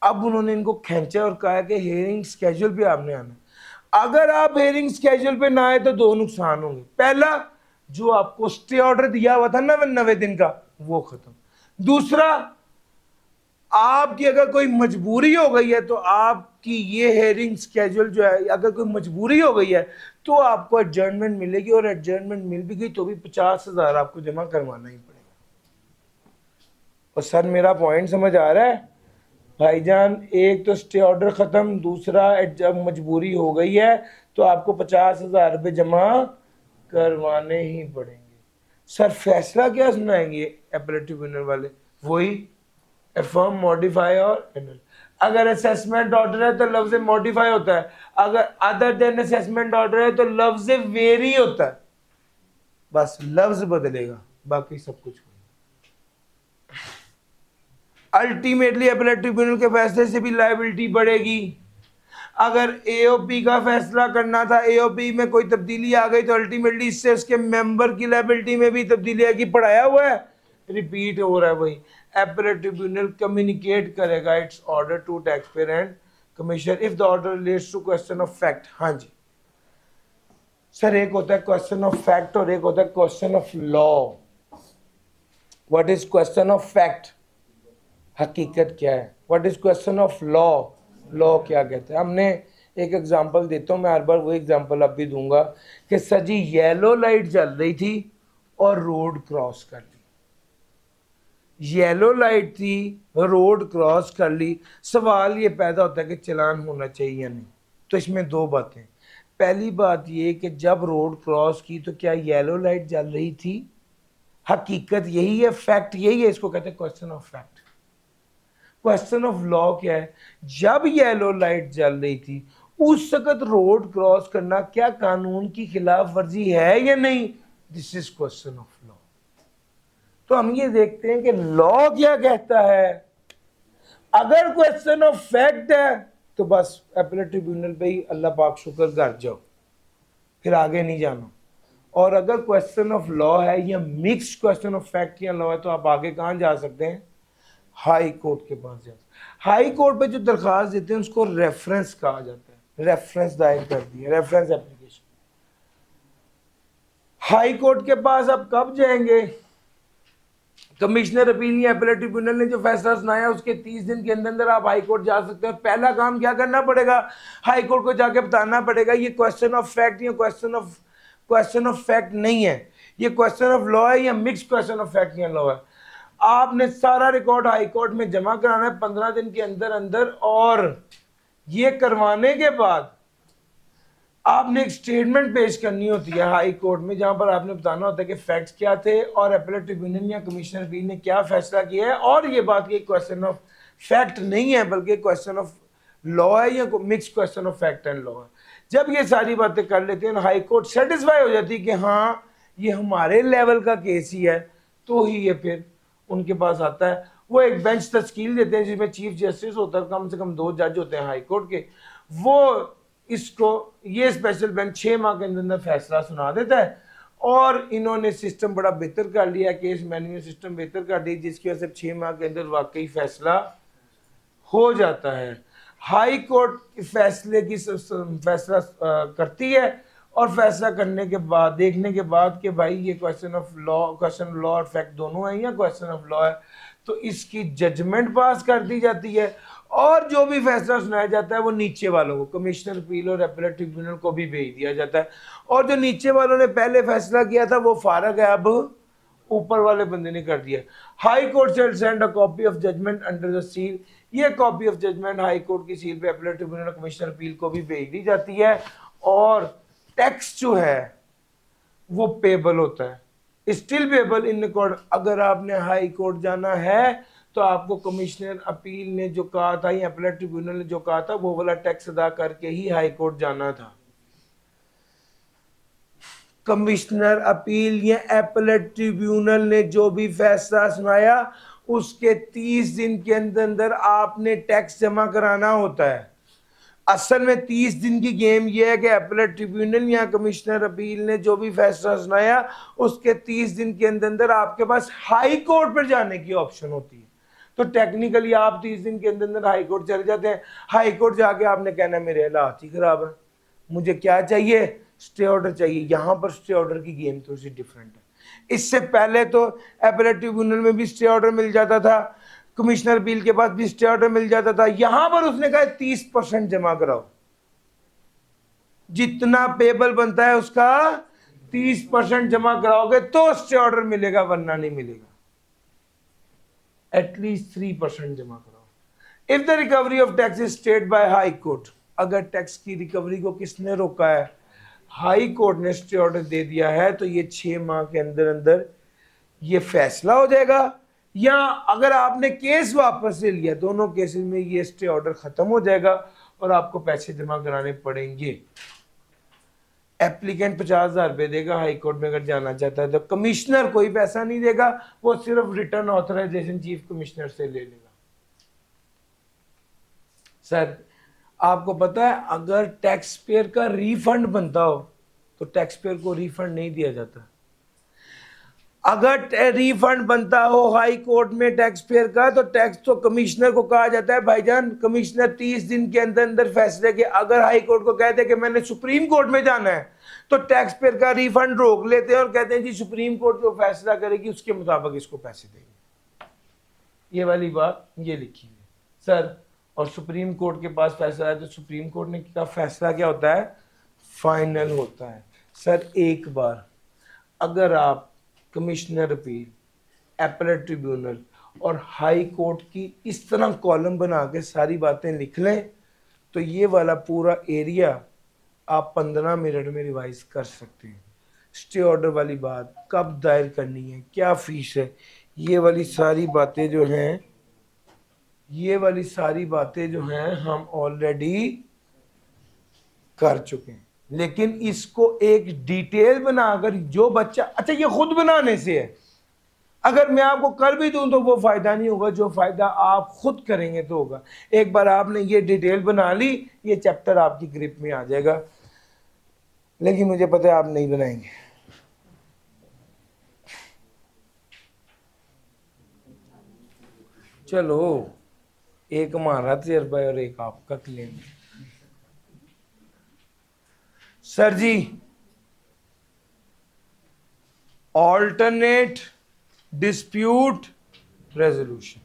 अब उन्होंने इनको खींचा और कहा कि हेयरिंग स्केड्यूल पे आपने आना है। अगर आप हेयरिंग स्केड्यूल पे ना आए तो दो नुकसान होंगे। पहला, जो आपको स्टे ऑर्डर दिया हुआ था ना 90 दिन का, वो खत्म। दूसरा, आपकी अगर कोई मजबूरी हो गई है तो आपकी ये हेयरिंग स्केड्यूल जो है, अगर कोई मजबूरी हो गई है तो आपको एडजर्नमेंट मिलेगी, और एडजर्नमेंट मिल भी गई तो भी 50,000 आपको जमा करवाना ही पड़ेगा। और सर मेरा पॉइंट समझ आ रहा है भाईजान? एक तो स्टे ऑर्डर खत्म, दूसरा जब मजबूरी हो गई है तो आपको 50,000 रुपये जमा करवाने ही पड़ेंगे। सर फैसला क्या सुनाएंगे अपीलेट ट्रिब्यूनल वाले? वही अफर्म, मॉडिफाई और एनल। अगर असेसमेंट ऑर्डर है तो लफ्ज मॉडिफाई होता है, अगर अदर देन असेसमेंट ऑर्डर है तो लफ्ज वेरी होता है। बस लफ्ज बदलेगा, बाकी सब कुछ अल्टीमेटली अपीलेट ट्रिब्यूनल के फैसले से भी लायबिलिटी बढ़ेगी। अगर एओपी का फैसला करना था, एओपी में कोई तब्दीली आ गई, तो अल्टीमेटली इससे उसके मेंबर की लायबिलिटी में भी तब्दीली आएगी। पढ़ाया हुआ है, रिपीट हो रहा है वही। अपीलेट ट्रिब्यूनल कम्युनिकेट करेगा its order to tax payer and commissioner if the order relates to question of fact. हाँ जी सर, एक होता है क्वेश्चन ऑफ फैक्ट और एक होता है question of law. What is question of fact? हकीकत क्या है। What is question of law? Law क्या कहते हैं। हमने एक एग्जांपल देता हूँ, मैं हर बार वो एग्जांपल अब भी दूंगा कि सजी येलो लाइट जल रही थी और रोड क्रॉस कर ली। येलो लाइट थी, रोड क्रॉस कर ली। सवाल ये पैदा होता है कि चलान होना चाहिए या नहीं। तो इसमें दो बातें। पहली बात ये कि जब रोड क्रॉस की तो क्या येलो लाइट जल रही थी? हकीकत यही है, फैक्ट यही है, इसको कहते हैं question of fact. Question of law क्या है? जब येलो लाइट जल रही थी उस वक्त रोड क्रॉस करना क्या कानून की खिलाफ वर्जी है या नहीं? This is question of law. तो हम ये देखते हैं कि लॉ क्या कहता है। अगर क्वेश्चन ऑफ फैक्ट है तो बस अपीलेट ट्रिब्यूनल पे ही अल्लाह पाक शुक्र कर जाओ, फिर आगे नहीं जाना। और अगर क्वेश्चन ऑफ लॉ है या मिक्स क्वेश्चन ऑफ फैक्ट या लॉ है तो आप आगे कहां जा सकते हैं? हाई कोर्ट के पास जाते हैं। हाई कोर्ट पे जो दरखास्त देते हैं उसको रेफरेंस कहा जाता है। रेफरेंस दायर कर दिया, रेफरेंस एप्लीकेशन। हाई कोर्ट के पास आप कब जाएंगे? कमिश्नर अपील या अपीलेट ट्रिब्यूनल ने जो फैसला सुनाया उसके 30 दिन के अंदर अंदर आप हाई कोर्ट जा सकते हैं। पहला काम क्या करना पड़ेगा? हाई कोर्ट को जाके बताना पड़ेगा ये क्वेश्चन ऑफ फैक्ट या क्वेश्चन ऑफ फैक्ट नहीं है, ये क्वेश्चन ऑफ लॉ है या मिक्स क्वेश्चन ऑफ फैक्ट या लॉ है। आपने सारा रिकॉर्ड हाई कोर्ट में जमा कराना है 15 दिन के अंदर अंदर, और ये करवाने के बाद आपने एक स्टेटमेंट पेश करनी होती है हाई कोर्ट में, जहां पर आपने बताना होता है कि फैक्ट्स क्या थे और अपीलेट ट्रिब्यूनल या कमिश्नर अपील ने क्या फैसला किया है। और ये बात कि क्वेश्चन ऑफ फैक्ट नहीं है बल्कि क्वेश्चन ऑफ लॉ है या mix question of fact and law है। जब ये सारी बातें कर लेते हैं हाई कोर्ट सेटिस्फाई हो जाती है कि हाँ ये हमारे लेवल का केस ही है, तो ही ये फिर उनके पास आता है। वो एक बेंच तश्कील देते हैं जिसमें चीफ जस्टिस होता है, कम से कम 2 जज होते हैं हाई कोर्ट के। वो इसको ये स्पेशल बेंच 6 माह के अंदर फैसला सुना देता है। और इन्होंने सिस्टम बड़ा बेहतर कर लिया, केस मैनेजमेंट सिस्टम बेहतर कर दी, जिसकी वजह से 6 माह के अंदर वाकई फैसला हो जाता है। हाई कोर्ट फैसले की फैसला करती है और फैसला करने के बाद देखने के बाद कि भाई ये क्वेश्चन ऑफ लॉ और फैक्ट दोनों है या क्वेश्चन ऑफ लॉ है, तो इसकी जजमेंट पास कर दी जाती है। और जो भी फैसला सुनाया जाता है वो नीचे वालों को, कमिश्नर अपील और अपीलेट ट्रिब्यूनल को भी भेज दिया जाता है। और जो नीचे वालों ने पहले फैसला किया था वो फारग है, अब ऊपर वाले बंदे ने कर दिया। High court shall send a copy of judgment under the seal. ये copy of judgment high court की सील पे अपीलेट ट्रिब्यूनल कमिश्नर अपील को भी भेज दी जाती है। और टैक्स जो है वो पेबल होता है। Still payable in court. अगर आपने हाई कोर्ट जाना है तो आपको कमिश्नर अपील ने जो कहा था या अपीलेट ट्रिब्यूनल ने जो कहा था वो वाला टैक्स अदा करके ही हाई कोर्ट जाना था। कमिश्नर अपील या अपीलेट ट्रिब्यूनल ने जो भी फैसला सुनाया उसके 30 दिन के अंदर अंदर आपने टैक्स जमा कराना होता है। असल में 30 दिन की गेम यह है कि अपीलेट ट्रिब्यूनल या कमिश्नर अपील ने जो भी फैसला सुनाया उसके 30 दिन के अंदर अंदर आपके पास हाई कोर्ट पर जाने की ऑप्शन होती है। तो टेक्निकली आप 30 दिन के अंदर अंदर हाई कोर्ट चले जाते हैं। हाई कोर्ट जाके आपने कहना मेरे हालात ही खराब है, मुझे क्या चाहिए, स्टे ऑर्डर चाहिए। यहां पर स्टे ऑर्डर की गेम थोड़ी सी डिफरेंट है। इससे पहले तो अपीलेट ट्रिब्यूनल में भी स्टे ऑर्डर मिल जाता था, कमिश्नर अपील के पास भी स्टे ऑर्डर मिल जाता था। यहां पर उसने कहा 30% जमा कराओ, जितना पेबल बनता है उसका 30% जमा कराओगे तो स्टे ऑर्डर मिलेगा, वरना नहीं मिलेगा। एटलीस्ट 3% जमा कराओ। If the recovery of tax is stayed by high court, अगर टैक्स की रिकवरी को किसने रोका है, हाई कोर्ट ने स्टे ऑर्डर दे दिया है, तो ये 6 माह के अंदर अंदर ये फैसला हो जाएगा। या अगर आपने केस वापस ले लिया, दोनों केसेस में ये स्टे ऑर्डर खत्म हो जाएगा और आपको पैसे जमा कराने पड़ेंगे। एप्लीकेंट 50,000 रुपये देगा हाई कोर्ट में अगर जाना चाहता है, तो कमिश्नर कोई पैसा नहीं देगा, वो सिर्फ रिटर्न ऑथराइजेशन चीफ कमिश्नर से ले लेगा। सर आपको पता है अगर टैक्स पेयर का रिफंड बनता हो तो टैक्स पेयर को रिफंड नहीं दिया जाता। अगर रिफंड बनता हो हाई कोर्ट में टैक्स पेयर का, तो टैक्स तो कमिश्नर को कहा जाता है भाईजान, कमिश्नर 30 दिन के अंदर अंदर फैसले के, अगर हाई कोर्ट को कहते हैं कि मैंने सुप्रीम कोर्ट में जाना है, तो टैक्स पेयर का रिफंड रोक लेते हैं और कहते हैं जी सुप्रीम कोर्ट जो फैसला करेगी उसके मुताबिक इसको पैसे देंगे। ये वाली बात ये लिखी है सर। और सुप्रीम कोर्ट के पास फैसला है तो सुप्रीम कोर्ट ने का फैसला क्या होता है, फाइनल होता है। सर एक बार अगर आप कमिश्नर अपील, अपीलेट ट्रिब्यूनल और हाई कोर्ट की इस तरह कॉलम बना के सारी बातें लिख लें तो ये वाला पूरा एरिया आप 15 मिनट में रिवाइज कर सकते हैं। स्टे ऑर्डर वाली बात, कब दायर करनी है, क्या फीस है, ये वाली सारी बातें जो हैं, ये वाली सारी बातें जो हैं हम ऑलरेडी कर चुके हैं। लेकिन इसको एक डिटेल बनाकर जो बच्चा, अच्छा ये खुद बनाने से है, अगर मैं आपको कर भी दूं तो वो फायदा नहीं होगा, जो फायदा आप खुद करेंगे तो होगा। एक बार आपने ये डिटेल बना ली, ये चैप्टर आपकी ग्रिप में आ जाएगा, लेकिन मुझे पता है आप नहीं बनाएंगे। चलो एक हमारा तजर्बा है और एक आपका क्लेम है। सर जी ऑल्टरनेट डिस्प्यूट रेजोल्यूशन।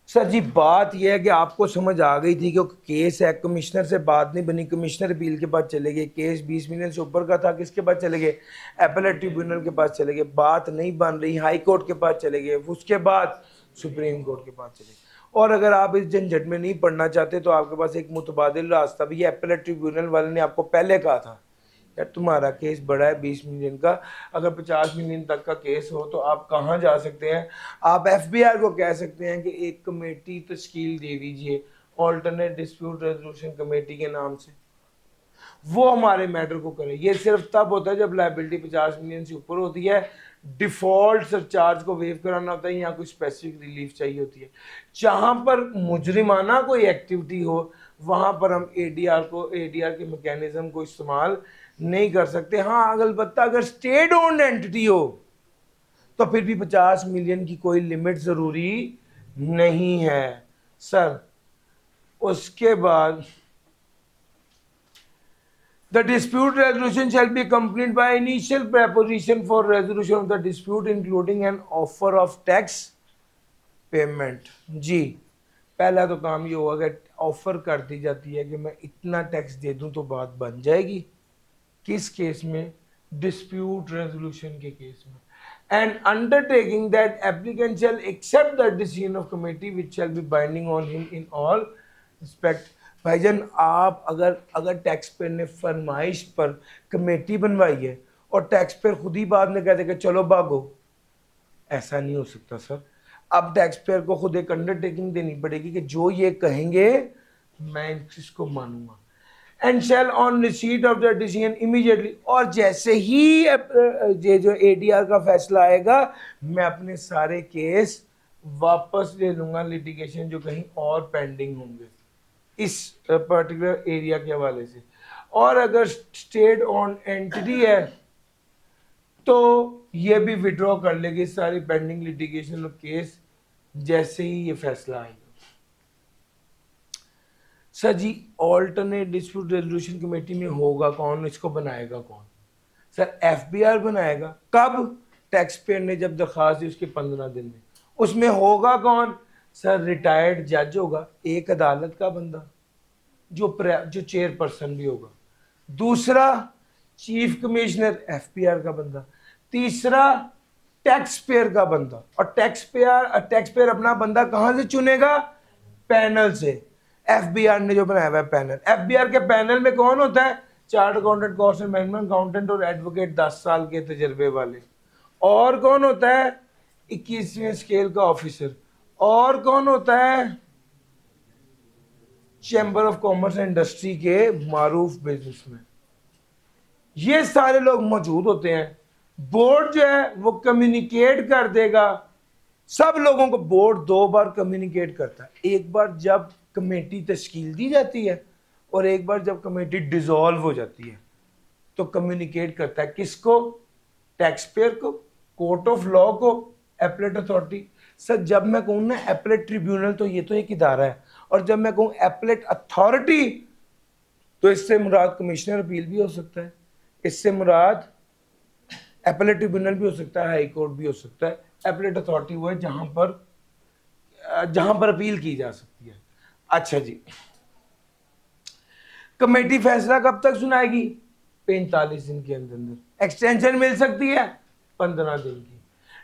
सर जी बात यह है कि आपको समझ आ गई थी कि केस है, कमिश्नर से बात नहीं बनी, कमिश्नर अपील के पास चले गए, केस 20 मिलियन से ऊपर का था, किसके पास चले गए, अपीलेट ट्रिब्यूनल के पास चले गए, बात नहीं बन रही, हाई कोर्ट के पास चले गए, उसके बाद सुप्रीम कोर्ट के पास चले गए। और अगर आप इस झंझट में नहीं पढ़ना चाहते तो आपके पास एक मुतबादिल रास्ता भी है। अपीलेट ट्रिब्यूनल वाले ने आपको पहले कहा था यार तुम्हारा केस बड़ा है 20 मिलियन का, अगर 50 मिलियन तक का केस हो तो आप कहाँ जा सकते हैं, आप एफबीआर को कह सकते हैं कि एक कमेटी तश्कील दे दीजिए ऑल्टरनेट डिस्प्यूट रेजोल्यूशन कमेटी के नाम से, वो हमारे मैटर को करे। ये सिर्फ तब होता है जब लायबिलिटी 50 मिलियन से ऊपर होती है, डिफॉल्ट सरचार्ज को वेव कराना होता है या कोई स्पेसिफिक रिलीफ चाहिए होती है। जहां पर मुजरिमाना कोई एक्टिविटी हो वहां पर हम एडीआर के मैकेनिज्म को इस्तेमाल नहीं कर सकते। हाँ अलबत्ता अगर स्टेट ओन्ड एंटिटी हो तो फिर भी 50 मिलियन की कोई लिमिट जरूरी नहीं है। सर उसके बाद the dispute resolution shall be accompanied by initial preposition for resolution of the dispute including an offer of tax payment। जी पहला तो काम ये होगा कि ऑफर कर दी जाती है कि मैं इतना टैक्स दे दूं तो बात बन जाएगी। किस केस में, डिस्प्यूट रेजोल्यूशन के केस में। and undertaking that applicant shall accept the decision of committee which shall be binding on him in all respect। भाईजान आप अगर अगर टैक्स पेयर ने फरमाइश पर कमेटी बनवाई है और टैक्स पेयर खुद ही बाद में कह देगा चलो भागो, ऐसा नहीं हो सकता सर। अब टैक्स पेयर को खुद एक अंडरटेकिंग देनी पड़ेगी कि जो ये कहेंगे मैं इसको मानूंगा। And shall on receipt of the decision immediately, और जैसे ही ये जो एडीआर का फैसला आएगा मैं अपने सारे केस वापस ले लूंगा लिटिगेशन जो कहीं और पेंडिंग होंगे इस पर्टिकुलर एरिया के हवाले से। और अगर स्टेट ऑन एंटिटी है तो ये भी विड्रॉ कर लेगी सारी पेंडिंग लिटिगेशन और केस जैसे ही ये फैसला आएगा। सर जी ऑल्टरनेट डिस्प्यूट रेजोल्यूशन कमेटी में होगा कौन, इसको बनाएगा कौन? सर एफबीआर बनाएगा। कब? टैक्स पेयर ने जब दरखास्त दी उसके 15 दिन में। उसमें होगा कौन? सर रिटायर्ड जज होगा, एक अदालत का बंदा जो चेयरपर्सन भी होगा। दूसरा चीफ कमिश्नर एफबीआर का बंदा। तीसरा टैक्स पेयर का बंदा। और टैक्स पेयर अपना बंदा कहां से चुनेगा? पैनल से। एफबीआर ने जो बनाया हुआ है पैनल, एफबीआर के पैनल में कौन होता है? Chart accountant, cost and management accountant और एडवोकेट 10 साल के तजर्बे वाले। और कौन होता है? 21वें स्केल का ऑफिसर। और कौन होता है? Chamber of commerce and industry के मारूफ बिजनेसमैन। ये सारे लोग मौजूद होते हैं। बोर्ड जो है वो कम्युनिकेट कर देगा सब लोगों को। बोर्ड 2 बार कम्युनिकेट करता है, एक बार जब कमेटी तश्कील दी जाती है और एक बार जब कमेटी डिसॉल्व हो जाती है। तो कम्युनिकेट करता है किसको? टैक्स पेयर को, कोर्ट ऑफ लॉ को, एपलेट अथॉरिटी। सर जब मैं कहूँ ना एपलेट ट्रिब्यूनल तो ये तो एक इदारा है, और जब मैं कहूँ एपलेट अथॉरिटी तो इससे मुराद कमिश्नर अपील भी हो सकता है, इससे मुराद एपलेट ट्रिब्यूनल भी हो सकता है, हाई कोर्ट भी हो सकता है। एपलेट अथॉरिटी वो है जहां पर अपील की जा सकती है। अच्छा जी, कमेटी फैसला कब तक सुनाएगी? 45 दिन के अंदर। एक्सटेंशन मिल सकती है 15 दिन की।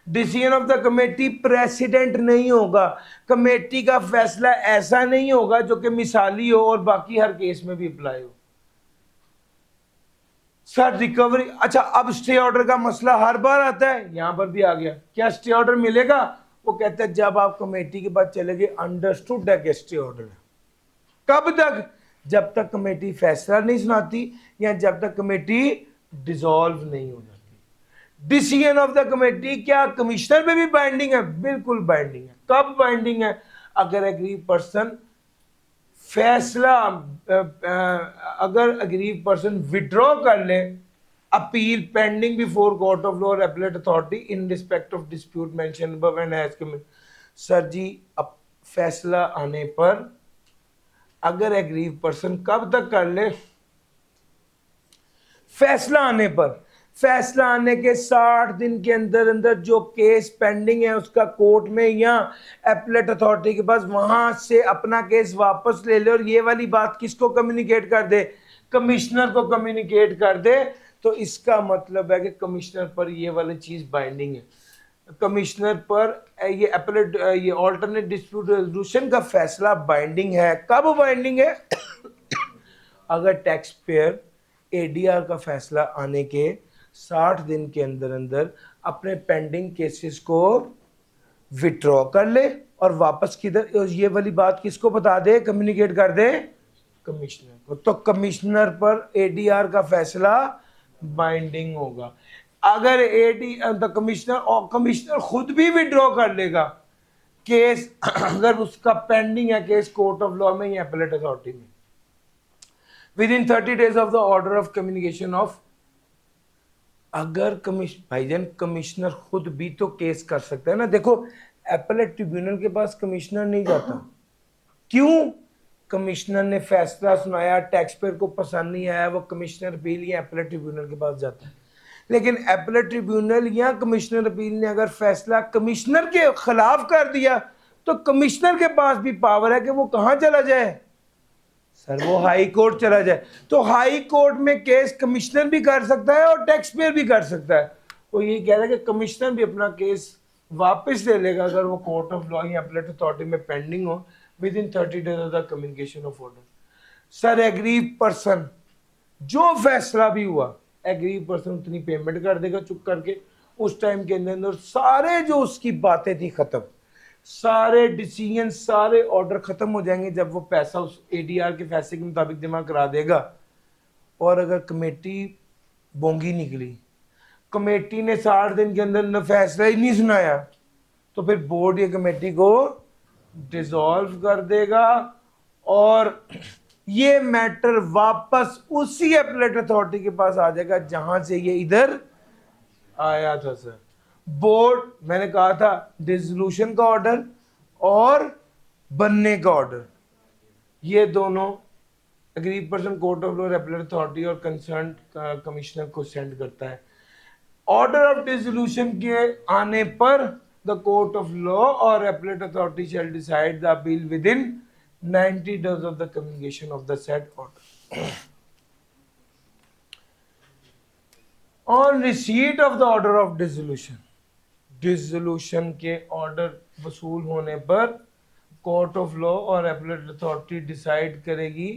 Decision of the committee president नहीं होगा। कमेटी का फैसला ऐसा नहीं होगा जो कि मिसाली हो और बाकी हर केस में भी अप्लाई हो। सर रिकवरी, अच्छा अब स्टे ऑर्डर का मसला हर बार आता है, यहां पर भी आ गया। क्या स्टे ऑर्डर मिलेगा? वो कहते हैं जब आप कमेटी के बाद चले गए अंडरस्टूड है कि स्टे ऑर्डर है। कब तक? जब तक कमेटी फैसला नहीं सुनाती या जब तक कमेटी डिसॉल्व नहीं हो जाती। डिसीजन ऑफ द कमेटी क्या कमिश्नर पे भी बाइंडिंग है? बिल्कुल बाइंडिंग है। कब बाइंडिंग है? अगर एग्रीव पर्सन फैसला अगर अग्रीव पर्सन विड्रॉ कर ले appeal pending before court of law और appellate authority in respect of dispute mentioned above and has commit. Sir ji अब फैसला आने पर अगर एग्रीव पर्सन कब तक कर ले? फैसला आने पर, फैसला आने के 60 दिन के अंदर अंदर जो केस पेंडिंग है उसका कोर्ट में या एपलेट अथॉरिटी के पास, वहां से अपना केस वापस ले ले। और ये वाली बात किसको कम्युनिकेट कर दे? कमिश्नर को कम्युनिकेट कर दे। तो इसका मतलब है कि कमिश्नर पर ये वाली चीज बाइंडिंग है। कमिश्नर पर ये एपलेट ये ऑल्टरनेट डिस्प्यूट रेजोल्यूशन का फैसला बाइंडिंग है। कब बाइंडिंग है? अगर टैक्स पेयर एडीआर का फैसला आने के 60 दिन के अंदर अंदर अपने पेंडिंग केसेस को विड्रॉ कर ले और वापस किधर, ये वाली बात किसको बता दे, कम्युनिकेट कर दे? कमिश्नर को। तो कमिश्नर पर एडीआर का फैसला बाइंडिंग होगा। अगर कमिश्नर खुद भी विड्रॉ कर लेगा केस, अगर उसका पेंडिंग है केस कोर्ट ऑफ लॉ में या एपलेट अथॉरिटी में, with in 30 days of the order of communication of. अगर भाईजान कमिश्नर खुद भी तो केस कर सकता है ना। देखो एपलेट ट्रिब्यूनल के पास कमिश्नर नहीं जाता। क्यों? कमिश्नर ने फैसला सुनाया, टैक्स पेयर को पसंद नहीं आया, वो कमिश्नर अपील या एपलेट ट्रिब्यूनल के पास जाता है। लेकिन एपलेट ट्रिब्यूनल या कमिश्नर अपील ने अगर फैसला कमिश्नर के खिलाफ कर दिया तो कमिश्नर के पास भी पावर है कि वो कहां चला जाए? सर वो हाई कोर्ट चला जाए। तो हाई कोर्ट में केस कमिश्नर भी कर सकता है और टैक्स पेयर भी कर सकता है। वो ये कह रहा है कि कमिश्नर भी अपना केस वापस ले लेगा अगर वो कोर्ट ऑफ लॉ या एपलेट अथॉरिटी में पेंडिंग हो with in 30 days of the communication of order. Sir aggrieve person जो फैसला भी हुआ, एग्रीव पर्सन उतनी पेमेंट कर देगा चुप करके। उस टाइम के अंदर सारे जो उसकी बातें थी खत्म, सारे डिसीजन, सारे ऑर्डर खत्म हो जाएंगे जब वो पैसा उस एडीआर के फैसले के मुताबिक जमा करा देगा। और अगर कमेटी बोंगी निकली, कमेटी ने 60 दिन के अंदर फैसला ही नहीं सुनाया, तो फिर बोर्ड या कमेटी को डिसॉल्व कर देगा और ये मैटर वापस उसी एपलेट अथॉरिटी के पास आ जाएगा जहां से ये इधर आया था। सर बोर्ड, मैंने कहा था डिसोल्यूशन का ऑर्डर और बनने का ऑर्डर, ये दोनों aggrieve person court of law, appellate authority और कंसर्न कमिश्नर को सेंड करता है। ऑर्डर ऑफ डिसोल्यूशन के आने पर द कोर्ट ऑफ लॉ और appellate authority shall decide the appeal within 90 days of the communication of the said order. On receipt of the order of dissolution, dissolution के order वसूल होने पर court of law और appellate authority decide करेगी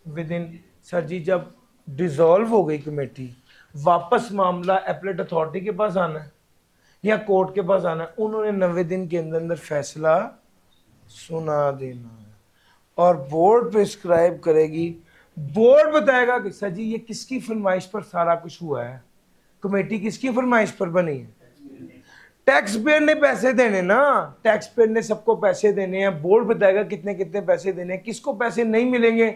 with in. Sir जी जब dissolve हो गई committee, वापस मामला एपलेट अथॉरिटी के पास आना है या कोर्ट के पास आना है, उन्होंने 90 दिन के अंदर फैसला सुना देना है और बोर्ड प्रिस्क्राइब करेगी। बोर्ड बताएगा कि सर जी ये किसकी फरमाइश पर सारा कुछ हुआ है, कमेटी किसकी फरमाइश पर बनी है। टैक्स पेयर ने पैसे देने ना, टैक्स पेयर ने सबको पैसे देने हैं। बोर्ड बताएगा कितने कितने पैसे देने हैं, किसको पैसे नहीं मिलेंगे,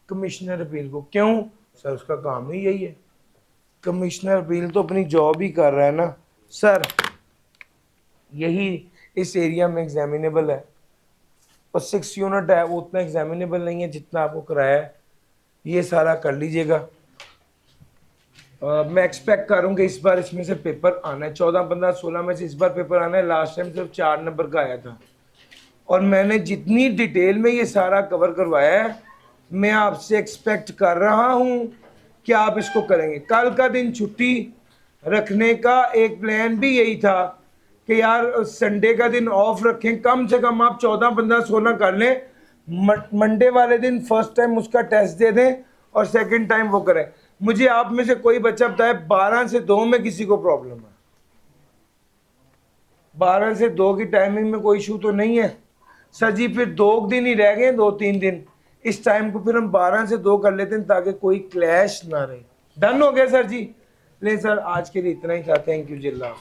कमिश्नर अपील को। क्यों सर, उसका काम ही यही है। कमिश्नर अपील तो अपनी जॉब ही कर रहा है ना सर, यही इस एरिया में एग्जामिनेबल है। और 6 यूनिट है, वो उतना एग्जामिनेबल नहीं है जितना आपको कराया है। ये सारा कर लीजिएगा। मैं एक्सपेक्ट करूँगा इस बार इसमें से पेपर आना है, 14, 15, 16 में से इस बार पेपर आना है। लास्ट टाइम सिर्फ 4 नंबर का आया था और मैंने जितनी डिटेल में ये सारा कवर करवाया है, मैं आपसे एक्सपेक्ट कर रहा हूँ कि आप इसको करेंगे। कल का दिन छुट्टी रखने का एक प्लान भी यही था कि यार संडे का दिन ऑफ रखें, कम से कम आप 14, 15, 16 कर लें। मंडे वाले दिन फर्स्ट टाइम उसका टेस्ट दे दें और सेकंड टाइम वो करें। मुझे आप में से कोई बच्चा बताए 12 से 2 में किसी को प्रॉब्लम है? 12 से 2 की टाइमिंग में कोई इशू तो नहीं है सर जी। फिर 2 दिन ही रह गए, 2-3 दिन, इस टाइम को फिर हम 12 से 2 कर लेते हैं ताकि कोई क्लैश ना रहे। डन हो गया सर जी? ले सर, आज के लिए इतना ही था। थैंक यू जिल्ला।